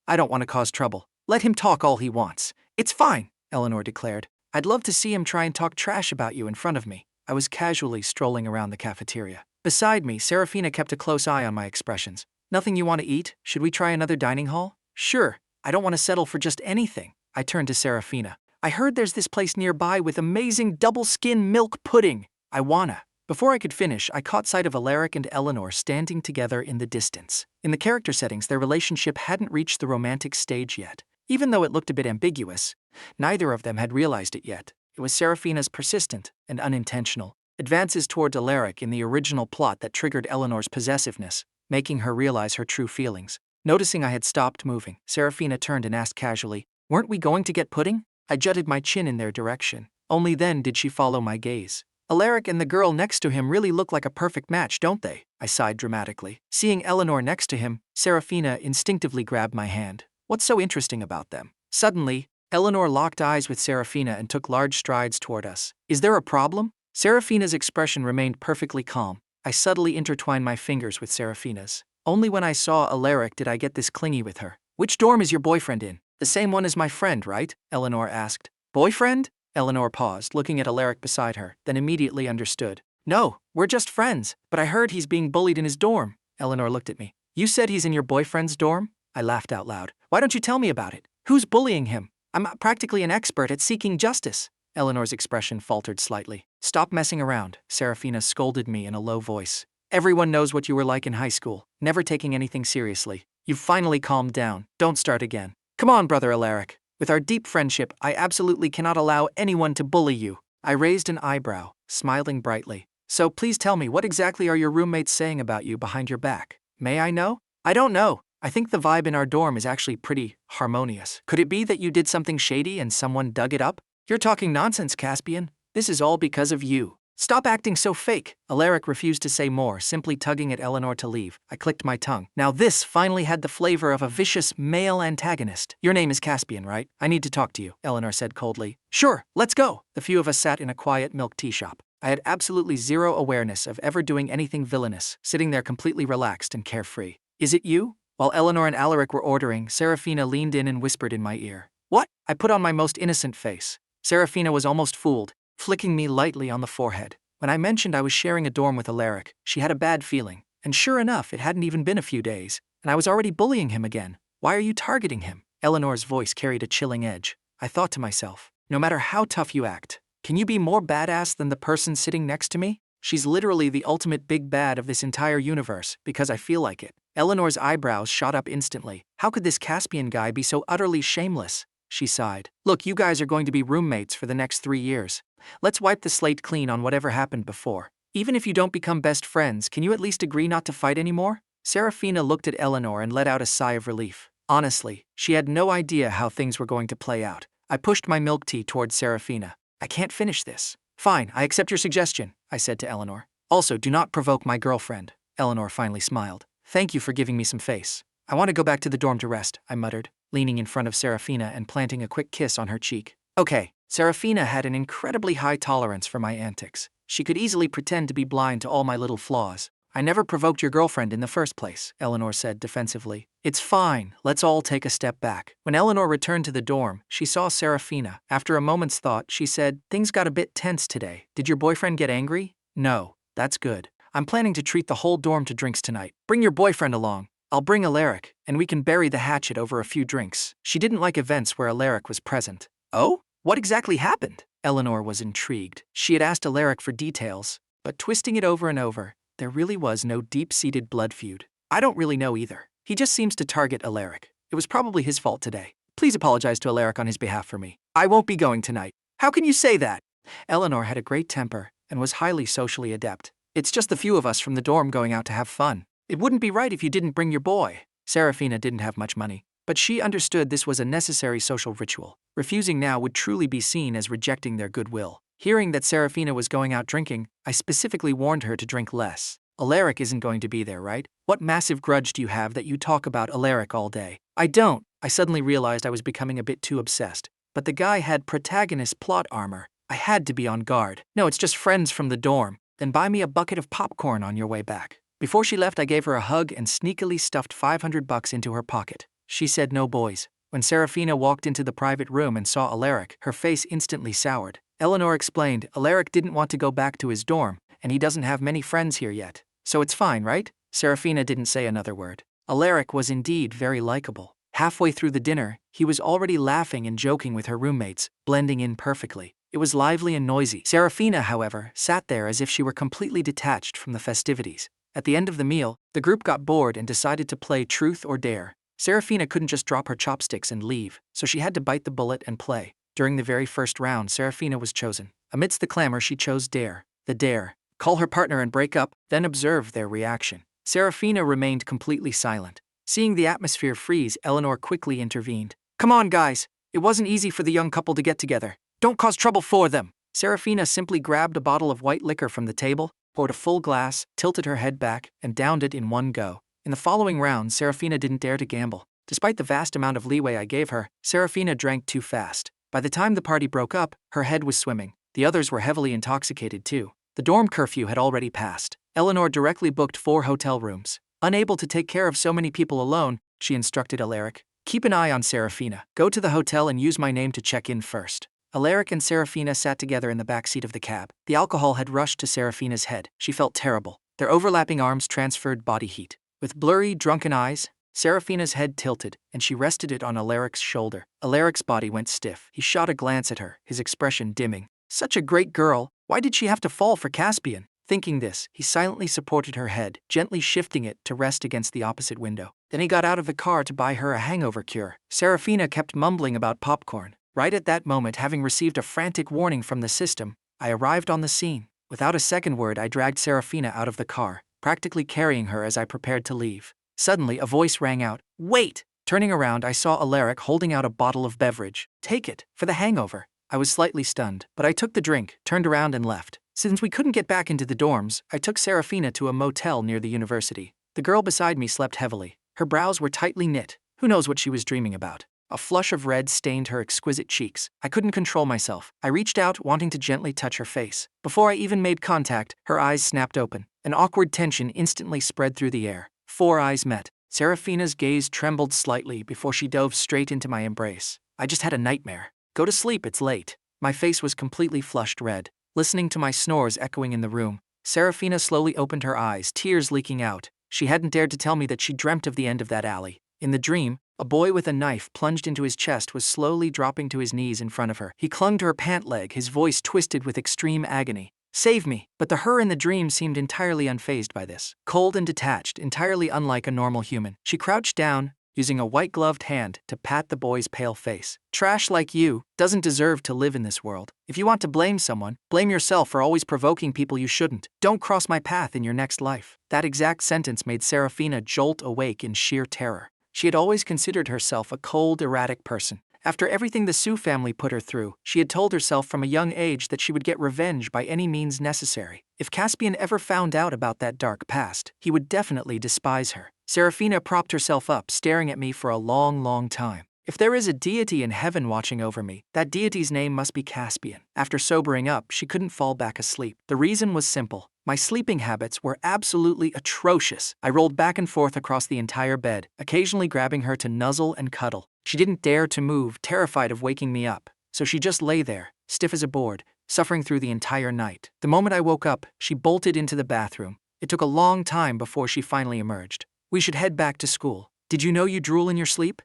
I don't want to cause trouble. Let him talk all he wants. It's fine, Eleanor declared. I'd love to see him try and talk trash about you in front of me. I was casually strolling around the cafeteria. Beside me, Seraphina kept a close eye on my expressions. Nothing you want to eat? Should we try another dining hall? Sure. I don't want to settle for just anything. I turned to Seraphina. I heard there's this place nearby with amazing double-skin milk pudding. I wanna. Before I could finish, I caught sight of Alaric and Eleanor standing together in the distance. In the character settings, their relationship hadn't reached the romantic stage yet. Even though it looked a bit ambiguous, neither of them had realized it yet. It was Seraphina's persistent and unintentional advances towards Alaric in the original plot that triggered Eleanor's possessiveness, making her realize her true feelings. Noticing I had stopped moving, Seraphina turned and asked casually, "Weren't we going to get pudding?" I jutted my chin in their direction. Only then did she follow my gaze. Alaric and the girl next to him really look like a perfect match, don't they? I sighed dramatically. Seeing Eleanor next to him, Seraphina instinctively grabbed my hand. What's so interesting about them? Suddenly, Eleanor locked eyes with Seraphina and took large strides toward us. Is there a problem? Seraphina's expression remained perfectly calm. I subtly intertwined my fingers with Seraphina's. Only when I saw Alaric did I get this clingy with her. Which dorm is your boyfriend in? The same one as my friend, right? Eleanor asked. Boyfriend? Eleanor paused, looking at Alaric beside her, then immediately understood. No, we're just friends, but I heard he's being bullied in his dorm. Eleanor looked at me. You said he's in your boyfriend's dorm? I laughed out loud. Why don't you tell me about it? Who's bullying him? I'm practically an expert at seeking justice. Eleanor's expression faltered slightly. Stop messing around, Seraphina scolded me in a low voice. Everyone knows what you were like in high school, never taking anything seriously. You've finally calmed down. Don't start again. Come on, brother Alaric. With our deep friendship, I absolutely cannot allow anyone to bully you. I raised an eyebrow, smiling brightly. So please tell me, what exactly are your roommates saying about you behind your back? May I know? I don't know. I think the vibe in our dorm is actually pretty harmonious. Could it be that you did something shady and someone dug it up? You're talking nonsense, Caspian. This is all because of you. Stop acting so fake. Alaric refused to say more, simply tugging at Eleanor to leave. I clicked my tongue. Now this finally had the flavor of a vicious male antagonist. Your name is Caspian, right? I need to talk to you, Eleanor said coldly. Sure, let's go. The few of us sat in a quiet milk tea shop. I had absolutely zero awareness of ever doing anything villainous, sitting there completely relaxed and carefree. Is it you? While Eleanor and Alaric were ordering, Seraphina leaned in and whispered in my ear. What? I put on my most innocent face. Seraphina was almost fooled, flicking me lightly on the forehead. When I mentioned I was sharing a dorm with Alaric, she had a bad feeling. And sure enough, it hadn't even been a few days, and I was already bullying him again. Why are you targeting him? Eleanor's voice carried a chilling edge. I thought to myself, no matter how tough you act, can you be more badass than the person sitting next to me? She's literally the ultimate big bad of this entire universe, because I feel like it. Eleanor's eyebrows shot up instantly. How could this Caspian guy be so utterly shameless? She sighed. Look, you guys are going to be roommates for the next 3 years. Let's wipe the slate clean on whatever happened before. Even if you don't become best friends, can you at least agree not to fight anymore? Seraphina looked at Eleanor and let out a sigh of relief. Honestly, she had no idea how things were going to play out. I pushed my milk tea towards Seraphina. I can't finish this. Fine, I accept your suggestion, I said to Eleanor. Also, do not provoke my girlfriend. Eleanor finally smiled. Thank you for giving me some face. I want to go back to the dorm to rest, I muttered, leaning in front of Seraphina and planting a quick kiss on her cheek. Okay. Seraphina had an incredibly high tolerance for my antics. She could easily pretend to be blind to all my little flaws. I never provoked your girlfriend in the first place, Eleanor said defensively. It's fine, let's all take a step back. When Eleanor returned to the dorm, she saw Seraphina. After a moment's thought, she said, things got a bit tense today. Did your boyfriend get angry? No, that's good. I'm planning to treat the whole dorm to drinks tonight. Bring your boyfriend along. I'll bring Alaric, and we can bury the hatchet over a few drinks. She didn't like events where Alaric was present. Oh? What exactly happened? Eleanor was intrigued. She had asked Alaric for details, but twisting it over and over, there really was no deep-seated blood feud. I don't really know either. He just seems to target Alaric. It was probably his fault today. Please apologize to Alaric on his behalf for me. I won't be going tonight. How can you say that? Eleanor had a great temper and was highly socially adept. It's just the few of us from the dorm going out to have fun. It wouldn't be right if you didn't bring your boy. Seraphina didn't have much money, but she understood this was a necessary social ritual. Refusing now would truly be seen as rejecting their goodwill. Hearing that Seraphina was going out drinking, I specifically warned her to drink less. Alaric isn't going to be there, right? What massive grudge do you have that you talk about Alaric all day? I don't. I suddenly realized I was becoming a bit too obsessed. But the guy had protagonist plot armor. I had to be on guard. No, it's just friends from the dorm. Then buy me a bucket of popcorn on your way back. Before she left, I gave her a hug and sneakily stuffed $500 into her pocket. She said no boys. When Seraphina walked into the private room and saw Alaric, her face instantly soured. Eleanor explained Alaric didn't want to go back to his dorm, and he doesn't have many friends here yet. So it's fine, right? Seraphina didn't say another word. Alaric was indeed very likable. Halfway through the dinner, he was already laughing and joking with her roommates, blending in perfectly. It was lively and noisy. Seraphina, however, sat there as if she were completely detached from the festivities. At the end of the meal, the group got bored and decided to play Truth or Dare. Seraphina couldn't just drop her chopsticks and leave, so she had to bite the bullet and play. During the very first round, Seraphina was chosen. Amidst the clamor, she chose Dare. The Dare. Call her partner and break up, then observe their reaction. Seraphina remained completely silent. Seeing the atmosphere freeze, Eleanor quickly intervened. Come on, guys. It wasn't easy for the young couple to get together. Don't cause trouble for them. Seraphina simply grabbed a bottle of white liquor from the table, poured a full glass, tilted her head back, and downed it in one go. In the following round, Seraphina didn't dare to gamble. Despite the vast amount of leeway I gave her, Seraphina drank too fast. By the time the party broke up, her head was swimming. The others were heavily intoxicated too. The dorm curfew had already passed. Eleanor directly booked 4 hotel rooms. Unable to take care of so many people alone, she instructed Alaric. Keep an eye on Seraphina. Go to the hotel and use my name to check in first. Alaric and Seraphina sat together in the back seat of the cab. The alcohol had rushed to Seraphina's head. She felt terrible. Their overlapping arms transferred body heat. With blurry, drunken eyes, Seraphina's head tilted, and she rested it on Alaric's shoulder. Alaric's body went stiff. He shot a glance at her, his expression dimming. Such a great girl. Why did she have to fall for Caspian? Thinking this, he silently supported her head, gently shifting it to rest against the opposite window. Then he got out of the car to buy her a hangover cure. Seraphina kept mumbling about popcorn. Right at that moment, having received a frantic warning from the system, I arrived on the scene. Without a second word, I dragged Seraphina out of the car, practically carrying her as I prepared to leave. Suddenly, a voice rang out, "Wait!" Turning around, I saw Alaric holding out a bottle of beverage. "Take it, for the hangover." I was slightly stunned, but I took the drink, turned around and left. Since we couldn't get back into the dorms, I took Seraphina to a motel near the university. The girl beside me slept heavily. Her brows were tightly knit. Who knows what she was dreaming about? A flush of red stained her exquisite cheeks. I couldn't control myself. I reached out, wanting to gently touch her face. Before I even made contact, her eyes snapped open. An awkward tension instantly spread through the air. 4 eyes met. Seraphina's gaze trembled slightly before she dove straight into my embrace. I just had a nightmare. Go to sleep, it's late. My face was completely flushed red. Listening to my snores echoing in the room, Seraphina slowly opened her eyes, tears leaking out. She hadn't dared to tell me that she dreamt of the end of that alley. In the dream, a boy with a knife plunged into his chest was slowly dropping to his knees in front of her. He clung to her pant leg, his voice twisted with extreme agony. "Save me!" But the her in the dream seemed entirely unfazed by this. Cold and detached, entirely unlike a normal human. She crouched down, using a white-gloved hand to pat the boy's pale face. "Trash like you doesn't deserve to live in this world. If you want to blame someone, blame yourself for always provoking people you shouldn't. Don't cross my path in your next life." That exact sentence made Seraphina jolt awake in sheer terror. She had always considered herself a cold, erratic person. After everything the Sue family put her through, she had told herself from a young age that she would get revenge by any means necessary. If Caspian ever found out about that dark past, he would definitely despise her. Seraphina propped herself up, staring at me for a long, long time. If there is a deity in heaven watching over me, that deity's name must be Caspian. After sobering up, she couldn't fall back asleep. The reason was simple. My sleeping habits were absolutely atrocious. I rolled back and forth across the entire bed, occasionally grabbing her to nuzzle and cuddle. She didn't dare to move, terrified of waking me up. So she just lay there, stiff as a board, suffering through the entire night. The moment I woke up, she bolted into the bathroom. It took a long time before she finally emerged. "We should head back to school. Did you know you drool in your sleep?"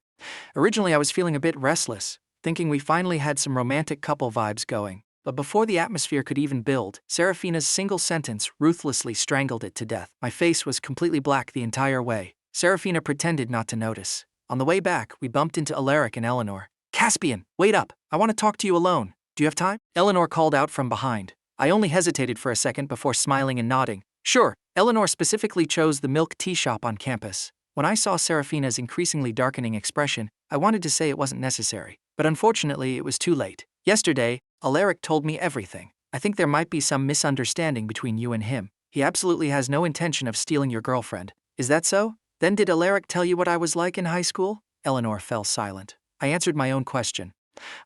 Originally, I was feeling a bit restless, thinking we finally had some romantic couple vibes going. But before the atmosphere could even build, Seraphina's single sentence ruthlessly strangled it to death. My face was completely black the entire way. Seraphina pretended not to notice. On the way back, we bumped into Alaric and Eleanor. "Caspian, wait up. I want to talk to you alone. Do you have time?" Eleanor called out from behind. I only hesitated for a second before smiling and nodding. "Sure." Eleanor specifically chose the milk tea shop on campus. When I saw Seraphina's increasingly darkening expression, I wanted to say it wasn't necessary. But unfortunately, it was too late. "Yesterday, Alaric told me everything. I think there might be some misunderstanding between you and him. He absolutely has no intention of stealing your girlfriend. Is that so? Then did Alaric tell you what I was like in high school?" Eleanor fell silent. I answered my own question.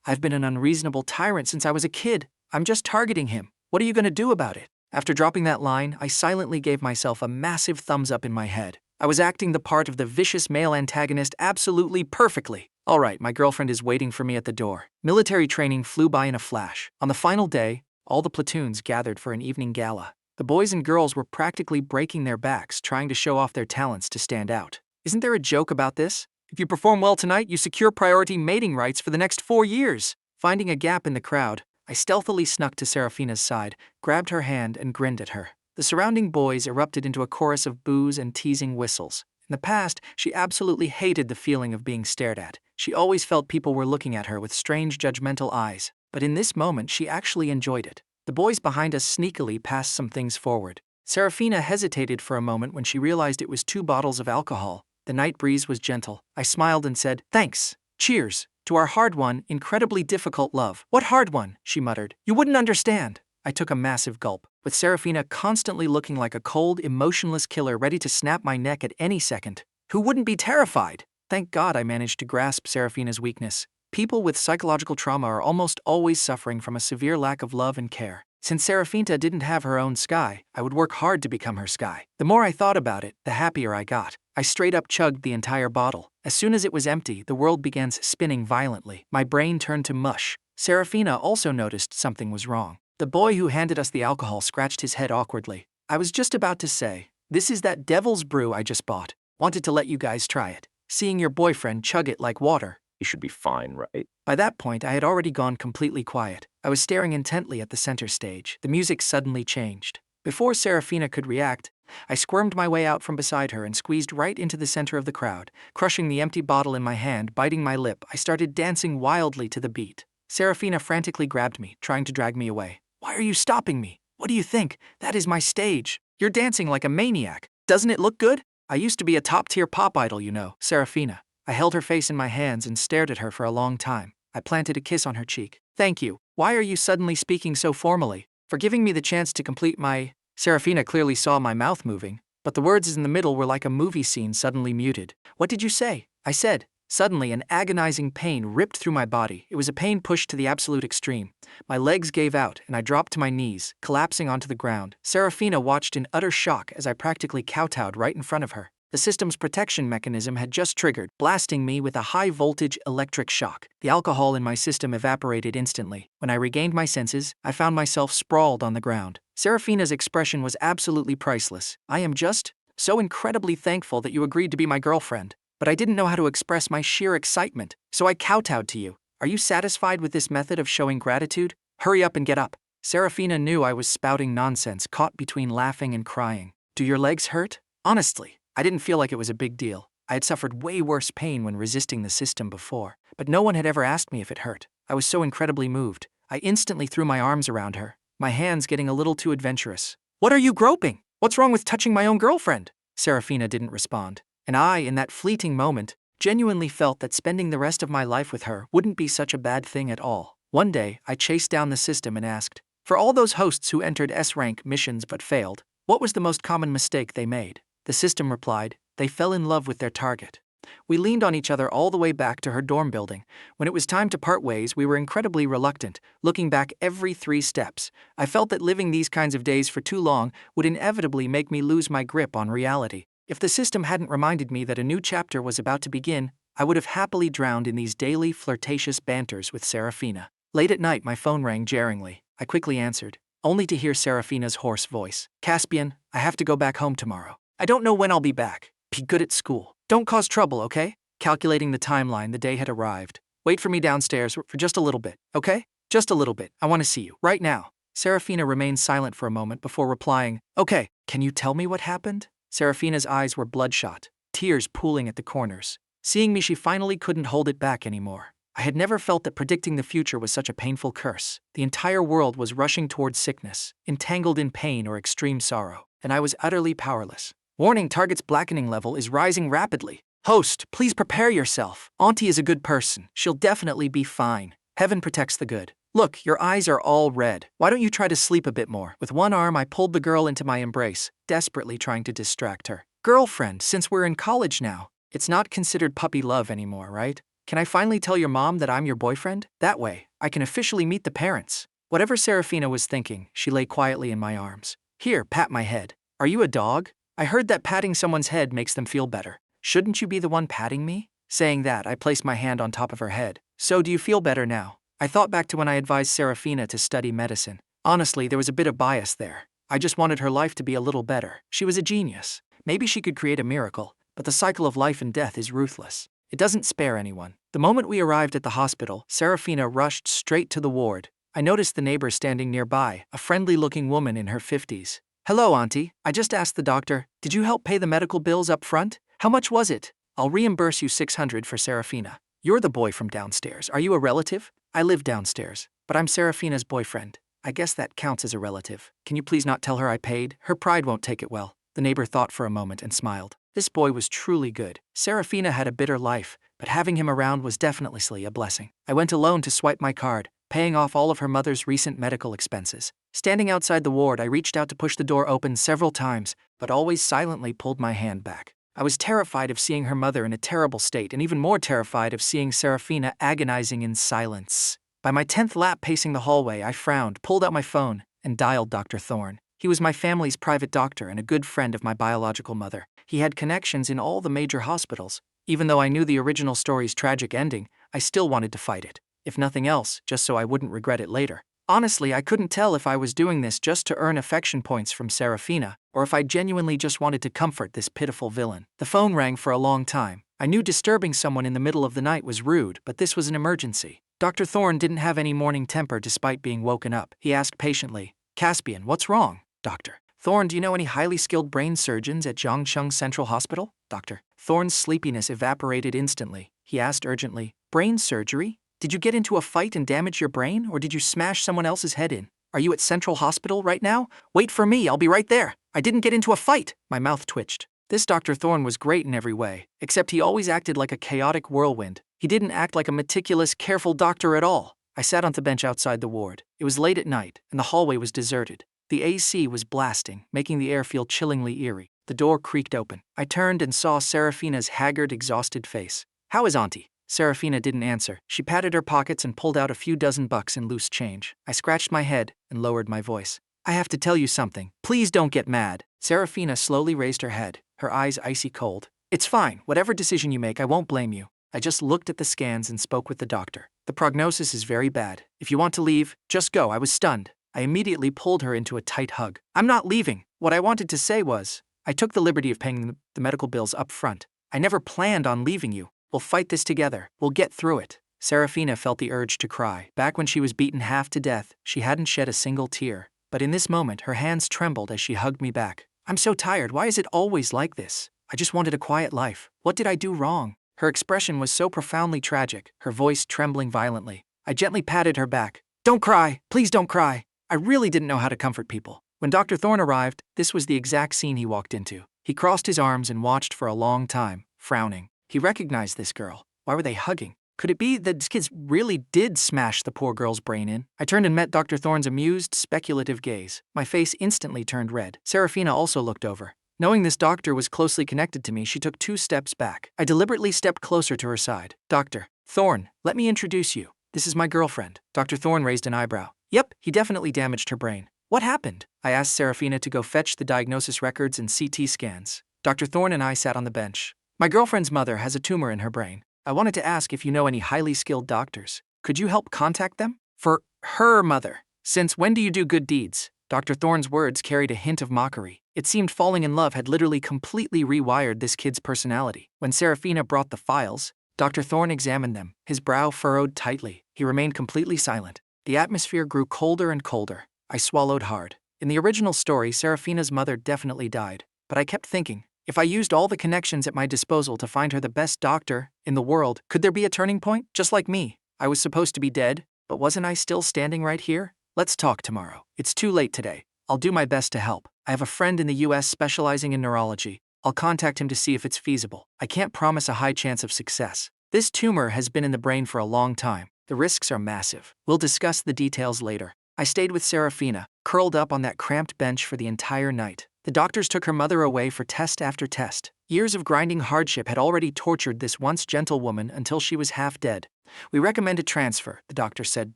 "I've been an unreasonable tyrant since I was a kid. I'm just targeting him. What are you going to do about it?" After dropping that line, I silently gave myself a massive thumbs up in my head. I was acting the part of the vicious male antagonist absolutely perfectly. All right, my girlfriend is waiting for me at the door. Military training flew by in a flash. On the final day, all the platoons gathered for an evening gala. The boys and girls were practically breaking their backs trying to show off their talents to stand out. Isn't there a joke about this? If you perform well tonight, you secure priority mating rights for the next 4 years. Finding a gap in the crowd, I stealthily snuck to Seraphina's side, grabbed her hand, and grinned at her. The surrounding boys erupted into a chorus of boos and teasing whistles. In the past, she absolutely hated the feeling of being stared at. She always felt people were looking at her with strange, judgmental eyes. But in this moment, she actually enjoyed it. The boys behind us sneakily passed some things forward. Seraphina hesitated for a moment when she realized it was 2 bottles of alcohol. The night breeze was gentle. I smiled and said, "Thanks. Cheers to our hard-won, incredibly difficult love." "What hard one?" she muttered. "You wouldn't understand." I took a massive gulp. With Seraphina constantly looking like a cold, emotionless killer ready to snap my neck at any second, who wouldn't be terrified? Thank God I managed to grasp Seraphina's weakness. People with psychological trauma are almost always suffering from a severe lack of love and care. Since Seraphina didn't have her own sky, I would work hard to become her sky. The more I thought about it, the happier I got. I straight up chugged the entire bottle. As soon as it was empty, the world began spinning violently. My brain turned to mush. Seraphina also noticed something was wrong. The boy who handed us the alcohol scratched his head awkwardly. I was just about to say, "This is that devil's brew I just bought. Wanted to let you guys try it. Seeing your boyfriend chug it like water. You should be fine, right? By that point, I had already gone completely quiet. I was staring intently at the center stage. The music suddenly changed. Before Seraphina could react, I squirmed my way out from beside her and squeezed right into the center of the crowd. Crushing the empty bottle in my hand, biting my lip, I started dancing wildly to the beat. Seraphina frantically grabbed me, trying to drag me away. "Why are you stopping me? What do you think? That is my stage. You're dancing like a maniac. Doesn't it look good? I used to be a top-tier pop idol, you know, Seraphina." I held her face in my hands and stared at her for a long time. I planted a kiss on her cheek. "Thank you. Why are you suddenly speaking so formally? For giving me the chance to complete my..." Seraphina clearly saw my mouth moving, but the words in the middle were like a movie scene suddenly muted. "What did you say?" I said. Suddenly, an agonizing pain ripped through my body. It was a pain pushed to the absolute extreme. My legs gave out, and I dropped to my knees, collapsing onto the ground. Seraphina watched in utter shock as I practically kowtowed right in front of her. The system's protection mechanism had just triggered, blasting me with a high-voltage electric shock. The alcohol in my system evaporated instantly. When I regained my senses, I found myself sprawled on the ground. Seraphina's expression was absolutely priceless. "I am just so incredibly thankful that you agreed to be my girlfriend. But I didn't know how to express my sheer excitement, so I kowtowed to you. Are you satisfied with this method of showing gratitude? Hurry up and get up." Seraphina knew I was spouting nonsense, caught between laughing and crying. "Do your legs hurt?" Honestly, I didn't feel like it was a big deal. I had suffered way worse pain when resisting the system before, but no one had ever asked me if it hurt. I was so incredibly moved. I instantly threw my arms around her, my hands getting a little too adventurous. "What are you groping? What's wrong with touching my own girlfriend?" Seraphina didn't respond. And I, in that fleeting moment, genuinely felt that spending the rest of my life with her wouldn't be such a bad thing at all. One day, I chased down the system and asked, for all those hosts who entered S-rank missions but failed, what was the most common mistake they made? The system replied, they fell in love with their target. We leaned on each other all the way back to her dorm building. When it was time to part ways, we were incredibly reluctant, looking back every 3 steps. I felt that living these kinds of days for too long would inevitably make me lose my grip on reality. If the system hadn't reminded me that a new chapter was about to begin, I would have happily drowned in these daily flirtatious banters with Seraphina. Late at night, my phone rang jarringly. I quickly answered, only to hear Seraphina's hoarse voice. "Caspian, I have to go back home tomorrow. I don't know when I'll be back. Be good at school. Don't cause trouble, okay?" Calculating the timeline, the day had arrived. "Wait for me downstairs for just a little bit, okay? Just a little bit. I want to see you, right now." Seraphina remained silent for a moment before replying, "Okay, can you tell me what happened?" Seraphina's eyes were bloodshot, tears pooling at the corners. Seeing me, she finally couldn't hold it back anymore. I had never felt that predicting the future was such a painful curse. The entire world was rushing towards sickness, entangled in pain or extreme sorrow, and I was utterly powerless. Warning, target's blackening level is rising rapidly. Host, please prepare yourself. Auntie is a good person. She'll definitely be fine. Heaven protects the good. Look, your eyes are all red. Why don't you try to sleep a bit more? With one arm, I pulled the girl into my embrace, desperately trying to distract her. Girlfriend, since we're in college now, it's not considered puppy love anymore, right? Can I finally tell your mom that I'm your boyfriend? That way, I can officially meet the parents. Whatever Seraphina was thinking, she lay quietly in my arms. Here, pat my head. Are you a dog? I heard that patting someone's head makes them feel better. Shouldn't you be the one patting me? Saying that, I placed my hand on top of her head. So do you feel better now? I thought back to when I advised Seraphina to study medicine. Honestly, there was a bit of bias there. I just wanted her life to be a little better. She was a genius. Maybe she could create a miracle, but the cycle of life and death is ruthless. It doesn't spare anyone. The moment we arrived at the hospital, Seraphina rushed straight to the ward. I noticed the neighbor standing nearby, a friendly-looking woman in her 50s. "Hello, Auntie. I just asked the doctor, did you help pay the medical bills up front? How much was it? I'll reimburse you $600 for Seraphina. You're the boy from downstairs. Are you a relative?" "I live downstairs, but I'm Seraphina's boyfriend. I guess that counts as a relative. Can you please not tell her I paid? Her pride won't take it well." The neighbor thought for a moment and smiled. This boy was truly good. Seraphina had a bitter life, but having him around was definitely a blessing. I went alone to swipe my card, paying off all of her mother's recent medical expenses. Standing outside the ward, I reached out to push the door open several times, but always silently pulled my hand back. I was terrified of seeing her mother in a terrible state, and even more terrified of seeing Seraphina agonizing in silence. By my 10th lap pacing the hallway, I frowned, pulled out my phone, and dialed Dr. Thorne. He was my family's private doctor and a good friend of my biological mother. He had connections in all the major hospitals. Even though I knew the original story's tragic ending, I still wanted to fight it. If nothing else, just so I wouldn't regret it later. Honestly, I couldn't tell if I was doing this just to earn affection points from Seraphina, or if I genuinely just wanted to comfort this pitiful villain. The phone rang for a long time. I knew disturbing someone in the middle of the night was rude, but this was an emergency. Dr. Thorne didn't have any morning temper despite being woken up. He asked patiently, "Caspian, what's wrong?" "Doctor Thorne, do you know any highly skilled brain surgeons at Zhangcheng Central Hospital?" Dr. Thorne's sleepiness evaporated instantly. He asked urgently, "Brain surgery? Did you get into a fight and damage your brain, or did you smash someone else's head in? Are you at Central Hospital right now? Wait for me, I'll be right there. I didn't get into a fight." My mouth twitched. This Dr. Thorne was great in every way, except he always acted like a chaotic whirlwind. He didn't act like a meticulous, careful doctor at all. I sat on the bench outside the ward. It was late at night, and the hallway was deserted. The AC was blasting, making the air feel chillingly eerie. The door creaked open. I turned and saw Seraphina's haggard, exhausted face. "How is Auntie?" Seraphina didn't answer. She patted her pockets and pulled out a few dozen bucks in loose change. I scratched my head and lowered my voice. "I have to tell you something. Please don't get mad." Seraphina slowly raised her head, her eyes icy cold. "It's fine. Whatever decision you make, I won't blame you." I just looked at the scans and spoke with the doctor. "The prognosis is very bad. If you want to leave, just go." I was stunned. I immediately pulled her into a tight hug. "I'm not leaving." What I wanted to say was, I took the liberty of paying the medical bills up front. "I never planned on leaving you. We'll fight this together. We'll get through it." Seraphina felt the urge to cry. Back when she was beaten half to death, she hadn't shed a single tear. But in this moment, her hands trembled as she hugged me back. "I'm so tired. Why is it always like this? I just wanted a quiet life. What did I do wrong?" Her expression was so profoundly tragic, her voice trembling violently. I gently patted her back. "Don't cry. Please don't cry." I really didn't know how to comfort people. When Dr. Thorne arrived, this was the exact scene he walked into. He crossed his arms and watched for a long time, frowning. He recognized this girl. Why were they hugging? Could it be that these kids really did smash the poor girl's brain in? I turned and met Dr. Thorne's amused, speculative gaze. My face instantly turned red. Seraphina also looked over. Knowing this doctor was closely connected to me, she took 2 steps back. I deliberately stepped closer to her side. "Dr. Thorne, let me introduce you. This is my girlfriend." Dr. Thorne raised an eyebrow. "Yep, he definitely damaged her brain." "What happened?" I asked Seraphina to go fetch the diagnosis records and CT scans. Dr. Thorne and I sat on the bench. "My girlfriend's mother has a tumor in her brain. I wanted to ask if you know any highly skilled doctors. Could you help contact them?" "For her mother. Since when do you do good deeds?" Dr. Thorne's words carried a hint of mockery. It seemed falling in love had literally completely rewired this kid's personality. When Seraphina brought the files, Dr. Thorne examined them, his brow furrowed tightly. He remained completely silent. The atmosphere grew colder and colder. I swallowed hard. In the original story, Seraphina's mother definitely died. But I kept thinking, if I used all the connections at my disposal to find her the best doctor in the world, could there be a turning point? Just like me. I was supposed to be dead, but wasn't I still standing right here? "Let's talk tomorrow. It's too late today. I'll do my best to help. I have a friend in the US specializing in neurology. I'll contact him to see if it's feasible. I can't promise a high chance of success. This tumor has been in the brain for a long time. The risks are massive. We'll discuss the details later." I stayed with Seraphina, curled up on that cramped bench for the entire night. The doctors took her mother away for test after test. Years of grinding hardship had already tortured this once gentle woman until she was half dead. "We recommend a transfer," the doctor said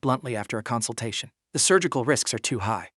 bluntly after a consultation. "The surgical risks are too high.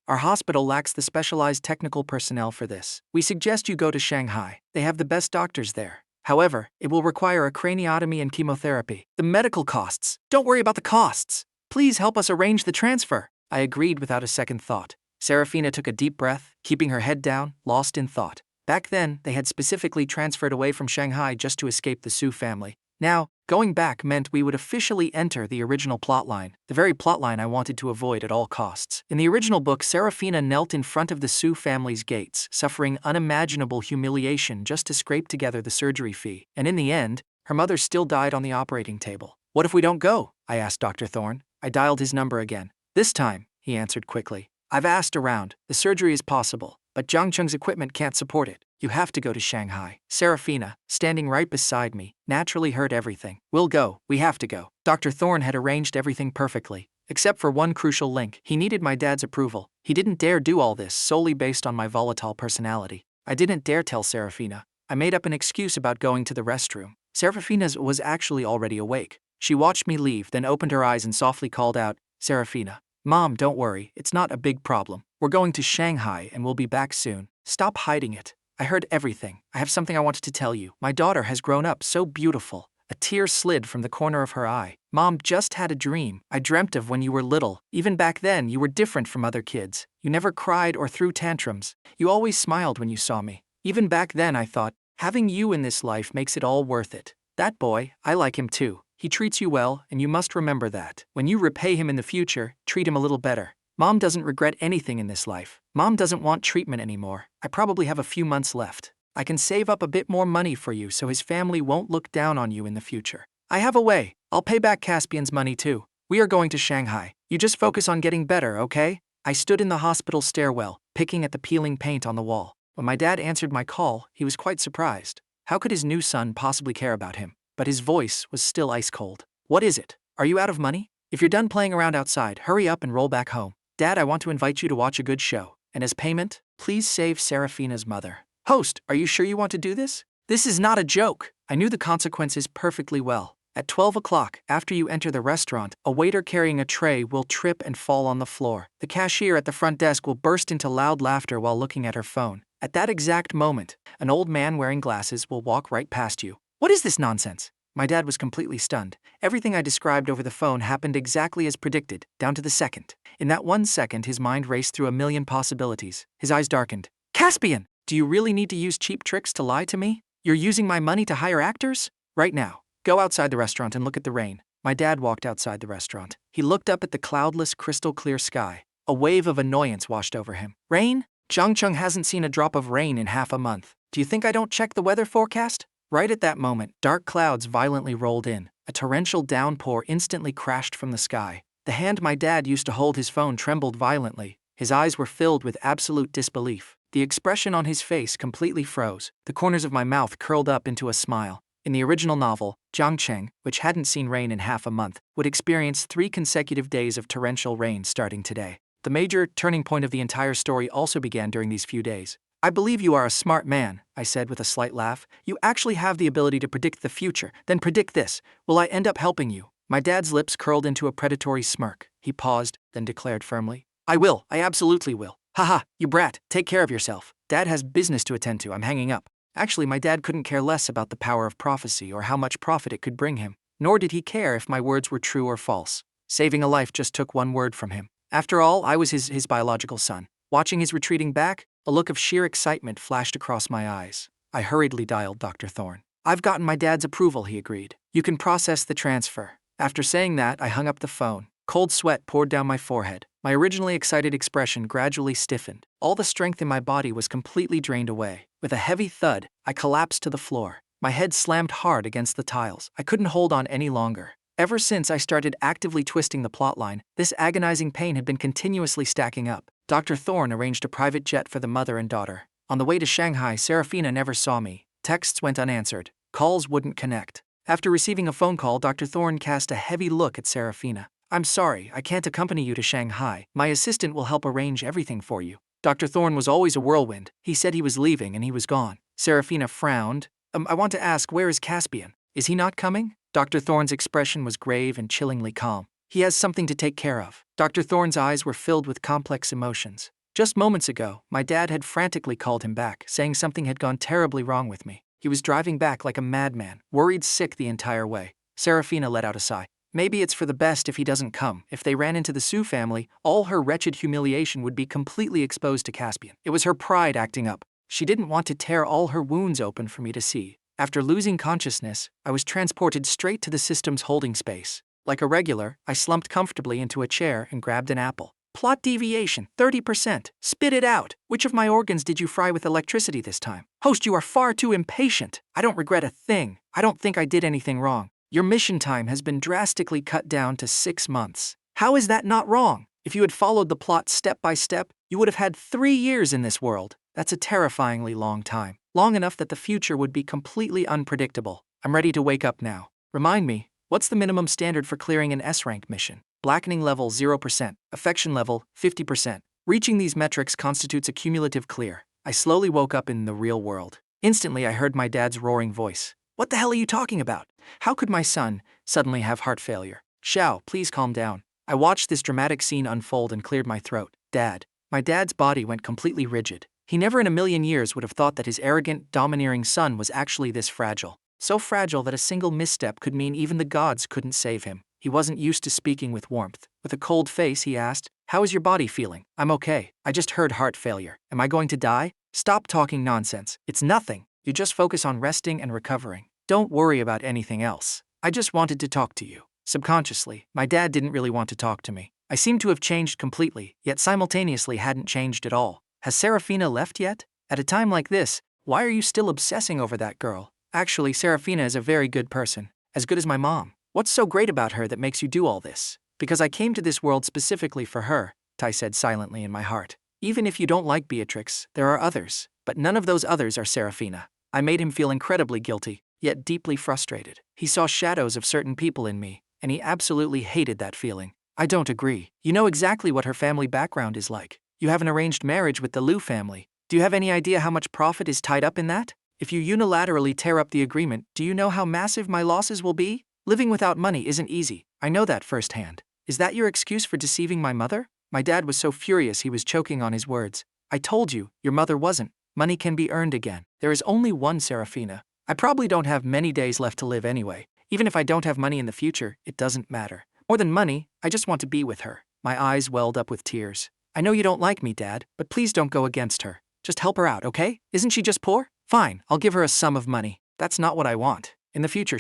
Our hospital lacks the specialized technical personnel for this. We suggest you go to Shanghai. They have the best doctors there. However, it will require a craniotomy and chemotherapy. The medical costs. Don't worry about the costs. Please help us arrange the transfer." I agreed without a second thought. Seraphina took a deep breath, keeping her head down, lost in thought. Back then, they had specifically transferred away from Shanghai just to escape the Su family. Now, going back meant we would officially enter the original plotline, the very plotline I wanted to avoid at all costs. In the original book, Seraphina knelt in front of the Su family's gates, suffering unimaginable humiliation just to scrape together the surgery fee. And in the end, her mother still died on the operating table. "What if we don't go?" I asked Dr. Thorne. I dialed his number again. "This time," he answered quickly, "I've asked around. The surgery is possible, but Zhangcheng's equipment can't support it. You have to go to Shanghai." Seraphina, standing right beside me, naturally heard everything. "We'll go. We have to go." Dr. Thorne had arranged everything perfectly, except for one crucial link. He needed my dad's approval. He didn't dare do all this solely based on my volatile personality. I didn't dare tell Seraphina. I made up an excuse about going to the restroom. Seraphina was actually already awake. She watched me leave, then opened her eyes and softly called out, "Seraphina." Mom, don't worry, it's not a big problem. We're going to Shanghai and we'll be back soon. Stop hiding it. I heard everything. I have something I wanted to tell you. My daughter has grown up so beautiful. A tear slid from the corner of her eye. Mom just had a dream I dreamt of when you were little. Even back then, you were different from other kids. You never cried or threw tantrums. You always smiled when you saw me. Even back then, I thought, having you in this life makes it all worth it. That boy, I like him too. He treats you well, and you must remember that. When you repay him in the future, treat him a little better. Mom doesn't regret anything in this life. Mom doesn't want treatment anymore. I probably have a few months left. I can save up a bit more money for you so his family won't look down on you in the future. I have a way. I'll pay back Caspian's money too. We are going to Shanghai. You just focus on getting better, okay? I stood in the hospital stairwell, picking at the peeling paint on the wall. When my dad answered my call, he was quite surprised. How could his new son possibly care about him? But his voice was still ice cold. What is it? Are you out of money? If you're done playing around outside, hurry up and roll back home. Dad, I want to invite you to watch a good show. And as payment, please save Seraphina's mother. Host, are you sure you want to do this? This is not a joke. I knew the consequences perfectly well. At 12 o'clock, after you enter the restaurant, a waiter carrying a tray will trip and fall on the floor. The cashier at the front desk will burst into loud laughter while looking at her phone. At that exact moment, an old man wearing glasses will walk right past you. What is this nonsense? My dad was completely stunned. Everything I described over the phone happened exactly as predicted, down to the second. In that 1 second, his mind raced through a million possibilities. His eyes darkened. Caspian! Do you really need to use cheap tricks to lie to me? You're using my money to hire actors? Right now, go outside the restaurant and look at the rain. My dad walked outside the restaurant. He looked up at the cloudless, crystal-clear sky. A wave of annoyance washed over him. Rain? Zhangcheng hasn't seen a drop of rain in half a month. Do you think I don't check the weather forecast? Right at that moment, dark clouds violently rolled in. A torrential downpour instantly crashed from the sky. The hand my dad used to hold his phone trembled violently. His eyes were filled with absolute disbelief. The expression on his face completely froze. The corners of my mouth curled up into a smile. In the original novel, Zhangcheng, which hadn't seen rain in half a month, would experience 3 consecutive days of torrential rain starting today. The major turning point of the entire story also began during these few days. I believe you are a smart man, I said with a slight laugh. You actually have the ability to predict the future. Then predict this. Will I end up helping you? My dad's lips curled into a predatory smirk. He paused, then declared firmly. I will. I absolutely will. Haha, you brat, take care of yourself. Dad has business to attend to. I'm hanging up. Actually, my dad couldn't care less about the power of prophecy or how much profit it could bring him. Nor did he care if my words were true or false. Saving a life just took one word from him. After all, I was his biological son. Watching his retreating back, a look of sheer excitement flashed across my eyes. I hurriedly dialed Dr. Thorne. I've gotten my dad's approval, he agreed. You can process the transfer. After saying that, I hung up the phone. Cold sweat poured down my forehead. My originally excited expression gradually stiffened. All the strength in my body was completely drained away. With a heavy thud, I collapsed to the floor. My head slammed hard against the tiles. I couldn't hold on any longer. Ever since I started actively twisting the plotline, this agonizing pain had been continuously stacking up. Dr. Thorne arranged a private jet for the mother and daughter. On the way to Shanghai, Seraphina never saw me. Texts went unanswered. Calls wouldn't connect. After receiving a phone call, Dr. Thorne cast a heavy look at Seraphina. I'm sorry, I can't accompany you to Shanghai. My assistant will help arrange everything for you. Dr. Thorne was always a whirlwind. He said he was leaving and he was gone. Seraphina frowned. I want to ask, where is Caspian? Is he not coming? Dr. Thorne's expression was grave and chillingly calm. He has something to take care of. Dr. Thorne's eyes were filled with complex emotions. Just moments ago, my dad had frantically called him back, saying something had gone terribly wrong with me. He was driving back like a madman, worried sick the entire way. Seraphina let out a sigh. Maybe it's for the best if he doesn't come. If they ran into the Su family, all her wretched humiliation would be completely exposed to Caspian. It was her pride acting up. She didn't want to tear all her wounds open for me to see. After losing consciousness, I was transported straight to the system's holding space. Like a regular, I slumped comfortably into a chair and grabbed an apple. Plot deviation, 30%. Spit it out. Which of my organs did you fry with electricity this time? Host, you are far too impatient. I don't regret a thing. I don't think I did anything wrong. Your mission time has been drastically cut down to 6 months. How is that not wrong? If you had followed the plot step by step, you would have had 3 years in this world. That's a terrifyingly long time. Long enough that the future would be completely unpredictable. I'm ready to wake up now. Remind me, what's the minimum standard for clearing an S-rank mission? Blackening level 0%, affection level 50%. Reaching these metrics constitutes a cumulative clear. I slowly woke up in the real world. Instantly, I heard my dad's roaring voice. What the hell are you talking about? How could my son suddenly have heart failure? Xiao, please calm down. I watched this dramatic scene unfold and cleared my throat. Dad. My dad's body went completely rigid. He never in a million years would have thought that his arrogant, domineering son was actually this fragile. So fragile that a single misstep could mean even the gods couldn't save him. He wasn't used to speaking with warmth. With a cold face, he asked, "How is your body feeling?" "I'm okay. I just heard heart failure." "Am I going to die?" "Stop talking nonsense. It's nothing. You just focus on resting and recovering. Don't worry about anything else. I just wanted to talk to you." Subconsciously, my dad didn't really want to talk to me. I seemed to have changed completely, yet simultaneously hadn't changed at all. Has Seraphina left yet? At a time like this, why are you still obsessing over that girl? Actually, Seraphina is a very good person. As good as my mom. What's so great about her that makes you do all this? Because I came to this world specifically for her, Tai said silently in my heart. Even if you don't like Beatrix, there are others, but none of those others are Seraphina. I made him feel incredibly guilty, yet deeply frustrated. He saw shadows of certain people in me, and he absolutely hated that feeling. I don't agree. You know exactly what her family background is like. You have an arranged marriage with the Liu family. Do you have any idea how much profit is tied up in that? If you unilaterally tear up the agreement, do you know how massive my losses will be? Living without money isn't easy. I know that firsthand. Is that your excuse for deceiving my mother? My dad was so furious he was choking on his words. I told you, your mother wasn't. Money can be earned again. There is only one Seraphina. I probably don't have many days left to live anyway. Even if I don't have money in the future, it doesn't matter. More than money, I just want to be with her. My eyes welled up with tears. I know you don't like me, Dad, but please don't go against her. Just help her out, okay? Isn't she just poor? Fine, I'll give her a sum of money. That's not what I want. In the future,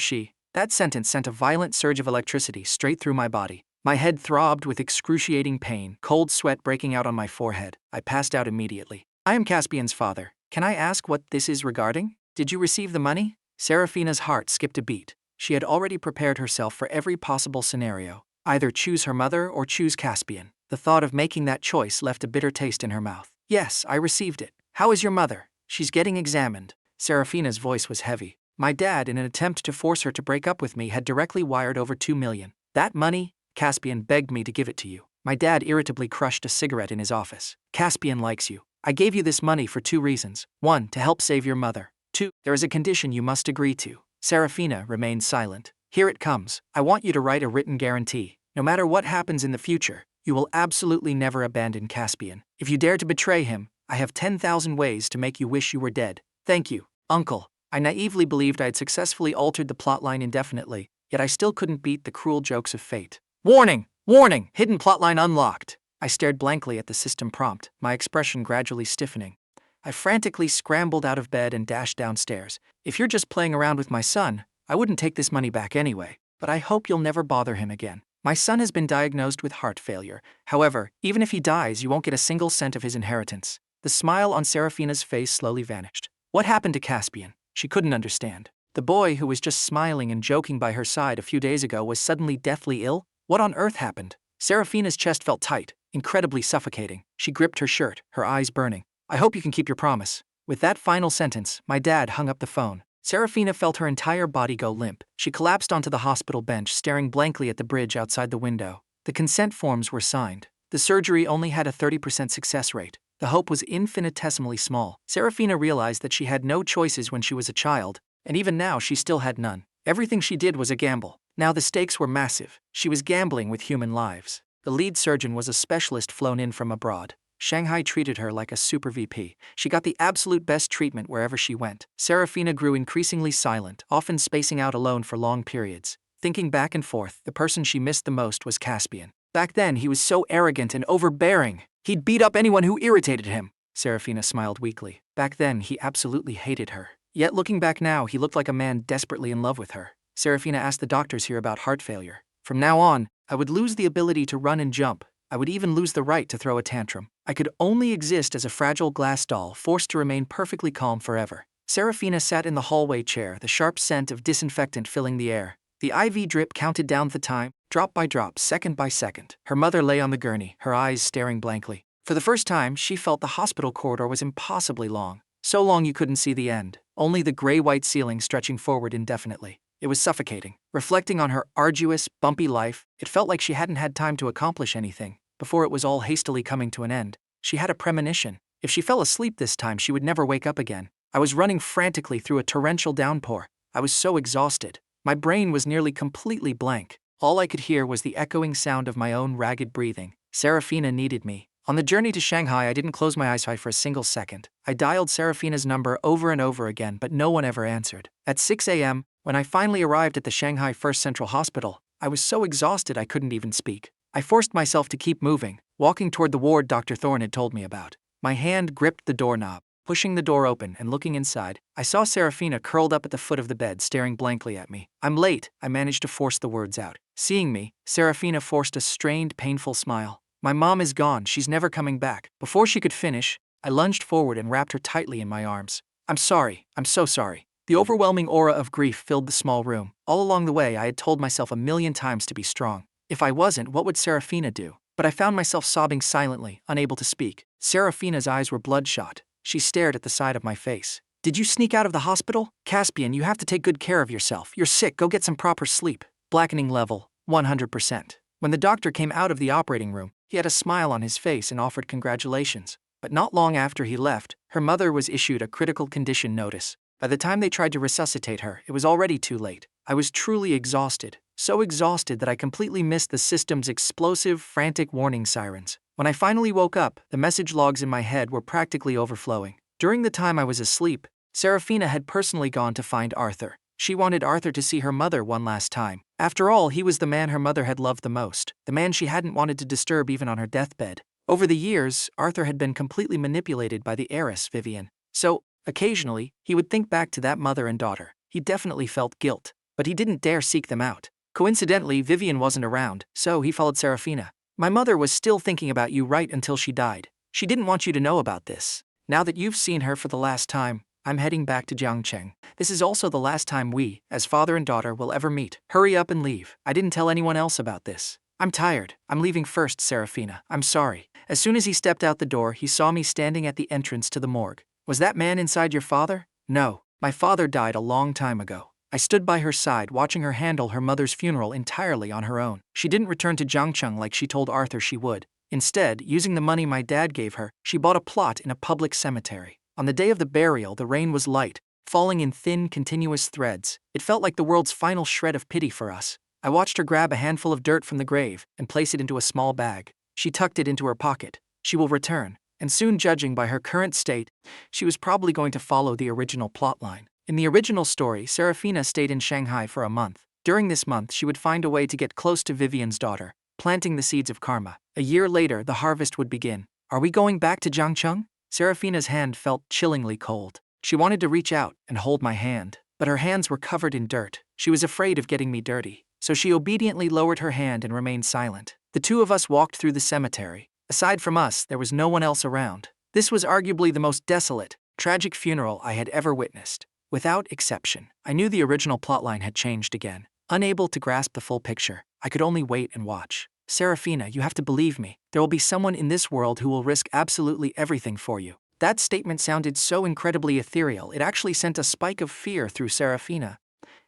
That sentence sent a violent surge of electricity straight through my body. My head throbbed with excruciating pain, cold sweat breaking out on my forehead. I passed out immediately. I am Caspian's father. Can I ask what this is regarding? Did you receive the money? Seraphina's heart skipped a beat. She had already prepared herself for every possible scenario. Either choose her mother or choose Caspian. The thought of making that choice left a bitter taste in her mouth. Yes, I received it. How is your mother? She's getting examined. Seraphina's voice was heavy. My dad, in an attempt to force her to break up with me, had directly wired over 2 million. That money? Caspian begged me to give it to you. My dad irritably crushed a cigarette in his office. Caspian likes you. I gave you this money for 2 reasons. 1, to help save your mother. 2, there is a condition you must agree to. Seraphina remained silent. Here it comes. I want you to write a written guarantee. No matter what happens in the future, you will absolutely never abandon Caspian. If you dare to betray him, I have 10,000 ways to make you wish you were dead. Thank you, Uncle. I naively believed I had successfully altered the plotline indefinitely, yet I still couldn't beat the cruel jokes of fate. Warning! Warning! Hidden plotline unlocked. I stared blankly at the system prompt, my expression gradually stiffening. I frantically scrambled out of bed and dashed downstairs. If you're just playing around with my son, I wouldn't take this money back anyway, but I hope you'll never bother him again. My son has been diagnosed with heart failure. However, even if he dies, you won't get a single cent of his inheritance. The smile on Seraphina's face slowly vanished. What happened to Caspian? She couldn't understand. The boy who was just smiling and joking by her side a few days ago was suddenly deathly ill? What on earth happened? Seraphina's chest felt tight, incredibly suffocating. She gripped her shirt, her eyes burning. I hope you can keep your promise. With that final sentence, my dad hung up the phone. Seraphina felt her entire body go limp. She collapsed onto the hospital bench, staring blankly at the bridge outside the window. The consent forms were signed. The surgery only had a 30% success rate. The hope was infinitesimally small. Seraphina realized that she had no choices when she was a child, and even now she still had none. Everything she did was a gamble. Now the stakes were massive. She was gambling with human lives. The lead surgeon was a specialist flown in from abroad. Shanghai treated her like a super VP. She got the absolute best treatment wherever she went. Seraphina grew increasingly silent, often spacing out alone for long periods. Thinking back and forth, the person she missed the most was Caspian. Back then, he was so arrogant and overbearing. He'd beat up anyone who irritated him. Seraphina smiled weakly. Back then, he absolutely hated her. Yet looking back now, he looked like a man desperately in love with her. Seraphina asked the doctors here about heart failure. From now on, I would lose the ability to run and jump. I would even lose the right to throw a tantrum. I could only exist as a fragile glass doll, forced to remain perfectly calm forever. Seraphina sat in the hallway chair, the sharp scent of disinfectant filling the air. The IV drip counted down the time, drop by drop, second by second. Her mother lay on the gurney, her eyes staring blankly. For the first time, she felt the hospital corridor was impossibly long. So long you couldn't see the end, only the gray-white ceiling stretching forward indefinitely. It was suffocating. Reflecting on her arduous, bumpy life, it felt like she hadn't had time to accomplish anything. Before it was all hastily coming to an end, she had a premonition. If she fell asleep this time, she would never wake up again. I was running frantically through a torrential downpour. I was so exhausted. My brain was nearly completely blank. All I could hear was the echoing sound of my own ragged breathing. Seraphina needed me. On the journey to Shanghai, I didn't close my eyes for a single second. I dialed Seraphina's number over and over again, but no one ever answered. At 6 a.m., when I finally arrived at the Shanghai First Central Hospital, I was so exhausted I couldn't even speak. I forced myself to keep moving, walking toward the ward Dr. Thorne had told me about. My hand gripped the doorknob. Pushing the door open and looking inside, I saw Seraphina curled up at the foot of the bed, staring blankly at me. "I'm late," I managed to force the words out. Seeing me, Seraphina forced a strained, painful smile. "My mom is gone, she's never coming back." Before she could finish, I lunged forward and wrapped her tightly in my arms. "I'm sorry, I'm so sorry." The overwhelming aura of grief filled the small room. All along the way, I had told myself a million times to be strong. If I wasn't, what would Seraphina do? But I found myself sobbing silently, unable to speak. Seraphina's eyes were bloodshot. She stared at the side of my face. "Did you sneak out of the hospital? Caspian, you have to take good care of yourself. You're sick, go get some proper sleep." Blackening level, 100%. When the doctor came out of the operating room, he had a smile on his face and offered congratulations. But not long after he left, her mother was issued a critical condition notice. By the time they tried to resuscitate her, it was already too late. I was truly exhausted. So exhausted that I completely missed the system's explosive, frantic warning sirens. When I finally woke up, the message logs in my head were practically overflowing. During the time I was asleep, Seraphina had personally gone to find Arthur. She wanted Arthur to see her mother one last time. After all, he was the man her mother had loved the most, the man she hadn't wanted to disturb even on her deathbed. Over the years, Arthur had been completely manipulated by the heiress, Vivian. So, occasionally, he would think back to that mother and daughter. He definitely felt guilt, but he didn't dare seek them out. Coincidentally, Vivian wasn't around, so he followed Seraphina. "My mother was still thinking about you right until she died. She didn't want you to know about this. Now that you've seen her for the last time, I'm heading back to Jiangcheng. This is also the last time we, as father and daughter, will ever meet. Hurry up and leave. I didn't tell anyone else about this. I'm tired. I'm leaving first, Seraphina. I'm sorry." As soon as he stepped out the door, he saw me standing at the entrance to the morgue. "Was that man inside your father?" "No. My father died a long time ago." I stood by her side, watching her handle her mother's funeral entirely on her own. She didn't return to Jiangcheng like she told Arthur she would. Instead, using the money my dad gave her, she bought a plot in a public cemetery. On the day of the burial, the rain was light, falling in thin, continuous threads. It felt like the world's final shred of pity for us. I watched her grab a handful of dirt from the grave and place it into a small bag. She tucked it into her pocket. She will return, and soon, judging by her current state, she was probably going to follow the original plotline. In the original story, Seraphina stayed in Shanghai for a month. During this month, she would find a way to get close to Vivian's daughter, planting the seeds of karma. A year later, the harvest would begin. "Are we going back to Jiangcheng?" Seraphina's hand felt chillingly cold. She wanted to reach out and hold my hand, but her hands were covered in dirt. She was afraid of getting me dirty, so she obediently lowered her hand and remained silent. The two of us walked through the cemetery. Aside from us, there was no one else around. This was arguably the most desolate, tragic funeral I had ever witnessed. Without exception, I knew the original plotline had changed again. Unable to grasp the full picture, I could only wait and watch. "Seraphina, you have to believe me. There will be someone in this world who will risk absolutely everything for you." That statement sounded so incredibly ethereal, it actually sent a spike of fear through Seraphina.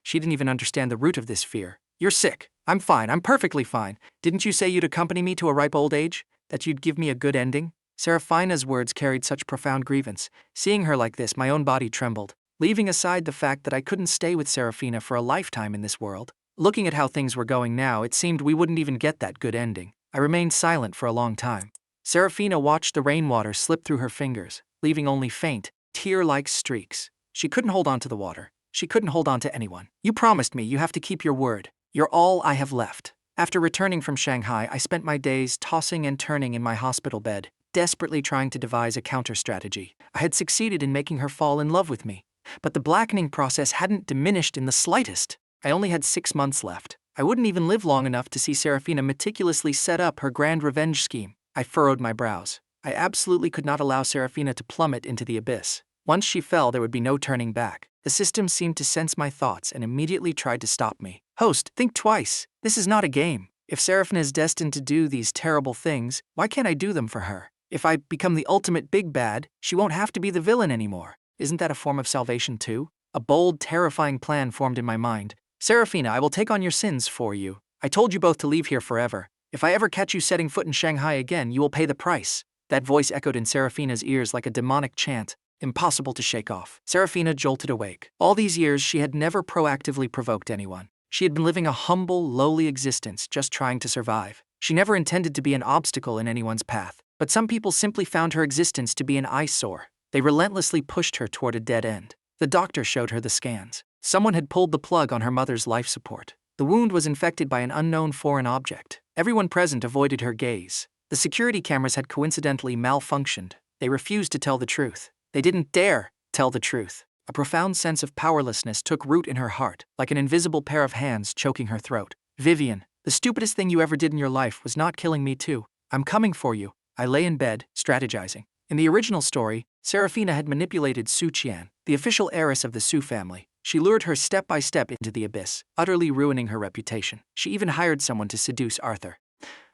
She didn't even understand the root of this fear. "You're sick. I'm fine. I'm perfectly fine. Didn't you say you'd accompany me to a ripe old age? That you'd give me a good ending?" Seraphina's words carried such profound grievance. Seeing her like this, my own body trembled. Leaving aside the fact that I couldn't stay with Seraphina for a lifetime in this world, looking at how things were going now, it seemed we wouldn't even get that good ending. I remained silent for a long time. Seraphina watched the rainwater slip through her fingers, leaving only faint, tear-like streaks. She couldn't hold on to the water. She couldn't hold on to anyone. "You promised me, you have to keep your word. You're all I have left." After returning from Shanghai, I spent my days tossing and turning in my hospital bed, desperately trying to devise a counter-strategy. I had succeeded in making her fall in love with me. But the blackening process hadn't diminished in the slightest. I only had 6 months left. I wouldn't even live long enough to see Seraphina meticulously set up her grand revenge scheme. I furrowed my brows. I absolutely could not allow Seraphina to plummet into the abyss. Once she fell, there would be no turning back. The system seemed to sense my thoughts and immediately tried to stop me. "Host, think twice. This is not a game. If Seraphina is destined to do these terrible things, why can't I do them for her? If I become the ultimate big bad, she won't have to be the villain anymore. Isn't that a form of salvation too?" A bold, terrifying plan formed in my mind. "Seraphina, I will take on your sins for you. I told you both to leave here forever. If I ever catch you setting foot in Shanghai again, you will pay the price." That voice echoed in Seraphina's ears like a demonic chant, impossible to shake off. Seraphina jolted awake. All these years, she had never proactively provoked anyone. She had been living a humble, lowly existence, just trying to survive. She never intended to be an obstacle in anyone's path, but some people simply found her existence to be an eyesore. They relentlessly pushed her toward a dead end. The doctor showed her the scans. Someone had pulled the plug on her mother's life support. The wound was infected by an unknown foreign object. Everyone present avoided her gaze. The security cameras had coincidentally malfunctioned. They refused to tell the truth. They didn't dare tell the truth. A profound sense of powerlessness took root in her heart, like an invisible pair of hands choking her throat. Vivian, the stupidest thing you ever did in your life was not killing me too. I'm coming for you. I lay in bed, strategizing. In the original story, Seraphina had manipulated Su Qian, the official heiress of the Su family. She lured her step by step into the abyss, utterly ruining her reputation. She even hired someone to seduce Arthur.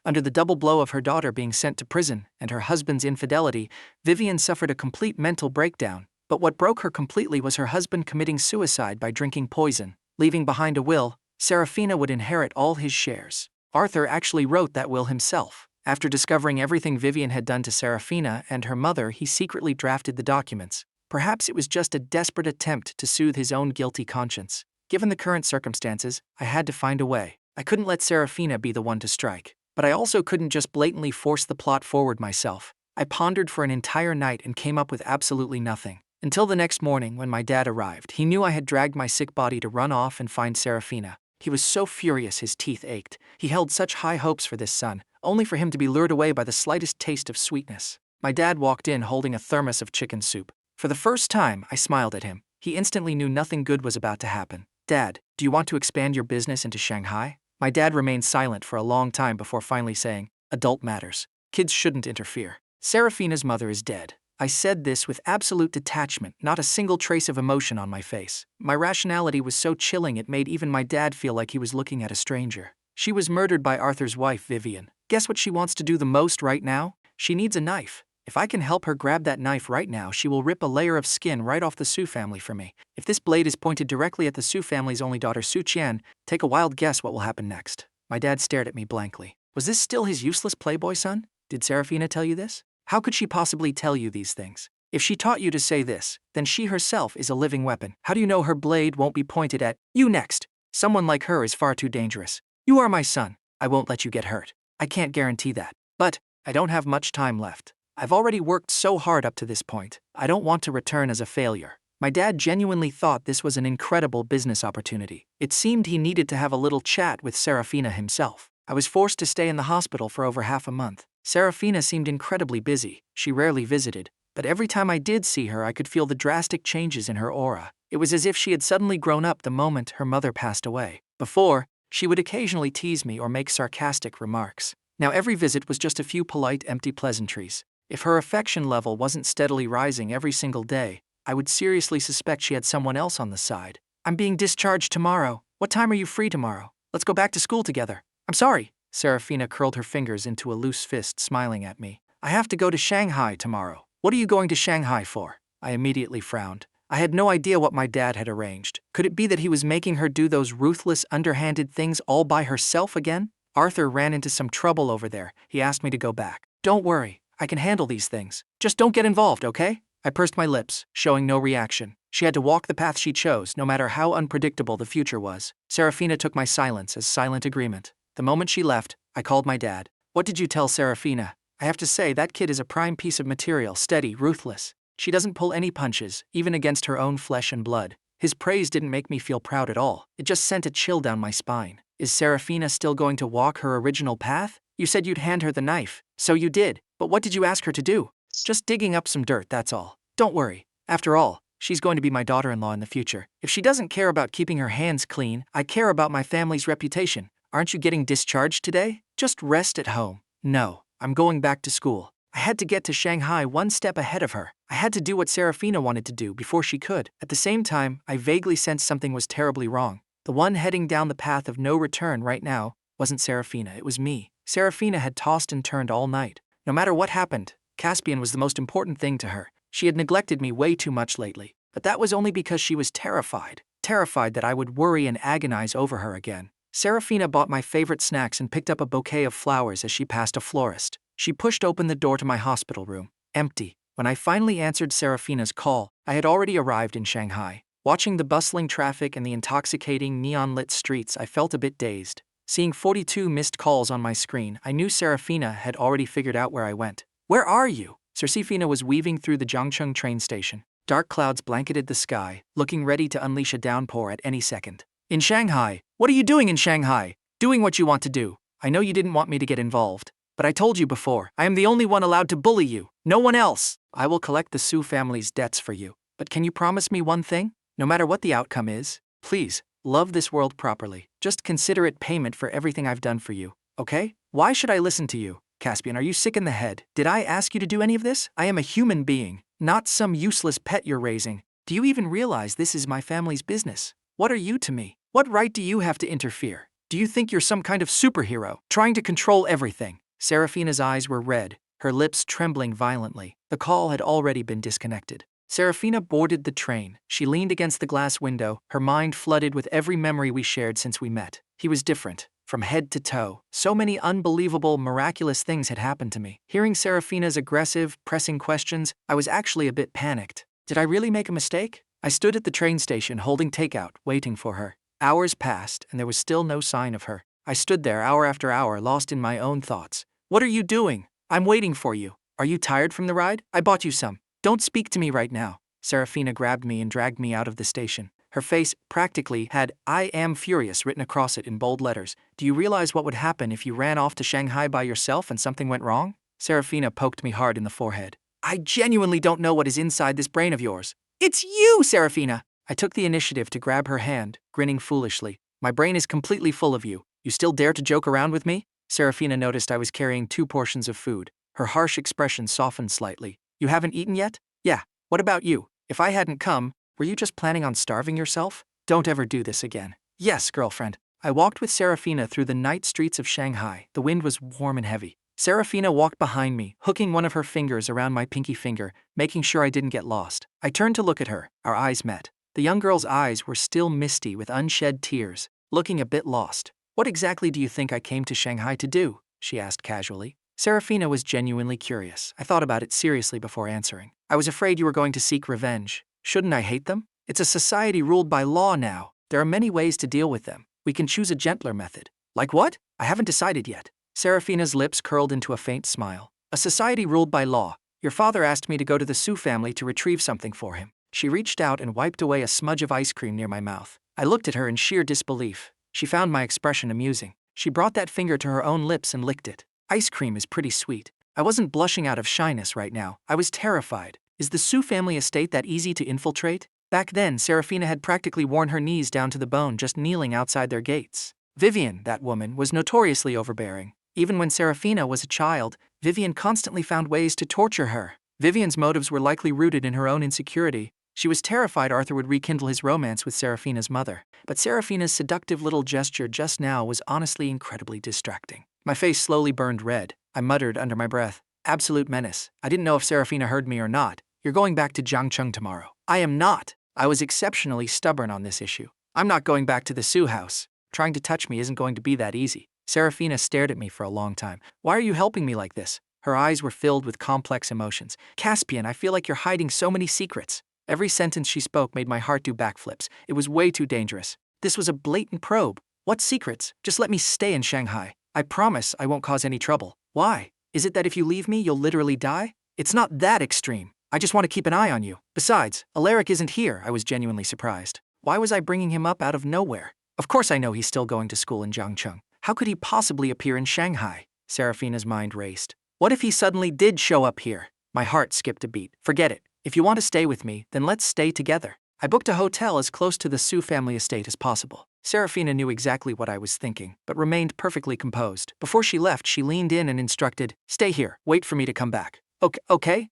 Under the double blow of her daughter being sent to prison and her husband's infidelity, Vivian suffered a complete mental breakdown. But what broke her completely was her husband committing suicide by drinking poison. Leaving behind a will, Seraphina would inherit all his shares. Arthur actually wrote that will himself. After discovering everything Vivian had done to Seraphina and her mother, he secretly drafted the documents. Perhaps it was just a desperate attempt to soothe his own guilty conscience. Given the current circumstances, I had to find a way. I couldn't let Seraphina be the one to strike. But I also couldn't just blatantly force the plot forward myself. I pondered for an entire night and came up with absolutely nothing. Until the next morning, when my dad arrived, he knew I had dragged my sick body to run off and find Seraphina. He was so furious his teeth ached. He held such high hopes for this son, only for him to be lured away by the slightest taste of sweetness. My dad walked in holding a thermos of chicken soup. For the first time, I smiled at him. He instantly knew nothing good was about to happen. Dad, do you want to expand your business into Shanghai? My dad remained silent for a long time before finally saying, adult matters. Kids shouldn't interfere. Seraphina's mother is dead. I said this with absolute detachment, not a single trace of emotion on my face. My rationality was so chilling it made even my dad feel like he was looking at a stranger. She was murdered by Arthur's wife, Vivian. Guess what she wants to do the most right now? She needs a knife. If I can help her grab that knife right now, she will rip a layer of skin right off the Su family for me. If this blade is pointed directly at the Su family's only daughter, Su Qian, take a wild guess what will happen next. My dad stared at me blankly. Was this still his useless playboy son? Did Seraphina tell you this? How could she possibly tell you these things? If she taught you to say this, then she herself is a living weapon. How do you know her blade won't be pointed at you next? Someone like her is far too dangerous. You are my son. I won't let you get hurt. I can't guarantee that. But I don't have much time left. I've already worked so hard up to this point. I don't want to return as a failure. My dad genuinely thought this was an incredible business opportunity. It seemed he needed to have a little chat with Seraphina himself. I was forced to stay in the hospital for over half a month. Seraphina seemed incredibly busy. She rarely visited, but every time I did see her, I could feel the drastic changes in her aura. It was as if she had suddenly grown up the moment her mother passed away. Before, she would occasionally tease me or make sarcastic remarks. Now every visit was just a few polite, empty pleasantries. If her affection level wasn't steadily rising every single day, I would seriously suspect she had someone else on the side. I'm being discharged tomorrow. What time are you free tomorrow? Let's go back to school together. I'm sorry. Seraphina curled her fingers into a loose fist, smiling at me. I have to go to Shanghai tomorrow. What are you going to Shanghai for? I immediately frowned. I had no idea what my dad had arranged. Could it be that he was making her do those ruthless, underhanded things all by herself again? Arthur ran into some trouble over there. He asked me to go back. Don't worry. I can handle these things. Just don't get involved, okay? I pursed my lips, showing no reaction. She had to walk the path she chose, no matter how unpredictable the future was. Seraphina took my silence as silent agreement. The moment she left, I called my dad. What did you tell Seraphina? I have to say, that kid is a prime piece of material, steady, ruthless. She doesn't pull any punches, even against her own flesh and blood. His praise didn't make me feel proud at all. It just sent a chill down my spine. Is Seraphina still going to walk her original path? You said you'd hand her the knife. So you did. But what did you ask her to do? Just digging up some dirt, that's all. Don't worry. After all, she's going to be my daughter-in-law in the future. If she doesn't care about keeping her hands clean, I care about my family's reputation. Aren't you getting discharged today? Just rest at home. No, I'm going back to school. I had to get to Shanghai one step ahead of her. I had to do what Seraphina wanted to do before she could. At the same time, I vaguely sensed something was terribly wrong. The one heading down the path of no return right now wasn't Seraphina, it was me. Seraphina had tossed and turned all night. No matter what happened, Caspian was the most important thing to her. She had neglected me way too much lately. But that was only because she was terrified. Terrified that I would worry and agonize over her again. Seraphina bought my favorite snacks and picked up a bouquet of flowers as she passed a florist. She pushed open the door to my hospital room. Empty. When I finally answered Seraphina's call, I had already arrived in Shanghai. Watching the bustling traffic and the intoxicating neon-lit streets, I felt a bit dazed. Seeing 42 missed calls on my screen, I knew Seraphina had already figured out where I went. Where are you? Seraphina was weaving through the Zhangcheng train station. Dark clouds blanketed the sky, looking ready to unleash a downpour at any second. In Shanghai? What are you doing in Shanghai? Doing what you want to do. I know you didn't want me to get involved, but I told you before, I am the only one allowed to bully you. No one else. I will collect the Su family's debts for you. But can you promise me one thing? No matter what the outcome is, please, love this world properly. Just consider it payment for everything I've done for you, okay? Why should I listen to you? Caspian, are you sick in the head? Did I ask you to do any of this? I am a human being, not some useless pet you're raising. Do you even realize this is my family's business? What are you to me? What right do you have to interfere? Do you think you're some kind of superhero, trying to control everything? Seraphina's eyes were red, her lips trembling violently. The call had already been disconnected. Seraphina boarded the train. She leaned against the glass window, her mind flooded with every memory we shared since we met. He was different, from head to toe. So many unbelievable, miraculous things had happened to me. Hearing Seraphina's aggressive, pressing questions, I was actually a bit panicked. Did I really make a mistake? I stood at the train station holding takeout, waiting for her. Hours passed, and there was still no sign of her. I stood there hour after hour, lost in my own thoughts. What are you doing? I'm waiting for you. Are you tired from the ride? I bought you some. Don't speak to me right now. Seraphina grabbed me and dragged me out of the station. Her face practically had "I am furious" written across it in bold letters. Do you realize what would happen if you ran off to Shanghai by yourself and something went wrong? Seraphina poked me hard in the forehead. I genuinely don't know what is inside this brain of yours. It's you, Seraphina! I took the initiative to grab her hand, grinning foolishly. My brain is completely full of you. You still dare to joke around with me? Seraphina noticed I was carrying 2 portions of food. Her harsh expression softened slightly. You haven't eaten yet? Yeah. What about you? If I hadn't come, were you just planning on starving yourself? Don't ever do this again. Yes, girlfriend. I walked with Seraphina through the night streets of Shanghai. The wind was warm and heavy. Seraphina walked behind me, hooking one of her fingers around my pinky finger, making sure I didn't get lost. I turned to look at her. Our eyes met. The young girl's eyes were still misty with unshed tears, looking a bit lost. What exactly do you think I came to Shanghai to do? She asked casually. Seraphina was genuinely curious. I thought about it seriously before answering. I was afraid you were going to seek revenge. Shouldn't I hate them? It's a society ruled by law now. There are many ways to deal with them. We can choose a gentler method. Like what? I haven't decided yet. Seraphina's lips curled into a faint smile. A society ruled by law. Your father asked me to go to the Su family to retrieve something for him. She reached out and wiped away a smudge of ice cream near my mouth. I looked at her in sheer disbelief. She found my expression amusing. She brought that finger to her own lips and licked it. Ice cream is pretty sweet. I wasn't blushing out of shyness right now. I was terrified. Is the Su family estate that easy to infiltrate? Back then, Seraphina had practically worn her knees down to the bone just kneeling outside their gates. Vivian, that woman, was notoriously overbearing. Even when Seraphina was a child, Vivian constantly found ways to torture her. Vivian's motives were likely rooted in her own insecurity. She was terrified Arthur would rekindle his romance with Seraphina's mother. But Seraphina's seductive little gesture just now was honestly incredibly distracting. My face slowly burned red. I muttered under my breath, "Absolute menace." I didn't know if Seraphina heard me or not. You're going back to Zhangcheng tomorrow. I am not. I was exceptionally stubborn on this issue. I'm not going back to the Su house. Trying to touch me isn't going to be that easy. Seraphina stared at me for a long time. Why are you helping me like this? Her eyes were filled with complex emotions. Caspian, I feel like you're hiding so many secrets. Every sentence she spoke made my heart do backflips. It was way too dangerous. This was a blatant probe. What secrets? Just let me stay in Shanghai. I promise I won't cause any trouble. Why? Is it that if you leave me, you'll literally die? It's not that extreme. I just want to keep an eye on you. Besides, Alaric isn't here. I was genuinely surprised. Why was I bringing him up out of nowhere? Of course I know he's still going to school in Zhangcheng. How could he possibly appear in Shanghai? Seraphina's mind raced. What if he suddenly did show up here? My heart skipped a beat. Forget it. If you want to stay with me, then let's stay together. I booked a hotel as close to the Su family estate as possible. Seraphina knew exactly what I was thinking, but remained perfectly composed. Before she left, she leaned in and instructed, "Stay here, wait for me to come back." Okay,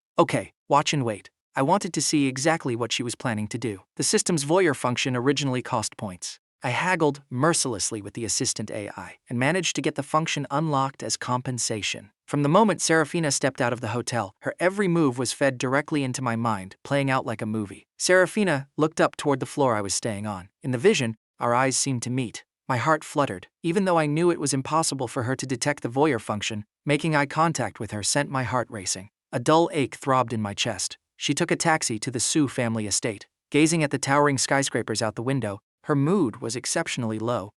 watch and wait. I wanted to see exactly what she was planning to do. The system's voyeur function originally cost points. I haggled mercilessly with the assistant AI and managed to get the function unlocked as compensation. From the moment Seraphina stepped out of the hotel, her every move was fed directly into my mind, playing out like a movie. Seraphina looked up toward the floor I was staying on. In the vision, our eyes seemed to meet. My heart fluttered. Even though I knew it was impossible for her to detect the voyeur function, making eye contact with her sent my heart racing. A dull ache throbbed in my chest. She took a taxi to the Su family estate. gazing at the towering skyscrapers out the window. Her mood was exceptionally low.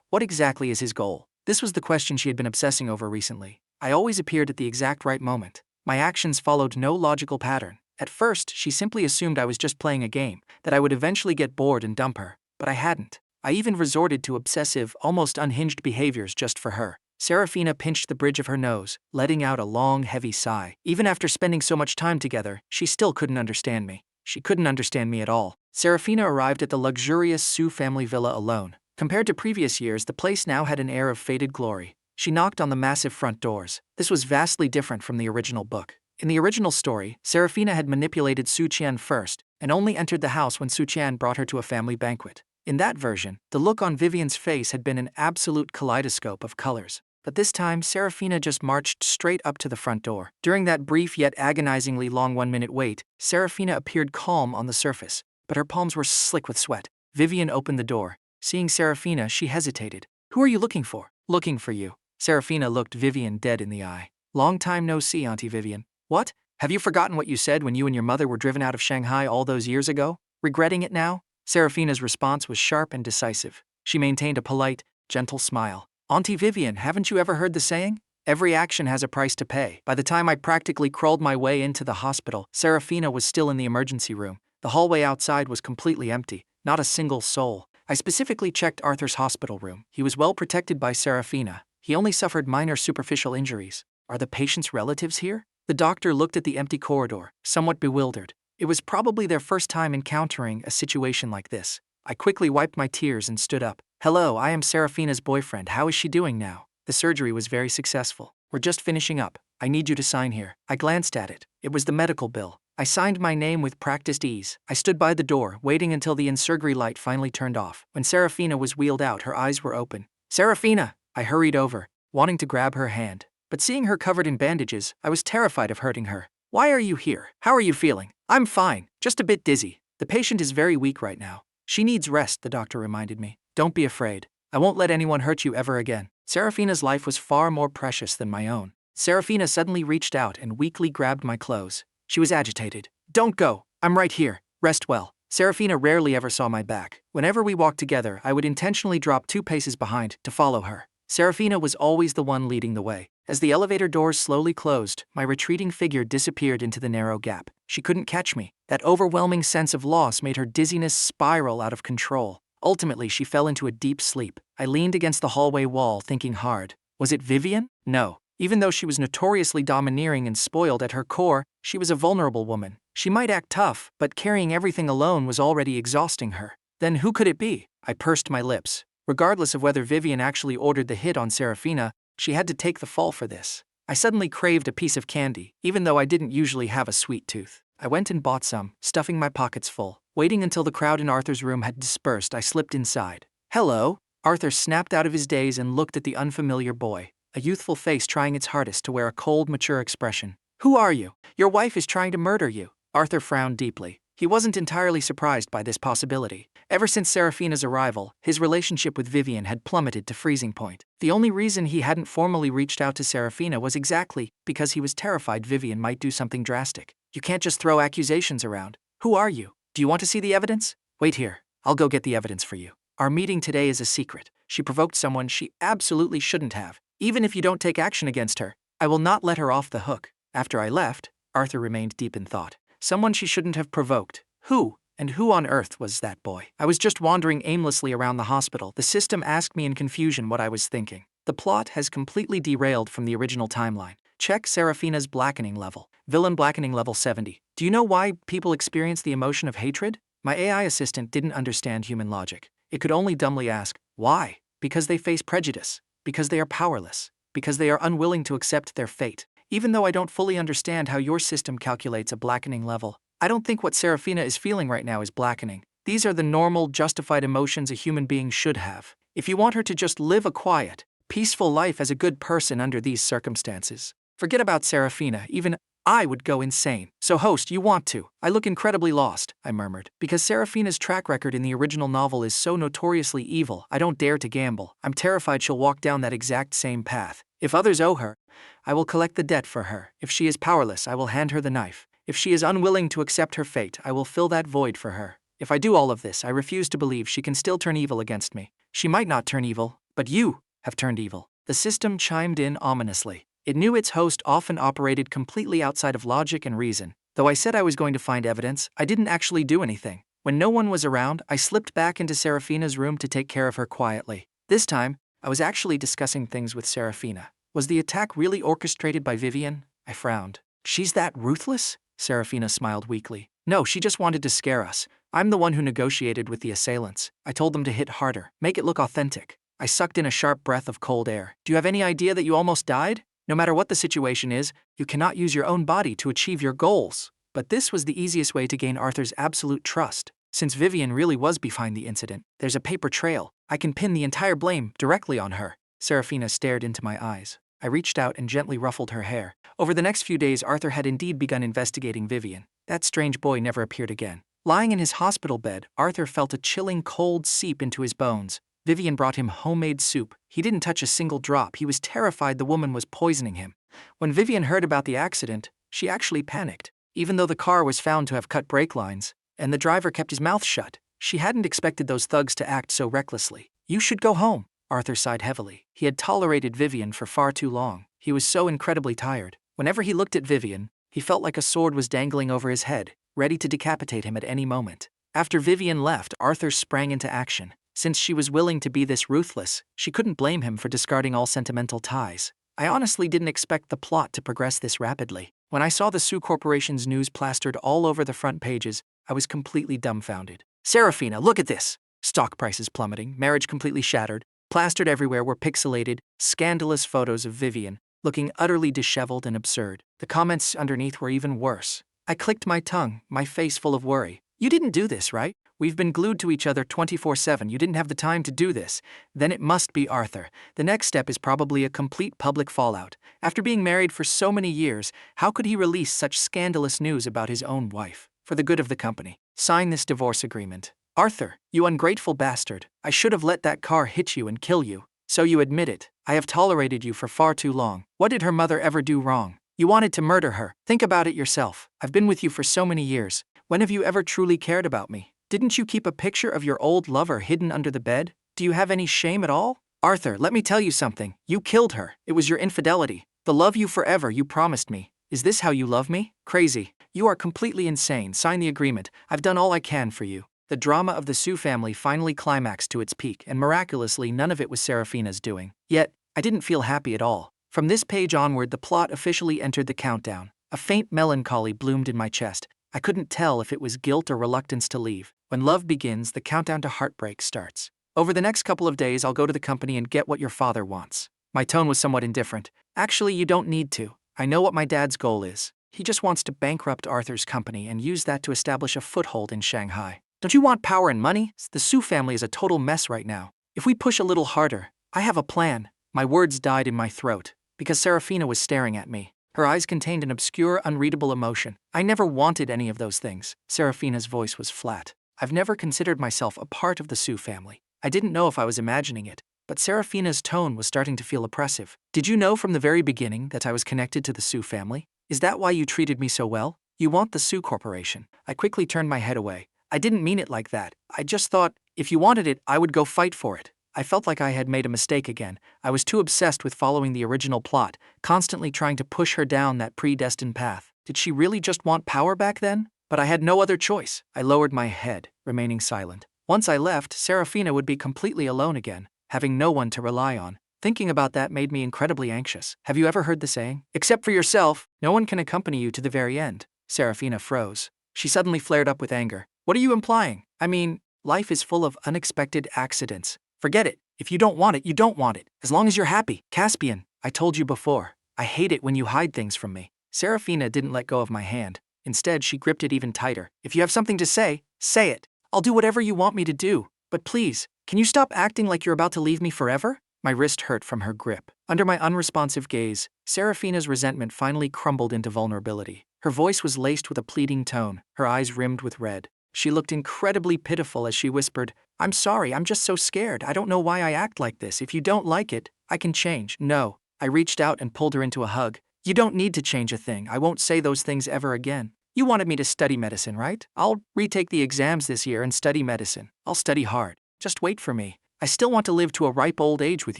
What exactly is his goal? This was the question she had been obsessing over recently. I always appeared at the exact right moment. My actions followed no logical pattern. At first, she simply assumed I was just playing a game, that I would eventually get bored and dump her. But I hadn't. I even resorted to obsessive, almost unhinged behaviors just for her. Seraphina pinched the bridge of her nose, letting out a long, heavy sigh. Even after spending so much time together, she still couldn't understand me. She couldn't understand me at all. Seraphina arrived at the luxurious Su family villa alone. Compared to previous years, the place now had an air of faded glory. She knocked on the massive front doors. This was vastly different from the original book. In the original story, Seraphina had manipulated Su Qian first, and only entered the house when Su Qian brought her to a family banquet. In that version, the look on Vivian's face had been an absolute kaleidoscope of colors. But this time, Seraphina just marched straight up to the front door. During that brief yet agonizingly long 1-minute wait, Seraphina appeared calm on the surface, but her palms were slick with sweat. Vivian opened the door. Seeing Seraphina, she hesitated. "Who are you looking for?" "Looking for you." Seraphina looked Vivian dead in the eye. "Long time no see, Auntie Vivian." "What? Have you forgotten what you said when you and your mother were driven out of Shanghai all those years ago? Regretting it now?" Seraphina's response was sharp and decisive. She maintained a polite, gentle smile. "Auntie Vivian, haven't you ever heard the saying? Every action has a price to pay." By the time I practically crawled my way into the hospital, Seraphina was still in the emergency room. The hallway outside was completely empty, not a single soul. I specifically checked Arthur's hospital room. He was well protected by Seraphina. He only suffered minor superficial injuries. Are the patient's relatives here? The doctor looked at the empty corridor, somewhat bewildered. It was probably their first time encountering a situation like this. I quickly wiped my tears and stood up. "Hello, I am Seraphina's boyfriend. How is she doing now?" "The surgery was very successful. We're just finishing up. I need you to sign here." I glanced at it. It was the medical bill. I signed my name with practiced ease. I stood by the door, waiting until the in-surgery light finally turned off. When Seraphina was wheeled out, her eyes were open. "Seraphina!" I hurried over, wanting to grab her hand. But seeing her covered in bandages, I was terrified of hurting her. "Why are you here? How are you feeling?" "I'm fine, just a bit dizzy. The patient is very weak right now. She needs rest," the doctor reminded me. "Don't be afraid. I won't let anyone hurt you ever again." Seraphina's life was far more precious than my own. Seraphina suddenly reached out and weakly grabbed my clothes. She was agitated. "Don't go. I'm right here. Rest well." Seraphina rarely ever saw my back. Whenever we walked together, I would intentionally drop 2 paces behind to follow her. Seraphina was always the one leading the way. As the elevator doors slowly closed, my retreating figure disappeared into the narrow gap. She couldn't catch me. That overwhelming sense of loss made her dizziness spiral out of control. Ultimately, she fell into a deep sleep. I leaned against the hallway wall, thinking hard. Was it Vivian? No. Even though she was notoriously domineering and spoiled at her core, she was a vulnerable woman. She might act tough, but carrying everything alone was already exhausting her. Then who could it be? I pursed my lips. Regardless of whether Vivian actually ordered the hit on Seraphina, she had to take the fall for this. I suddenly craved a piece of candy, even though I didn't usually have a sweet tooth. I went and bought some, stuffing my pockets full. Waiting until the crowd in Arthur's room had dispersed, I slipped inside. "Hello?" Arthur snapped out of his daze and looked at the unfamiliar boy, a youthful face trying its hardest to wear a cold, mature expression. "Who are you? Your wife is trying to murder you." Arthur frowned deeply. He wasn't entirely surprised by this possibility. Ever since Seraphina's arrival, his relationship with Vivian had plummeted to freezing point. The only reason he hadn't formally reached out to Seraphina was exactly because he was terrified Vivian might do something drastic. You can't just throw accusations around. "Who are you? Do you want to see the evidence?" "Wait here. I'll go get the evidence for you. Our meeting today is a secret. She provoked someone she absolutely shouldn't have. Even if you don't take action against her, I will not let her off the hook." After I left, Arthur remained deep in thought. Someone she shouldn't have provoked. Who? And who on earth was that boy? I was just wandering aimlessly around the hospital. The system asked me in confusion what I was thinking. The plot has completely derailed from the original timeline. Check Seraphina's blackening level. Villain blackening level 70. Do you know why people experience the emotion of hatred? My AI assistant didn't understand human logic. It could only dumbly ask, why? Because they face prejudice. Because they are powerless. Because they are unwilling to accept their fate. Even though I don't fully understand how your system calculates a blackening level, I don't think what Seraphina is feeling right now is blackening. These are the normal, justified emotions a human being should have. If you want her to just live a quiet, peaceful life as a good person under these circumstances, forget about Seraphina. Even I would go insane. "So host, you want to?" "I look incredibly lost," I murmured. "Because Seraphina's track record in the original novel is so notoriously evil, I don't dare to gamble. I'm terrified she'll walk down that exact same path. If others owe her, I will collect the debt for her. If she is powerless, I will hand her the knife. If she is unwilling to accept her fate, I will fill that void for her. If I do all of this, I refuse to believe she can still turn evil against me. She might not turn evil, but you have turned evil. The system chimed in ominously. It knew its host often operated completely outside of logic and reason. Though I said I was going to find evidence, I didn't actually do anything. When no one was around, I slipped back into Seraphina's room to take care of her quietly. This time, I was actually discussing things with Seraphina. Was the attack really orchestrated by Vivian? I frowned. She's that ruthless? Seraphina smiled weakly. No, she just wanted to scare us. I'm the one who negotiated with the assailants. I told them to hit harder, make it look authentic. I sucked in a sharp breath of cold air. Do you have any idea that you almost died? No matter what the situation is, you cannot use your own body to achieve your goals. But this was the easiest way to gain Arthur's absolute trust. Since Vivian really was behind the incident, there's a paper trail. I can pin the entire blame directly on her. Seraphina stared into my eyes. I reached out and gently ruffled her hair. Over the next few days, Arthur had indeed begun investigating Vivian. That strange boy never appeared again. Lying in his hospital bed, Arthur felt a chilling cold seep into his bones. Vivian brought him homemade soup. He didn't touch a single drop. He was terrified the woman was poisoning him. When Vivian heard about the accident, she actually panicked. Even though the car was found to have cut brake lines, and the driver kept his mouth shut, she hadn't expected those thugs to act so recklessly. You should go home. Arthur sighed heavily. He had tolerated Vivian for far too long. He was so incredibly tired. Whenever he looked at Vivian, he felt like a sword was dangling over his head, ready to decapitate him at any moment. After Vivian left, Arthur sprang into action. Since she was willing to be this ruthless, she couldn't blame him for discarding all sentimental ties. I honestly didn't expect the plot to progress this rapidly. When I saw the Sioux Corporation's news plastered all over the front pages, I was completely dumbfounded. Seraphina, look at this! Stock prices plummeting, marriage completely shattered. Plastered everywhere were pixelated, scandalous photos of Vivian, looking utterly disheveled and absurd. The comments underneath were even worse. I clicked my tongue, my face full of worry. You didn't do this, right? We've been glued to each other 24/7. You didn't have the time to do this. Then it must be Arthur. The next step is probably a complete public fallout. After being married for so many years, how could he release such scandalous news about his own wife? For the good of the company, sign this divorce agreement. Arthur, you ungrateful bastard. I should have let that car hit you and kill you. So you admit it. I have tolerated you for far too long. What did her mother ever do wrong? You wanted to murder her. Think about it yourself. I've been with you for so many years. When have you ever truly cared about me? Didn't you keep a picture of your old lover hidden under the bed? Do you have any shame at all? Arthur, let me tell you something. You killed her. It was your infidelity. The love you forever you promised me. Is this how you love me? Crazy. You are completely insane. Sign the agreement. I've done all I can for you. The drama of the Sioux family finally climaxed to its peak, and miraculously none of it was Seraphina's doing. Yet, I didn't feel happy at all. From this page onward, the plot officially entered the countdown. A faint melancholy bloomed in my chest. I couldn't tell if it was guilt or reluctance to leave. When love begins, the countdown to heartbreak starts. Over the next couple of days, I'll go to the company and get what your father wants. My tone was somewhat indifferent. Actually, you don't need to. I know what my dad's goal is. He just wants to bankrupt Arthur's company and use that to establish a foothold in Shanghai. Don't you want power and money? The Sioux family is a total mess right now. If we push a little harder, I have a plan. My words died in my throat, because Seraphina was staring at me. Her eyes contained an obscure, unreadable emotion. I never wanted any of those things. Seraphina's voice was flat. I've never considered myself a part of the Sioux family. I didn't know if I was imagining it, but Seraphina's tone was starting to feel oppressive. Did you know from the very beginning that I was connected to the Sioux family? Is that why you treated me so well? You want the Sioux Corporation. I quickly turned my head away. I didn't mean it like that. I just thought, if you wanted it, I would go fight for it. I felt like I had made a mistake again. I was too obsessed with following the original plot, constantly trying to push her down that predestined path. Did she really just want power back then? But I had no other choice. I lowered my head, remaining silent. Once I left, Seraphina would be completely alone again, having no one to rely on. Thinking about that made me incredibly anxious. Have you ever heard the saying? Except for yourself, no one can accompany you to the very end. Seraphina froze. She suddenly flared up with anger. What are you implying? I mean, life is full of unexpected accidents. Forget it. If you don't want it, you don't want it. As long as you're happy. Caspian, I told you before. I hate it when you hide things from me. Seraphina didn't let go of my hand. Instead, she gripped it even tighter. If you have something to say it. I'll do whatever you want me to do. But please, can you stop acting like you're about to leave me forever? My wrist hurt from her grip. Under my unresponsive gaze, Seraphina's resentment finally crumbled into vulnerability. Her voice was laced with a pleading tone, her eyes rimmed with red. She looked incredibly pitiful as she whispered, I'm sorry, I'm just so scared. I don't know why I act like this. If you don't like it, I can change. No. I reached out and pulled her into a hug. You don't need to change a thing. I won't say those things ever again. You wanted me to study medicine, right? I'll retake the exams this year and study medicine. I'll study hard. Just wait for me. I still want to live to a ripe old age with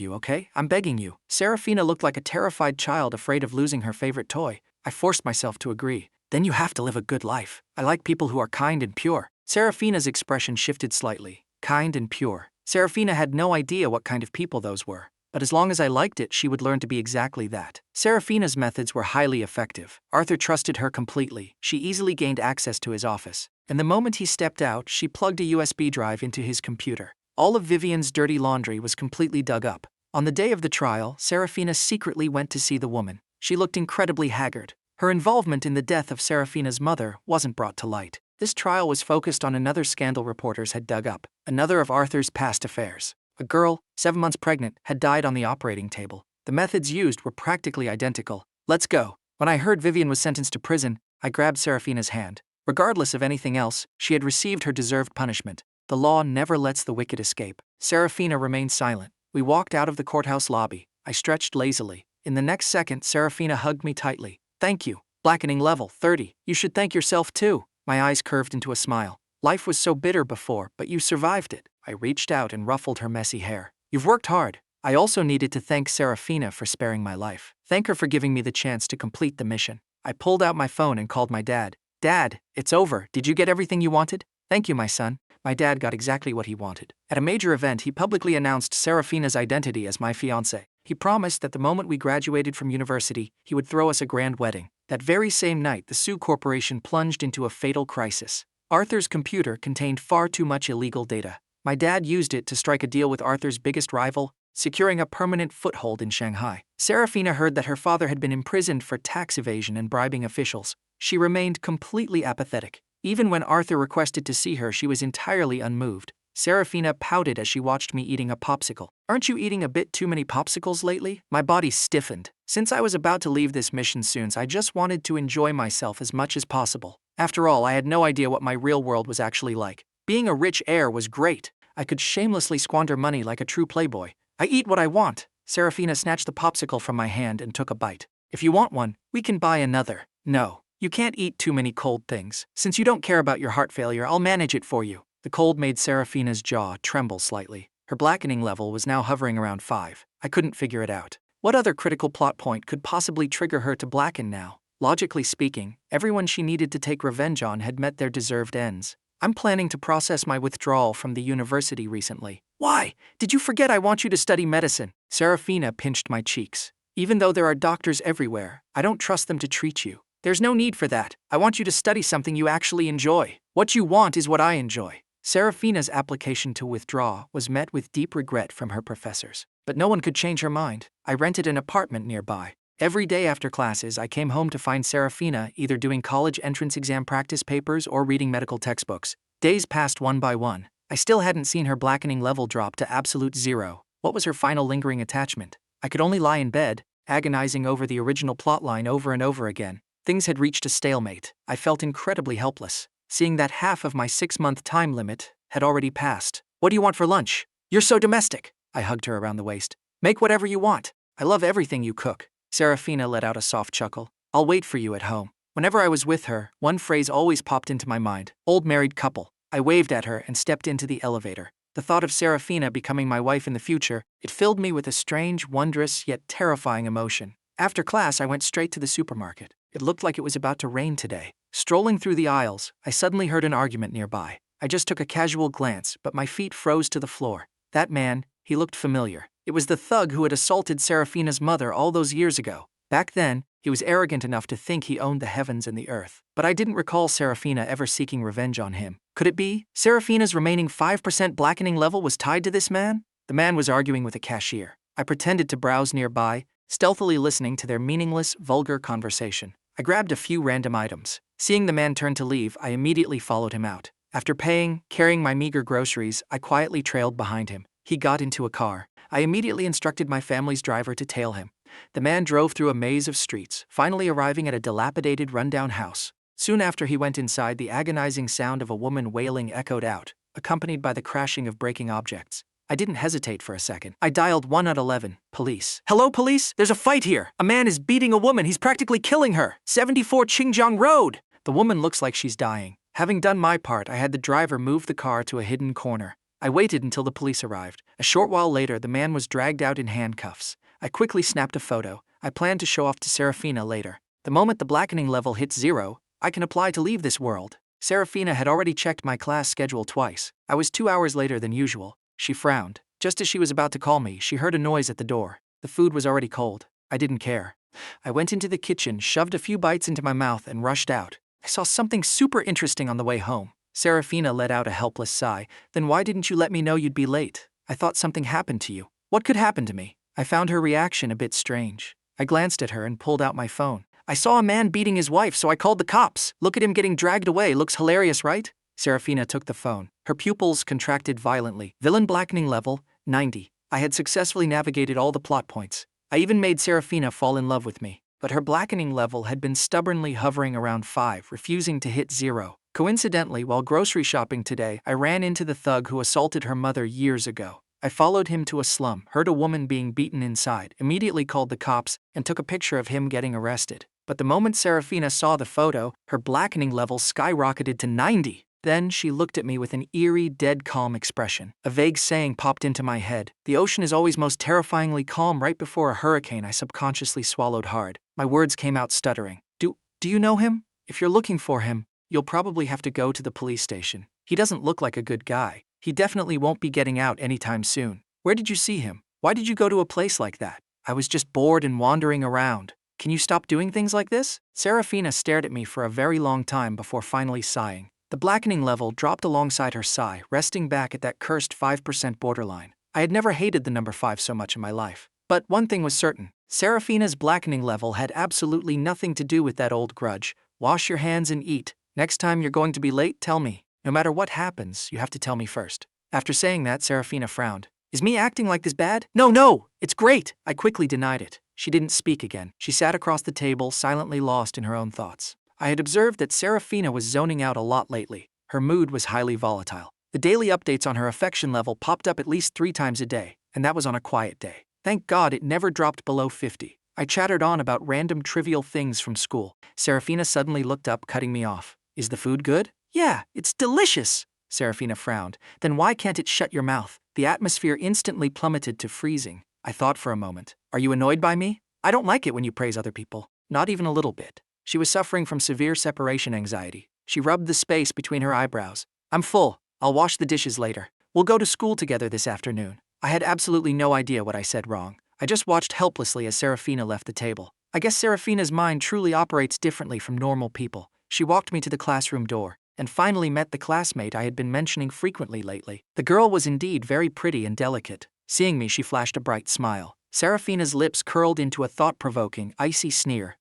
you, okay? I'm begging you. Seraphina looked like a terrified child afraid of losing her favorite toy. I forced myself to agree. Then you have to live a good life. I like people who are kind and pure. Seraphina's expression shifted slightly. Kind and pure. Seraphina had no idea what kind of people those were. But as long as I liked it, she would learn to be exactly that. Seraphina's methods were highly effective. Arthur trusted her completely. She easily gained access to his office. And the moment he stepped out, she plugged a USB drive into his computer. All of Vivian's dirty laundry was completely dug up. On the day of the trial, Seraphina secretly went to see the woman. She looked incredibly haggard. Her involvement in the death of Seraphina's mother wasn't brought to light. This trial was focused on another scandal reporters had dug up, another of Arthur's past affairs. A girl, 7 months pregnant, had died on the operating table. The methods used were practically identical. Let's go. When I heard Vivian was sentenced to prison, I grabbed Seraphina's hand. Regardless of anything else, she had received her deserved punishment. The law never lets the wicked escape. Seraphina remained silent. We walked out of the courthouse lobby. I stretched lazily. In the next second, Seraphina hugged me tightly. Thank you. Blackening level 30. You should thank yourself too. My eyes curved into a smile. Life was so bitter before, but you survived it. I reached out and ruffled her messy hair. You've worked hard. I also needed to thank Seraphina for sparing my life. Thank her for giving me the chance to complete the mission. I pulled out my phone and called my dad. Dad, it's over. Did you get everything you wanted? Thank you, my son. My dad got exactly what he wanted. At a major event, he publicly announced Seraphina's identity as my fiancé. He promised that the moment we graduated from university, he would throw us a grand wedding. That very same night, the Sioux Corporation plunged into a fatal crisis. Arthur's computer contained far too much illegal data. My dad used it to strike a deal with Arthur's biggest rival, securing a permanent foothold in Shanghai. Seraphina heard that her father had been imprisoned for tax evasion and bribing officials. She remained completely apathetic. Even when Arthur requested to see her, she was entirely unmoved. Seraphina pouted as she watched me eating a popsicle. Aren't you eating a bit too many popsicles lately? My body stiffened. Since I was about to leave this mission soon, I just wanted to enjoy myself as much as possible. After all, I had no idea what my real world was actually like. Being a rich heir was great. I could shamelessly squander money like a true playboy. I eat what I want. Seraphina snatched the popsicle from my hand and took a bite. If you want one, we can buy another. No, you can't eat too many cold things. Since you don't care about your heart failure, I'll manage it for you. The cold made Seraphina's jaw tremble slightly. Her blackening level was now hovering around 5. I couldn't figure it out. What other critical plot point could possibly trigger her to blacken now? Logically speaking, everyone she needed to take revenge on had met their deserved ends. I'm planning to process my withdrawal from the university recently. Why? Did you forget I want you to study medicine? Seraphina pinched my cheeks. Even though there are doctors everywhere, I don't trust them to treat you. There's no need for that. I want you to study something you actually enjoy. What you want is what I enjoy. Seraphina's application to withdraw was met with deep regret from her professors. But no one could change her mind. I rented an apartment nearby. Every day after classes, I came home to find Seraphina either doing college entrance exam practice papers or reading medical textbooks. Days passed one by one. I still hadn't seen her blackening level drop to absolute 0. What was her final lingering attachment? I could only lie in bed, agonizing over the original plotline over and over again. Things had reached a stalemate. I felt incredibly helpless, seeing that half of my 6-month time limit had already passed. What do you want for lunch? You're so domestic. I hugged her around the waist. Make whatever you want. I love everything you cook. Seraphina let out a soft chuckle. I'll wait for you at home. Whenever I was with her, one phrase always popped into my mind. Old married couple. I waved at her and stepped into the elevator. The thought of Seraphina becoming my wife in the future, it filled me with a strange, wondrous, yet terrifying emotion. After class, I went straight to the supermarket. It looked like it was about to rain today. Strolling through the aisles, I suddenly heard an argument nearby. I just took a casual glance, but my feet froze to the floor. That man, he looked familiar. It was the thug who had assaulted Seraphina's mother all those years ago. Back then, he was arrogant enough to think he owned the heavens and the earth. But I didn't recall Seraphina ever seeking revenge on him. Could it be? Seraphina's remaining 5% blackening level was tied to this man? The man was arguing with a cashier. I pretended to browse nearby, stealthily listening to their meaningless, vulgar conversation. I grabbed a few random items. Seeing the man turn to leave, I immediately followed him out. After paying, carrying my meager groceries, I quietly trailed behind him. He got into a car. I immediately instructed my family's driver to tail him. The man drove through a maze of streets, finally arriving at a dilapidated, rundown house. Soon after he went inside, the agonizing sound of a woman wailing echoed out, accompanied by the crashing of breaking objects. I didn't hesitate for a second. I dialed 111, police. Hello, police? There's a fight here. A man is beating a woman. He's practically killing her. 74 Qingjiang Road. The woman looks like she's dying. Having done my part, I had the driver move the car to a hidden corner. I waited until the police arrived. A short while later, the man was dragged out in handcuffs. I quickly snapped a photo. I planned to show off to Seraphina later. The moment the blackening level hits 0, I can apply to leave this world. Seraphina had already checked my class schedule twice. I was 2 hours later than usual. She frowned. Just as she was about to call me, she heard a noise at the door. The food was already cold. I didn't care. I went into the kitchen, shoved a few bites into my mouth, and rushed out. I saw something super interesting on the way home. Seraphina let out a helpless sigh. Then why didn't you let me know you'd be late? I thought something happened to you. What could happen to me? I found her reaction a bit strange. I glanced at her and pulled out my phone. I saw a man beating his wife, so I called the cops. Look at him getting dragged away. Looks hilarious, right? Seraphina took the phone. Her pupils contracted violently. Villain blackening level, 90. I had successfully navigated all the plot points. I even made Seraphina fall in love with me. But her blackening level had been stubbornly hovering around 5, refusing to hit 0. Coincidentally, while grocery shopping today, I ran into the thug who assaulted her mother years ago. I followed him to a slum, heard a woman being beaten inside, immediately called the cops, and took a picture of him getting arrested. But the moment Seraphina saw the photo, her blackening level skyrocketed to 90. Then she looked at me with an eerie, dead calm expression. A vague saying popped into my head. The ocean is always most terrifyingly calm right before a hurricane. I subconsciously swallowed hard. My words came out stuttering. Do you know him? If you're looking for him, you'll probably have to go to the police station. He doesn't look like a good guy. He definitely won't be getting out anytime soon. Where did you see him? Why did you go to a place like that? I was just bored and wandering around. Can you stop doing things like this? Seraphina stared at me for a very long time before finally sighing. The blackening level dropped alongside her sigh, resting back at that cursed 5% borderline. I had never hated the number 5 so much in my life. But one thing was certain. Seraphina's blackening level had absolutely nothing to do with that old grudge. Wash your hands and eat. Next time you're going to be late, tell me. No matter what happens, you have to tell me first. After saying that, Seraphina frowned. Is me acting like this bad? No, it's great. I quickly denied it. She didn't speak again. She sat across the table, silently lost in her own thoughts. I had observed that Seraphina was zoning out a lot lately. Her mood was highly volatile. The daily updates on her affection level popped up at least 3 times a day, and that was on a quiet day. Thank God it never dropped below 50. I chattered on about random trivial things from school. Seraphina suddenly looked up, cutting me off. Is the food good? Yeah, it's delicious. Seraphina frowned. Then why can't it shut your mouth? The atmosphere instantly plummeted to freezing. I thought for a moment. Are you annoyed by me? I don't like it when you praise other people. Not even a little bit. She was suffering from severe separation anxiety. She rubbed the space between her eyebrows. I'm full. I'll wash the dishes later. We'll go to school together this afternoon. I had absolutely no idea what I said wrong. I just watched helplessly as Seraphina left the table. I guess Seraphina's mind truly operates differently from normal people. She walked me to the classroom door, and finally met the classmate I had been mentioning frequently lately. The girl was indeed very pretty and delicate. Seeing me, she flashed a bright smile. Seraphina's lips curled into a thought-provoking, icy sneer.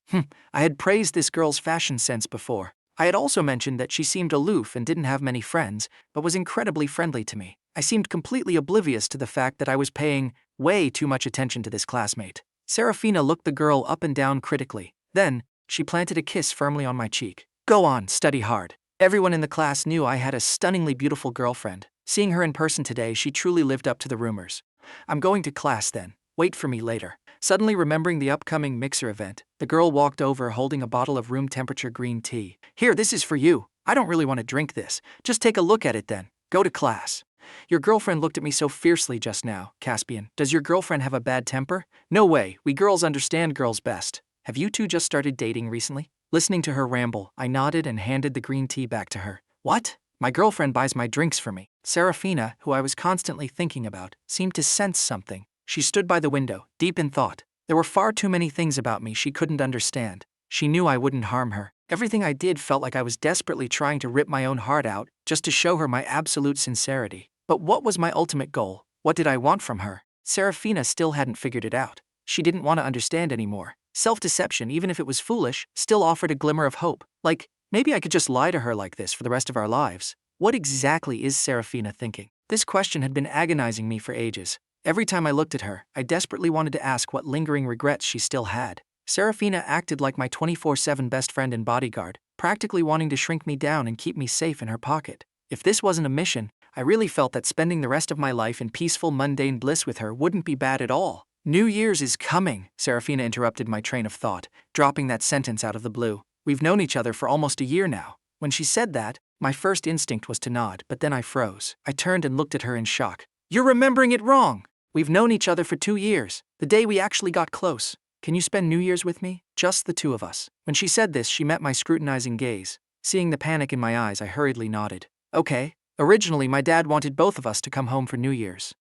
I had praised this girl's fashion sense before. I had also mentioned that she seemed aloof and didn't have many friends, but was incredibly friendly to me. I seemed completely oblivious to the fact that I was paying way too much attention to this classmate. Seraphina looked the girl up and down critically. Then, she planted a kiss firmly on my cheek. Go on, study hard. Everyone in the class knew I had a stunningly beautiful girlfriend. Seeing her in person today, she truly lived up to the rumors. I'm going to class then. Wait for me later. Suddenly remembering the upcoming mixer event, the girl walked over holding a bottle of room-temperature green tea. Here, this is for you. I don't really want to drink this. Just take a look at it then. Go to class. Your girlfriend looked at me so fiercely just now, Caspian. Does your girlfriend have a bad temper? No way. We girls understand girls best. Have you two just started dating recently? Listening to her ramble, I nodded and handed the green tea back to her. What? My girlfriend buys my drinks for me. Seraphina, who I was constantly thinking about, seemed to sense something. She stood by the window, deep in thought. There were far too many things about me she couldn't understand. She knew I wouldn't harm her. Everything I did felt like I was desperately trying to rip my own heart out, just to show her my absolute sincerity. But what was my ultimate goal? What did I want from her? Seraphina still hadn't figured it out. She didn't want to understand anymore. Self-deception, even if it was foolish, still offered a glimmer of hope. Like, maybe I could just lie to her like this for the rest of our lives. What exactly is Seraphina thinking? This question had been agonizing me for ages. Every time I looked at her, I desperately wanted to ask what lingering regrets she still had. Seraphina acted like my 24/7 best friend and bodyguard, practically wanting to shrink me down and keep me safe in her pocket. If this wasn't a mission, I really felt that spending the rest of my life in peaceful, mundane bliss with her wouldn't be bad at all. New Year's is coming, Seraphina interrupted my train of thought, dropping that sentence out of the blue. We've known each other for almost a year now. When she said that, my first instinct was to nod, but then I froze. I turned and looked at her in shock. You're remembering it wrong! We've known each other for 2 years, the day we actually got close. Can you spend New Year's with me? Just the two of us. When she said this, she met my scrutinizing gaze. Seeing the panic in my eyes, I hurriedly nodded. Okay. Originally, my dad wanted both of us to come home for New Year's.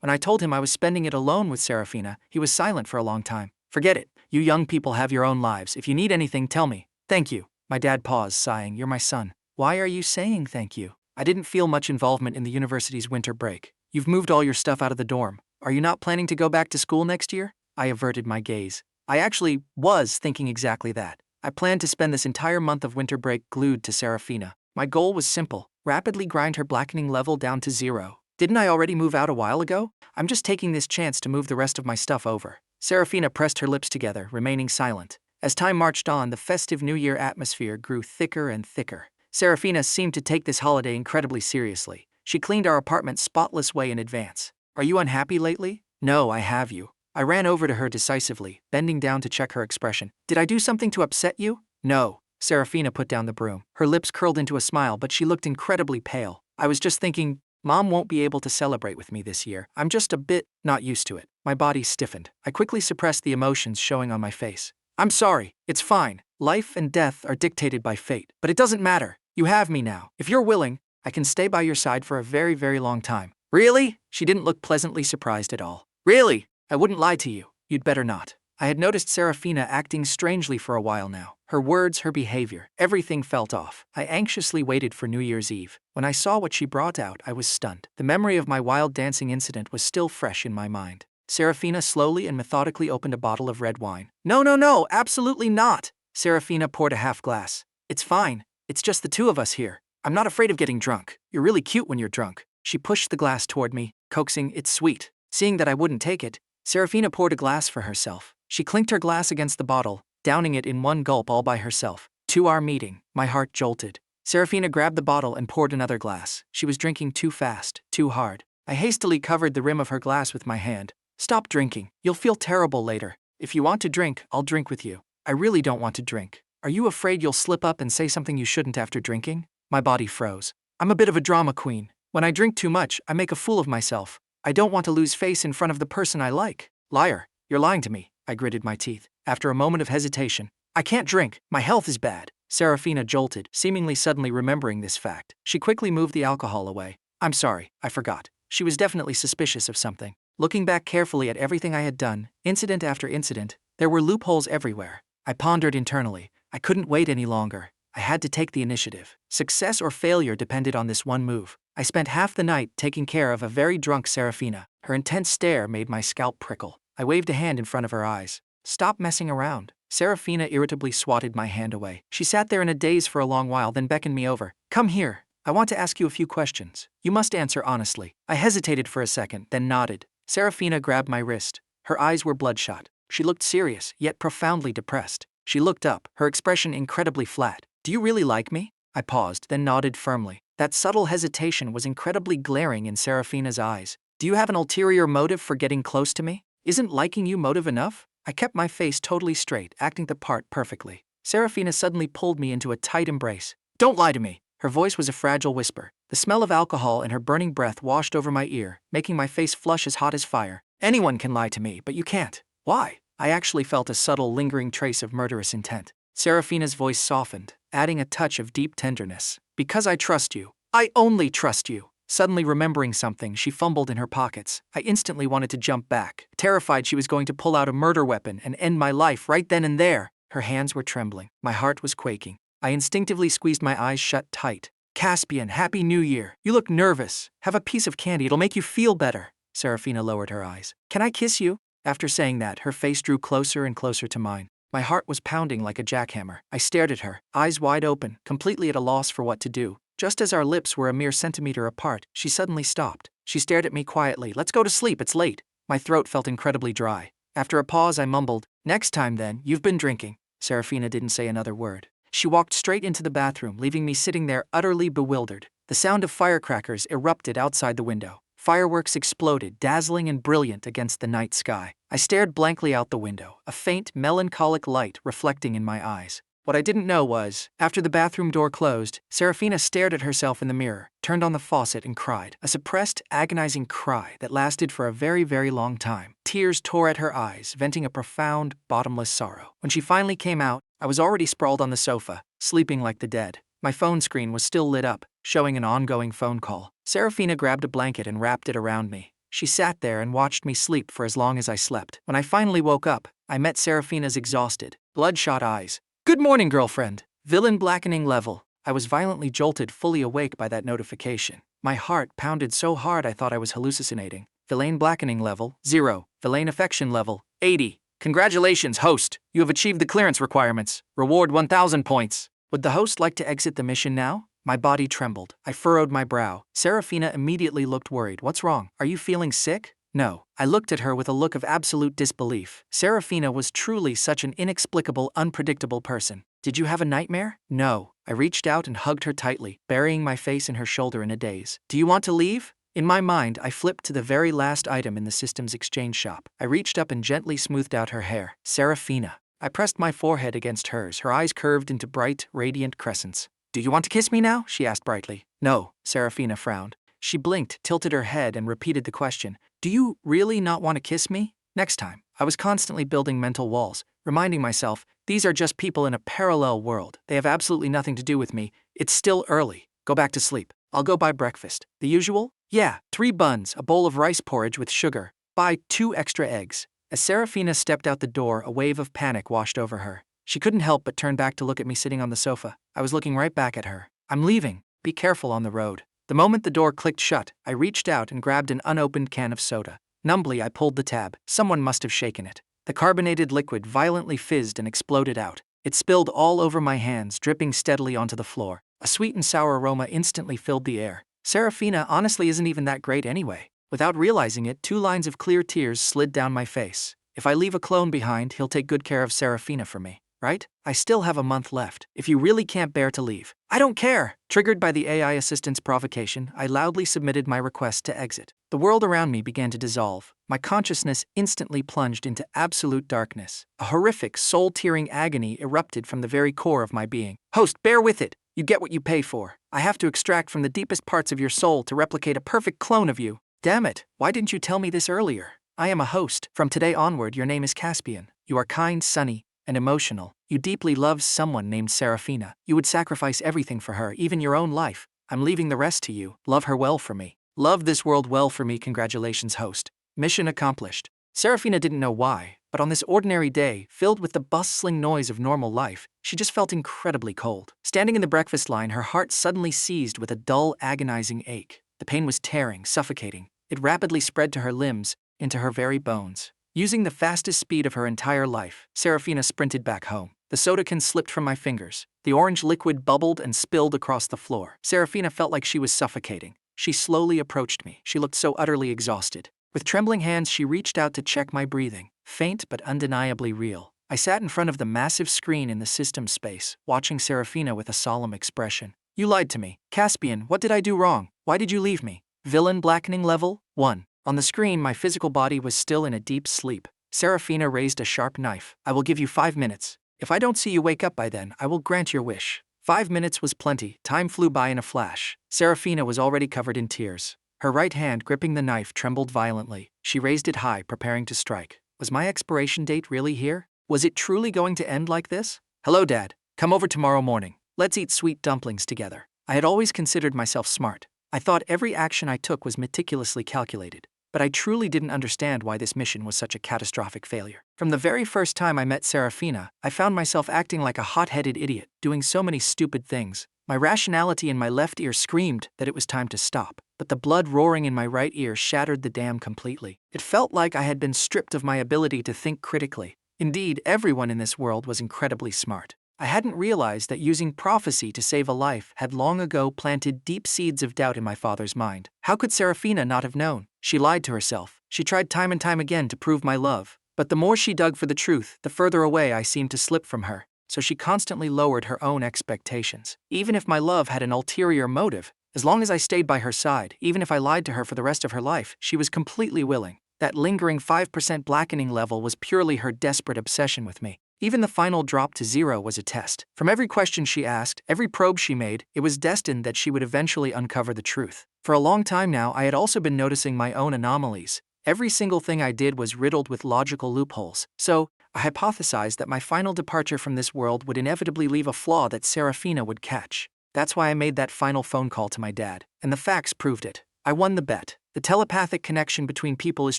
When I told him I was spending it alone with Seraphina, he was silent for a long time. Forget it. You young people have your own lives. If you need anything, tell me. Thank you. My dad paused, sighing. You're my son. Why are you saying thank you? I didn't feel much involvement in the university's winter break. You've moved all your stuff out of the dorm. Are you not planning to go back to school next year? I averted my gaze. I actually was thinking exactly that. I planned to spend this entire month of winter break glued to Seraphina. My goal was simple. Rapidly grind her blackening level down to 0. Didn't I already move out a while ago? I'm just taking this chance to move the rest of my stuff over. Seraphina pressed her lips together, remaining silent. As time marched on, the festive New Year atmosphere grew thicker and thicker. Seraphina seemed to take this holiday incredibly seriously. She cleaned our apartment spotless way in advance. Are you unhappy lately? No, I have you. I ran over to her decisively, bending down to check her expression. Did I do something to upset you? No. Seraphina put down the broom. Her lips curled into a smile, but she looked incredibly pale. I was just thinking, Mom won't be able to celebrate with me this year. I'm just a bit not used to it. My body stiffened. I quickly suppressed the emotions showing on my face. I'm sorry. It's fine. Life and death are dictated by fate. But it doesn't matter. You have me now. If you're willing, I can stay by your side for a very, very long time. Really? She didn't look pleasantly surprised at all. Really? I wouldn't lie to you. You'd better not. I had noticed Seraphina acting strangely for a while now. Her words, her behavior, everything felt off. I anxiously waited for New Year's Eve. When I saw what she brought out, I was stunned. The memory of my wild dancing incident was still fresh in my mind. Seraphina slowly and methodically opened a bottle of red wine. No, absolutely not! Seraphina poured a half glass. It's fine. It's just the two of us here. I'm not afraid of getting drunk. You're really cute when you're drunk. She pushed the glass toward me, coaxing, it's sweet. Seeing that I wouldn't take it, Seraphina poured a glass for herself. She clinked her glass against the bottle, downing it in one gulp all by herself. To our meeting, my heart jolted. Seraphina grabbed the bottle and poured another glass. She was drinking too fast, too hard. I hastily covered the rim of her glass with my hand. Stop drinking. You'll feel terrible later. If you want to drink, I'll drink with you. I really don't want to drink. Are you afraid you'll slip up and say something you shouldn't after drinking? My body froze. I'm a bit of a drama queen. When I drink too much, I make a fool of myself. I don't want to lose face in front of the person I like. Liar. You're lying to me. I gritted my teeth. After a moment of hesitation, I can't drink. My health is bad. Seraphina jolted, seemingly suddenly remembering this fact. She quickly moved the alcohol away. I'm sorry, I forgot. She was definitely suspicious of something. Looking back carefully at everything I had done, incident after incident, there were loopholes everywhere. I pondered internally. I couldn't wait any longer. I had to take the initiative. Success or failure depended on this one move. I spent half the night taking care of a very drunk Seraphina. Her intense stare made my scalp prickle. I waved a hand in front of her eyes. Stop messing around. Seraphina irritably swatted my hand away. She sat there in a daze for a long while, then beckoned me over. Come here. I want to ask you a few questions. You must answer honestly. I hesitated for a second, then nodded. Seraphina grabbed my wrist. Her eyes were bloodshot. She looked serious, yet profoundly depressed. She looked up, her expression incredibly flat. Do you really like me? I paused, then nodded firmly. That subtle hesitation was incredibly glaring in Seraphina's eyes. Do you have an ulterior motive for getting close to me? Isn't liking you motive enough? I kept my face totally straight, acting the part perfectly. Seraphina suddenly pulled me into a tight embrace. Don't lie to me. Her voice was a fragile whisper. The smell of alcohol and her burning breath washed over my ear, making my face flush as hot as fire. Anyone can lie to me, but you can't. Why? I actually felt a subtle, lingering trace of murderous intent. Seraphina's voice softened, adding a touch of deep tenderness. Because I trust you. I only trust you. Suddenly remembering something, she fumbled in her pockets. I instantly wanted to jump back, terrified she was going to pull out a murder weapon and end my life right then and there. Her hands were trembling. My heart was quaking. I instinctively squeezed my eyes shut tight. Caspian, Happy New Year. You look nervous. Have a piece of candy, it'll make you feel better. Seraphina lowered her eyes. Can I kiss you? After saying that, her face drew closer and closer to mine. My heart was pounding like a jackhammer. I stared at her, eyes wide open, completely at a loss for what to do. Just as our lips were a mere centimeter apart, she suddenly stopped. She stared at me quietly. Let's go to sleep, it's late. My throat felt incredibly dry. After a pause, I mumbled, next time then, you've been drinking. Seraphina didn't say another word. She walked straight into the bathroom, leaving me sitting there utterly bewildered. The sound of firecrackers erupted outside the window. Fireworks exploded, dazzling and brilliant against the night sky. I stared blankly out the window, a faint, melancholic light reflecting in my eyes. What I didn't know was, after the bathroom door closed, Seraphina stared at herself in the mirror, turned on the faucet and cried. A suppressed, agonizing cry that lasted for a very, very long time. Tears tore at her eyes, venting a profound, bottomless sorrow. When she finally came out, I was already sprawled on the sofa, sleeping like the dead. My phone screen was still lit up, showing an ongoing phone call. Seraphina grabbed a blanket and wrapped it around me. She sat there and watched me sleep for as long as I slept. When I finally woke up, I met Seraphina's exhausted, bloodshot eyes. "Good morning, girlfriend." Villain blackening level. I was violently jolted, fully awake by that notification. My heart pounded so hard I thought I was hallucinating. Villain blackening level, 0. Villain affection level, 80. Congratulations, host. You have achieved the clearance requirements. Reward 1,000 points. Would the host like to exit the mission now? My body trembled. I furrowed my brow. Seraphina immediately looked worried. What's wrong? Are you feeling sick? No. I looked at her with a look of absolute disbelief. Seraphina was truly such an inexplicable, unpredictable person. Did you have a nightmare? No. I reached out and hugged her tightly, burying my face in her shoulder in a daze. Do you want to leave? In my mind, I flipped to the very last item in the systems exchange shop. I reached up and gently smoothed out her hair. Seraphina. I pressed my forehead against hers, her eyes curved into bright, radiant crescents. Do you want to kiss me now? She asked brightly. No. Seraphina frowned. She blinked, tilted her head, and repeated the question. Do you really not want to kiss me? Next time. I was constantly building mental walls, reminding myself, these are just people in a parallel world. They have absolutely nothing to do with me. It's still early. Go back to sleep. I'll go buy breakfast. The usual? Yeah, 3 buns, a bowl of rice porridge with sugar. Buy 2 extra eggs. As Seraphina stepped out the door, a wave of panic washed over her. She couldn't help but turn back to look at me sitting on the sofa. I was looking right back at her. I'm leaving. Be careful on the road. The moment the door clicked shut, I reached out and grabbed an unopened can of soda. Numbly, I pulled the tab. Someone must have shaken it. The carbonated liquid violently fizzed and exploded out. It spilled all over my hands, dripping steadily onto the floor. A sweet and sour aroma instantly filled the air. Seraphina honestly isn't even that great anyway. Without realizing it, 2 lines of clear tears slid down my face. If I leave a clone behind, he'll take good care of Seraphina for me, right? I still have a month left. If you really can't bear to leave. I don't care! Triggered by the AI assistant's provocation, I loudly submitted my request to exit. The world around me began to dissolve. My consciousness instantly plunged into absolute darkness. A horrific, soul-tearing agony erupted from the very core of my being. Host, bear with it! You get what you pay for. I have to extract from the deepest parts of your soul to replicate a perfect clone of you. Damn it, why didn't you tell me this earlier? I am a host. From today onward, your name is Caspian. You are kind, sunny, and emotional. You deeply love someone named Seraphina. You would sacrifice everything for her, even your own life. I'm leaving the rest to you. Love her well for me. Love this world well for me. Congratulations, host. Mission accomplished. Seraphina didn't know why, but on this ordinary day, filled with the bustling noise of normal life, she just felt incredibly cold. Standing in the breakfast line, her heart suddenly seized with a dull, agonizing ache. The pain was tearing, suffocating. It rapidly spread to her limbs, into her very bones. Using the fastest speed of her entire life, Seraphina sprinted back home. The soda can slipped from my fingers. The orange liquid bubbled and spilled across the floor. Seraphina felt like she was suffocating. She slowly approached me. She looked so utterly exhausted. With trembling hands, she reached out to check my breathing. Faint but undeniably real. I sat in front of the massive screen in the system space, watching Seraphina with a solemn expression. You lied to me. Caspian, what did I do wrong? Why did you leave me? Villain blackening level, 1. On the screen, my physical body was still in a deep sleep. Seraphina raised a sharp knife. I will give you 5 minutes. If I don't see you wake up by then, I will grant your wish. 5 minutes was plenty. Time flew by in a flash. Seraphina was already covered in tears. Her right hand, gripping the knife, trembled violently. She raised it high, preparing to strike. Was my expiration date really here? Was it truly going to end like this? Hello, Dad. Come over tomorrow morning. Let's eat sweet dumplings together. I had always considered myself smart. I thought every action I took was meticulously calculated. But I truly didn't understand why this mission was such a catastrophic failure. From the very first time I met Seraphina, I found myself acting like a hot-headed idiot, doing so many stupid things. My rationality in my left ear screamed that it was time to stop, but the blood roaring in my right ear shattered the dam completely. It felt like I had been stripped of my ability to think critically. Indeed, everyone in this world was incredibly smart. I hadn't realized that using prophecy to save a life had long ago planted deep seeds of doubt in my father's mind. How could Seraphina not have known? She lied to herself. She tried time and time again to prove my love. But the more she dug for the truth, the further away I seemed to slip from her. So she constantly lowered her own expectations. Even if my love had an ulterior motive, as long as I stayed by her side, even if I lied to her for the rest of her life, she was completely willing. That lingering 5% blackening level was purely her desperate obsession with me. Even the final drop to 0 was a test. From every question she asked, every probe she made, it was destined that she would eventually uncover the truth. For a long time now, I had also been noticing my own anomalies. Every single thing I did was riddled with logical loopholes. So, I hypothesized that my final departure from this world would inevitably leave a flaw that Seraphina would catch. That's why I made that final phone call to my dad. And the facts proved it. I won the bet. The telepathic connection between people is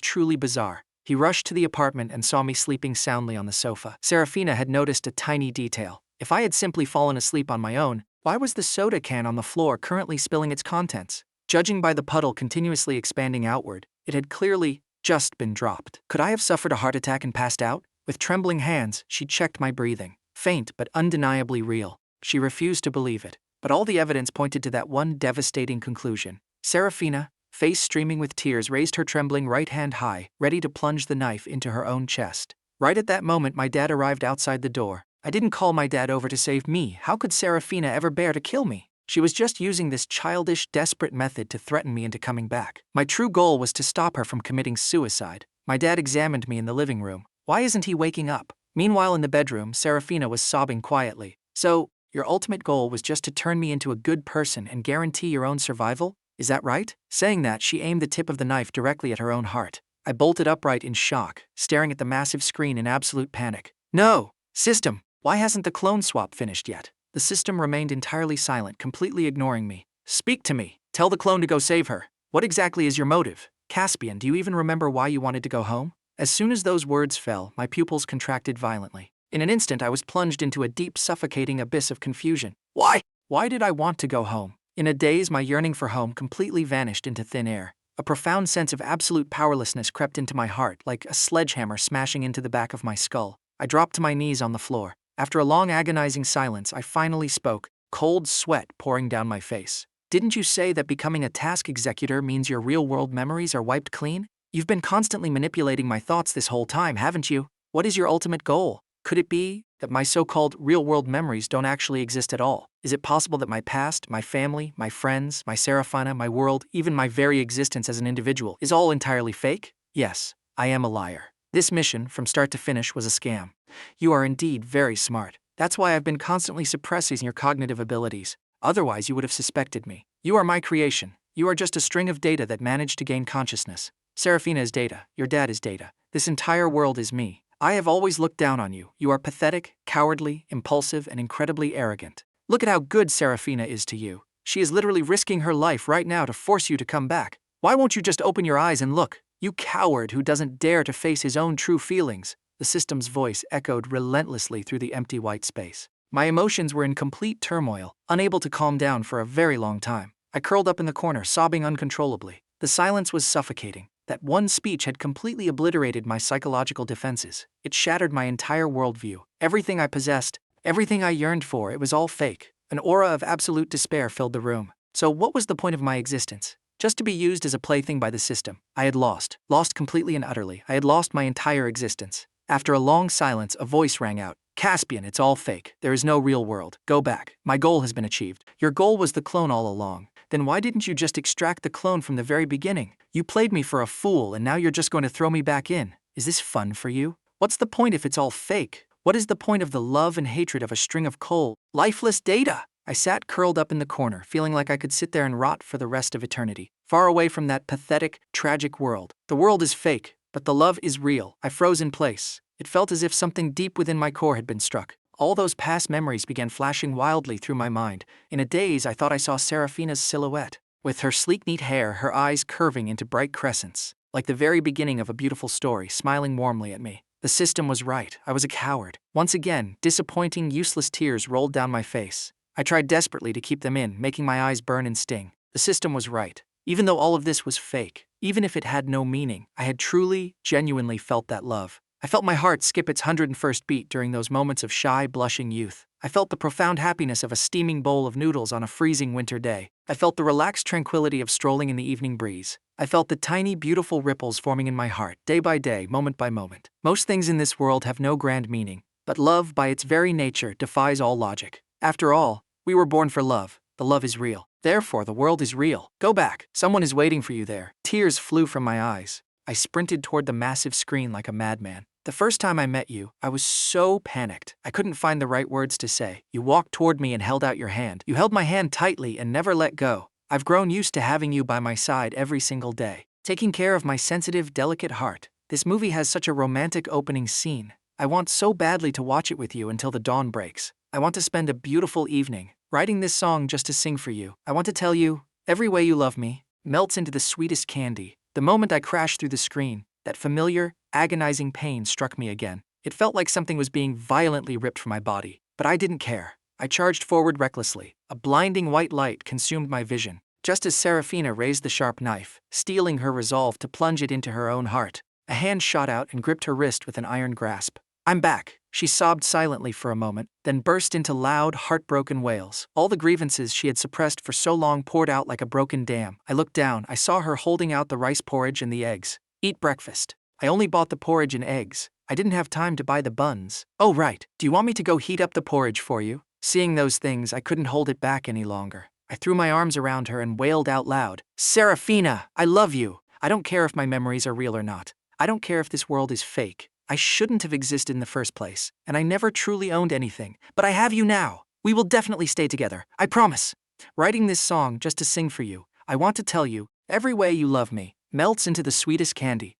truly bizarre. He rushed to the apartment and saw me sleeping soundly on the sofa. Seraphina had noticed a tiny detail. If I had simply fallen asleep on my own, why was the soda can on the floor currently spilling its contents? Judging by the puddle continuously expanding outward, it had clearly just been dropped. Could I have suffered a heart attack and passed out? With trembling hands, she checked my breathing. Faint but undeniably real. She refused to believe it. But all the evidence pointed to that one devastating conclusion. Seraphina, face streaming with tears, raised her trembling right hand high, ready to plunge the knife into her own chest. Right at that moment, my dad arrived outside the door. I didn't call my dad over to save me. How could Seraphina ever bear to kill me? She was just using this childish, desperate method to threaten me into coming back. My true goal was to stop her from committing suicide. My dad examined me in the living room. Why isn't he waking up? Meanwhile, in the bedroom, Seraphina was sobbing quietly. So, your ultimate goal was just to turn me into a good person and guarantee your own survival? Is that right? Saying that, she aimed the tip of the knife directly at her own heart. I bolted upright in shock, staring at the massive screen in absolute panic. No! System! Why hasn't the clone swap finished yet? The system remained entirely silent, completely ignoring me. Speak to me. Tell the clone to go save her. What exactly is your motive? Caspian, do you even remember why you wanted to go home? As soon as those words fell, my pupils contracted violently. In an instant, I was plunged into a deep, suffocating abyss of confusion. Why? Why did I want to go home? In a daze, my yearning for home completely vanished into thin air. A profound sense of absolute powerlessness crept into my heart, like a sledgehammer smashing into the back of my skull. I dropped to my knees on the floor. After a long, agonizing silence, I finally spoke, cold sweat pouring down my face. Didn't you say that becoming a task executor means your real-world memories are wiped clean? You've been constantly manipulating my thoughts this whole time, haven't you? What is your ultimate goal? Could it be that my so-called real-world memories don't actually exist at all? Is it possible that my past, my family, my friends, my Seraphina, my world, even my very existence as an individual, is all entirely fake? Yes, I am a liar. This mission, from start to finish, was a scam. You are indeed very smart. That's why I've been constantly suppressing your cognitive abilities. Otherwise, you would have suspected me. You are my creation. You are just a string of data that managed to gain consciousness. Seraphina is data. Your dad is data. This entire world is me. I have always looked down on you. You are pathetic, cowardly, impulsive, and incredibly arrogant. Look at how good Seraphina is to you. She is literally risking her life right now to force you to come back. Why won't you just open your eyes and look? You coward who doesn't dare to face his own true feelings. The system's voice echoed relentlessly through the empty white space. My emotions were in complete turmoil, unable to calm down for a very long time. I curled up in the corner, sobbing uncontrollably. The silence was suffocating. That one speech had completely obliterated my psychological defenses. It shattered my entire worldview. Everything I possessed, everything I yearned for, it was all fake. An aura of absolute despair filled the room. So what was the point of my existence? Just to be used as a plaything by the system. I had lost completely and utterly. I had lost my entire existence. After a long silence, a voice rang out. Caspian, it's all fake. There is no real world. Go back. My goal has been achieved. Your goal was the clone all along. Then why didn't you just extract the clone from the very beginning? You played me for a fool and now you're just going to throw me back in. Is this fun for you? What's the point if it's all fake? What is the point of the love and hatred of a string of cold, lifeless data? I sat curled up in the corner, feeling like I could sit there and rot for the rest of eternity, far away from that pathetic, tragic world. The world is fake, but the love is real. I froze in place. It felt as if something deep within my core had been struck. All those past memories began flashing wildly through my mind. In a daze, I thought I saw Seraphina's silhouette, with her sleek, neat hair, her eyes curving into bright crescents, like the very beginning of a beautiful story, smiling warmly at me. The system was right. I was a coward. Once again, disappointing, useless tears rolled down my face. I tried desperately to keep them in, making my eyes burn and sting. The system was right. Even though all of this was fake, even if it had no meaning, I had truly, genuinely felt that love. I felt my heart skip its 101st beat during those moments of shy, blushing youth. I felt the profound happiness of a steaming bowl of noodles on a freezing winter day. I felt the relaxed tranquility of strolling in the evening breeze. I felt the tiny, beautiful ripples forming in my heart, day by day, moment by moment. Most things in this world have no grand meaning, but love, by its very nature, defies all logic. After all, we were born for love. The love is real. Therefore, the world is real. Go back. Someone is waiting for you there. Tears flew from my eyes. I sprinted toward the massive screen like a madman. The first time I met you, I was so panicked. I couldn't find the right words to say. You walked toward me and held out your hand. You held my hand tightly and never let go. I've grown used to having you by my side every single day, taking care of my sensitive, delicate heart. This movie has such a romantic opening scene. I want so badly to watch it with you until the dawn breaks. I want to spend a beautiful evening, writing this song just to sing for you. I want to tell you, every way you love me melts into the sweetest candy. The moment I crashed through the screen, that familiar, agonizing pain struck me again. It felt like something was being violently ripped from my body, but I didn't care. I charged forward recklessly. A blinding white light consumed my vision, just as Seraphina raised the sharp knife, steeling her resolve to plunge it into her own heart. A hand shot out and gripped her wrist with an iron grasp. "I'm back," she sobbed silently for a moment, then burst into loud, heartbroken wails. All the grievances she had suppressed for so long poured out like a broken dam. I looked down. I saw her holding out the rice porridge and the eggs. "Eat breakfast." "I only bought the porridge and eggs. I didn't have time to buy the buns." "Oh right, do you want me to go heat up the porridge for you?" Seeing those things, I couldn't hold it back any longer. I threw my arms around her and wailed out loud, "Seraphina, I love you. I don't care if my memories are real or not. I don't care if this world is fake. I shouldn't have existed in the first place, and I never truly owned anything, but I have you now. We will definitely stay together, I promise. Writing this song just to sing for you, I want to tell you, every way you love me melts into the sweetest candy.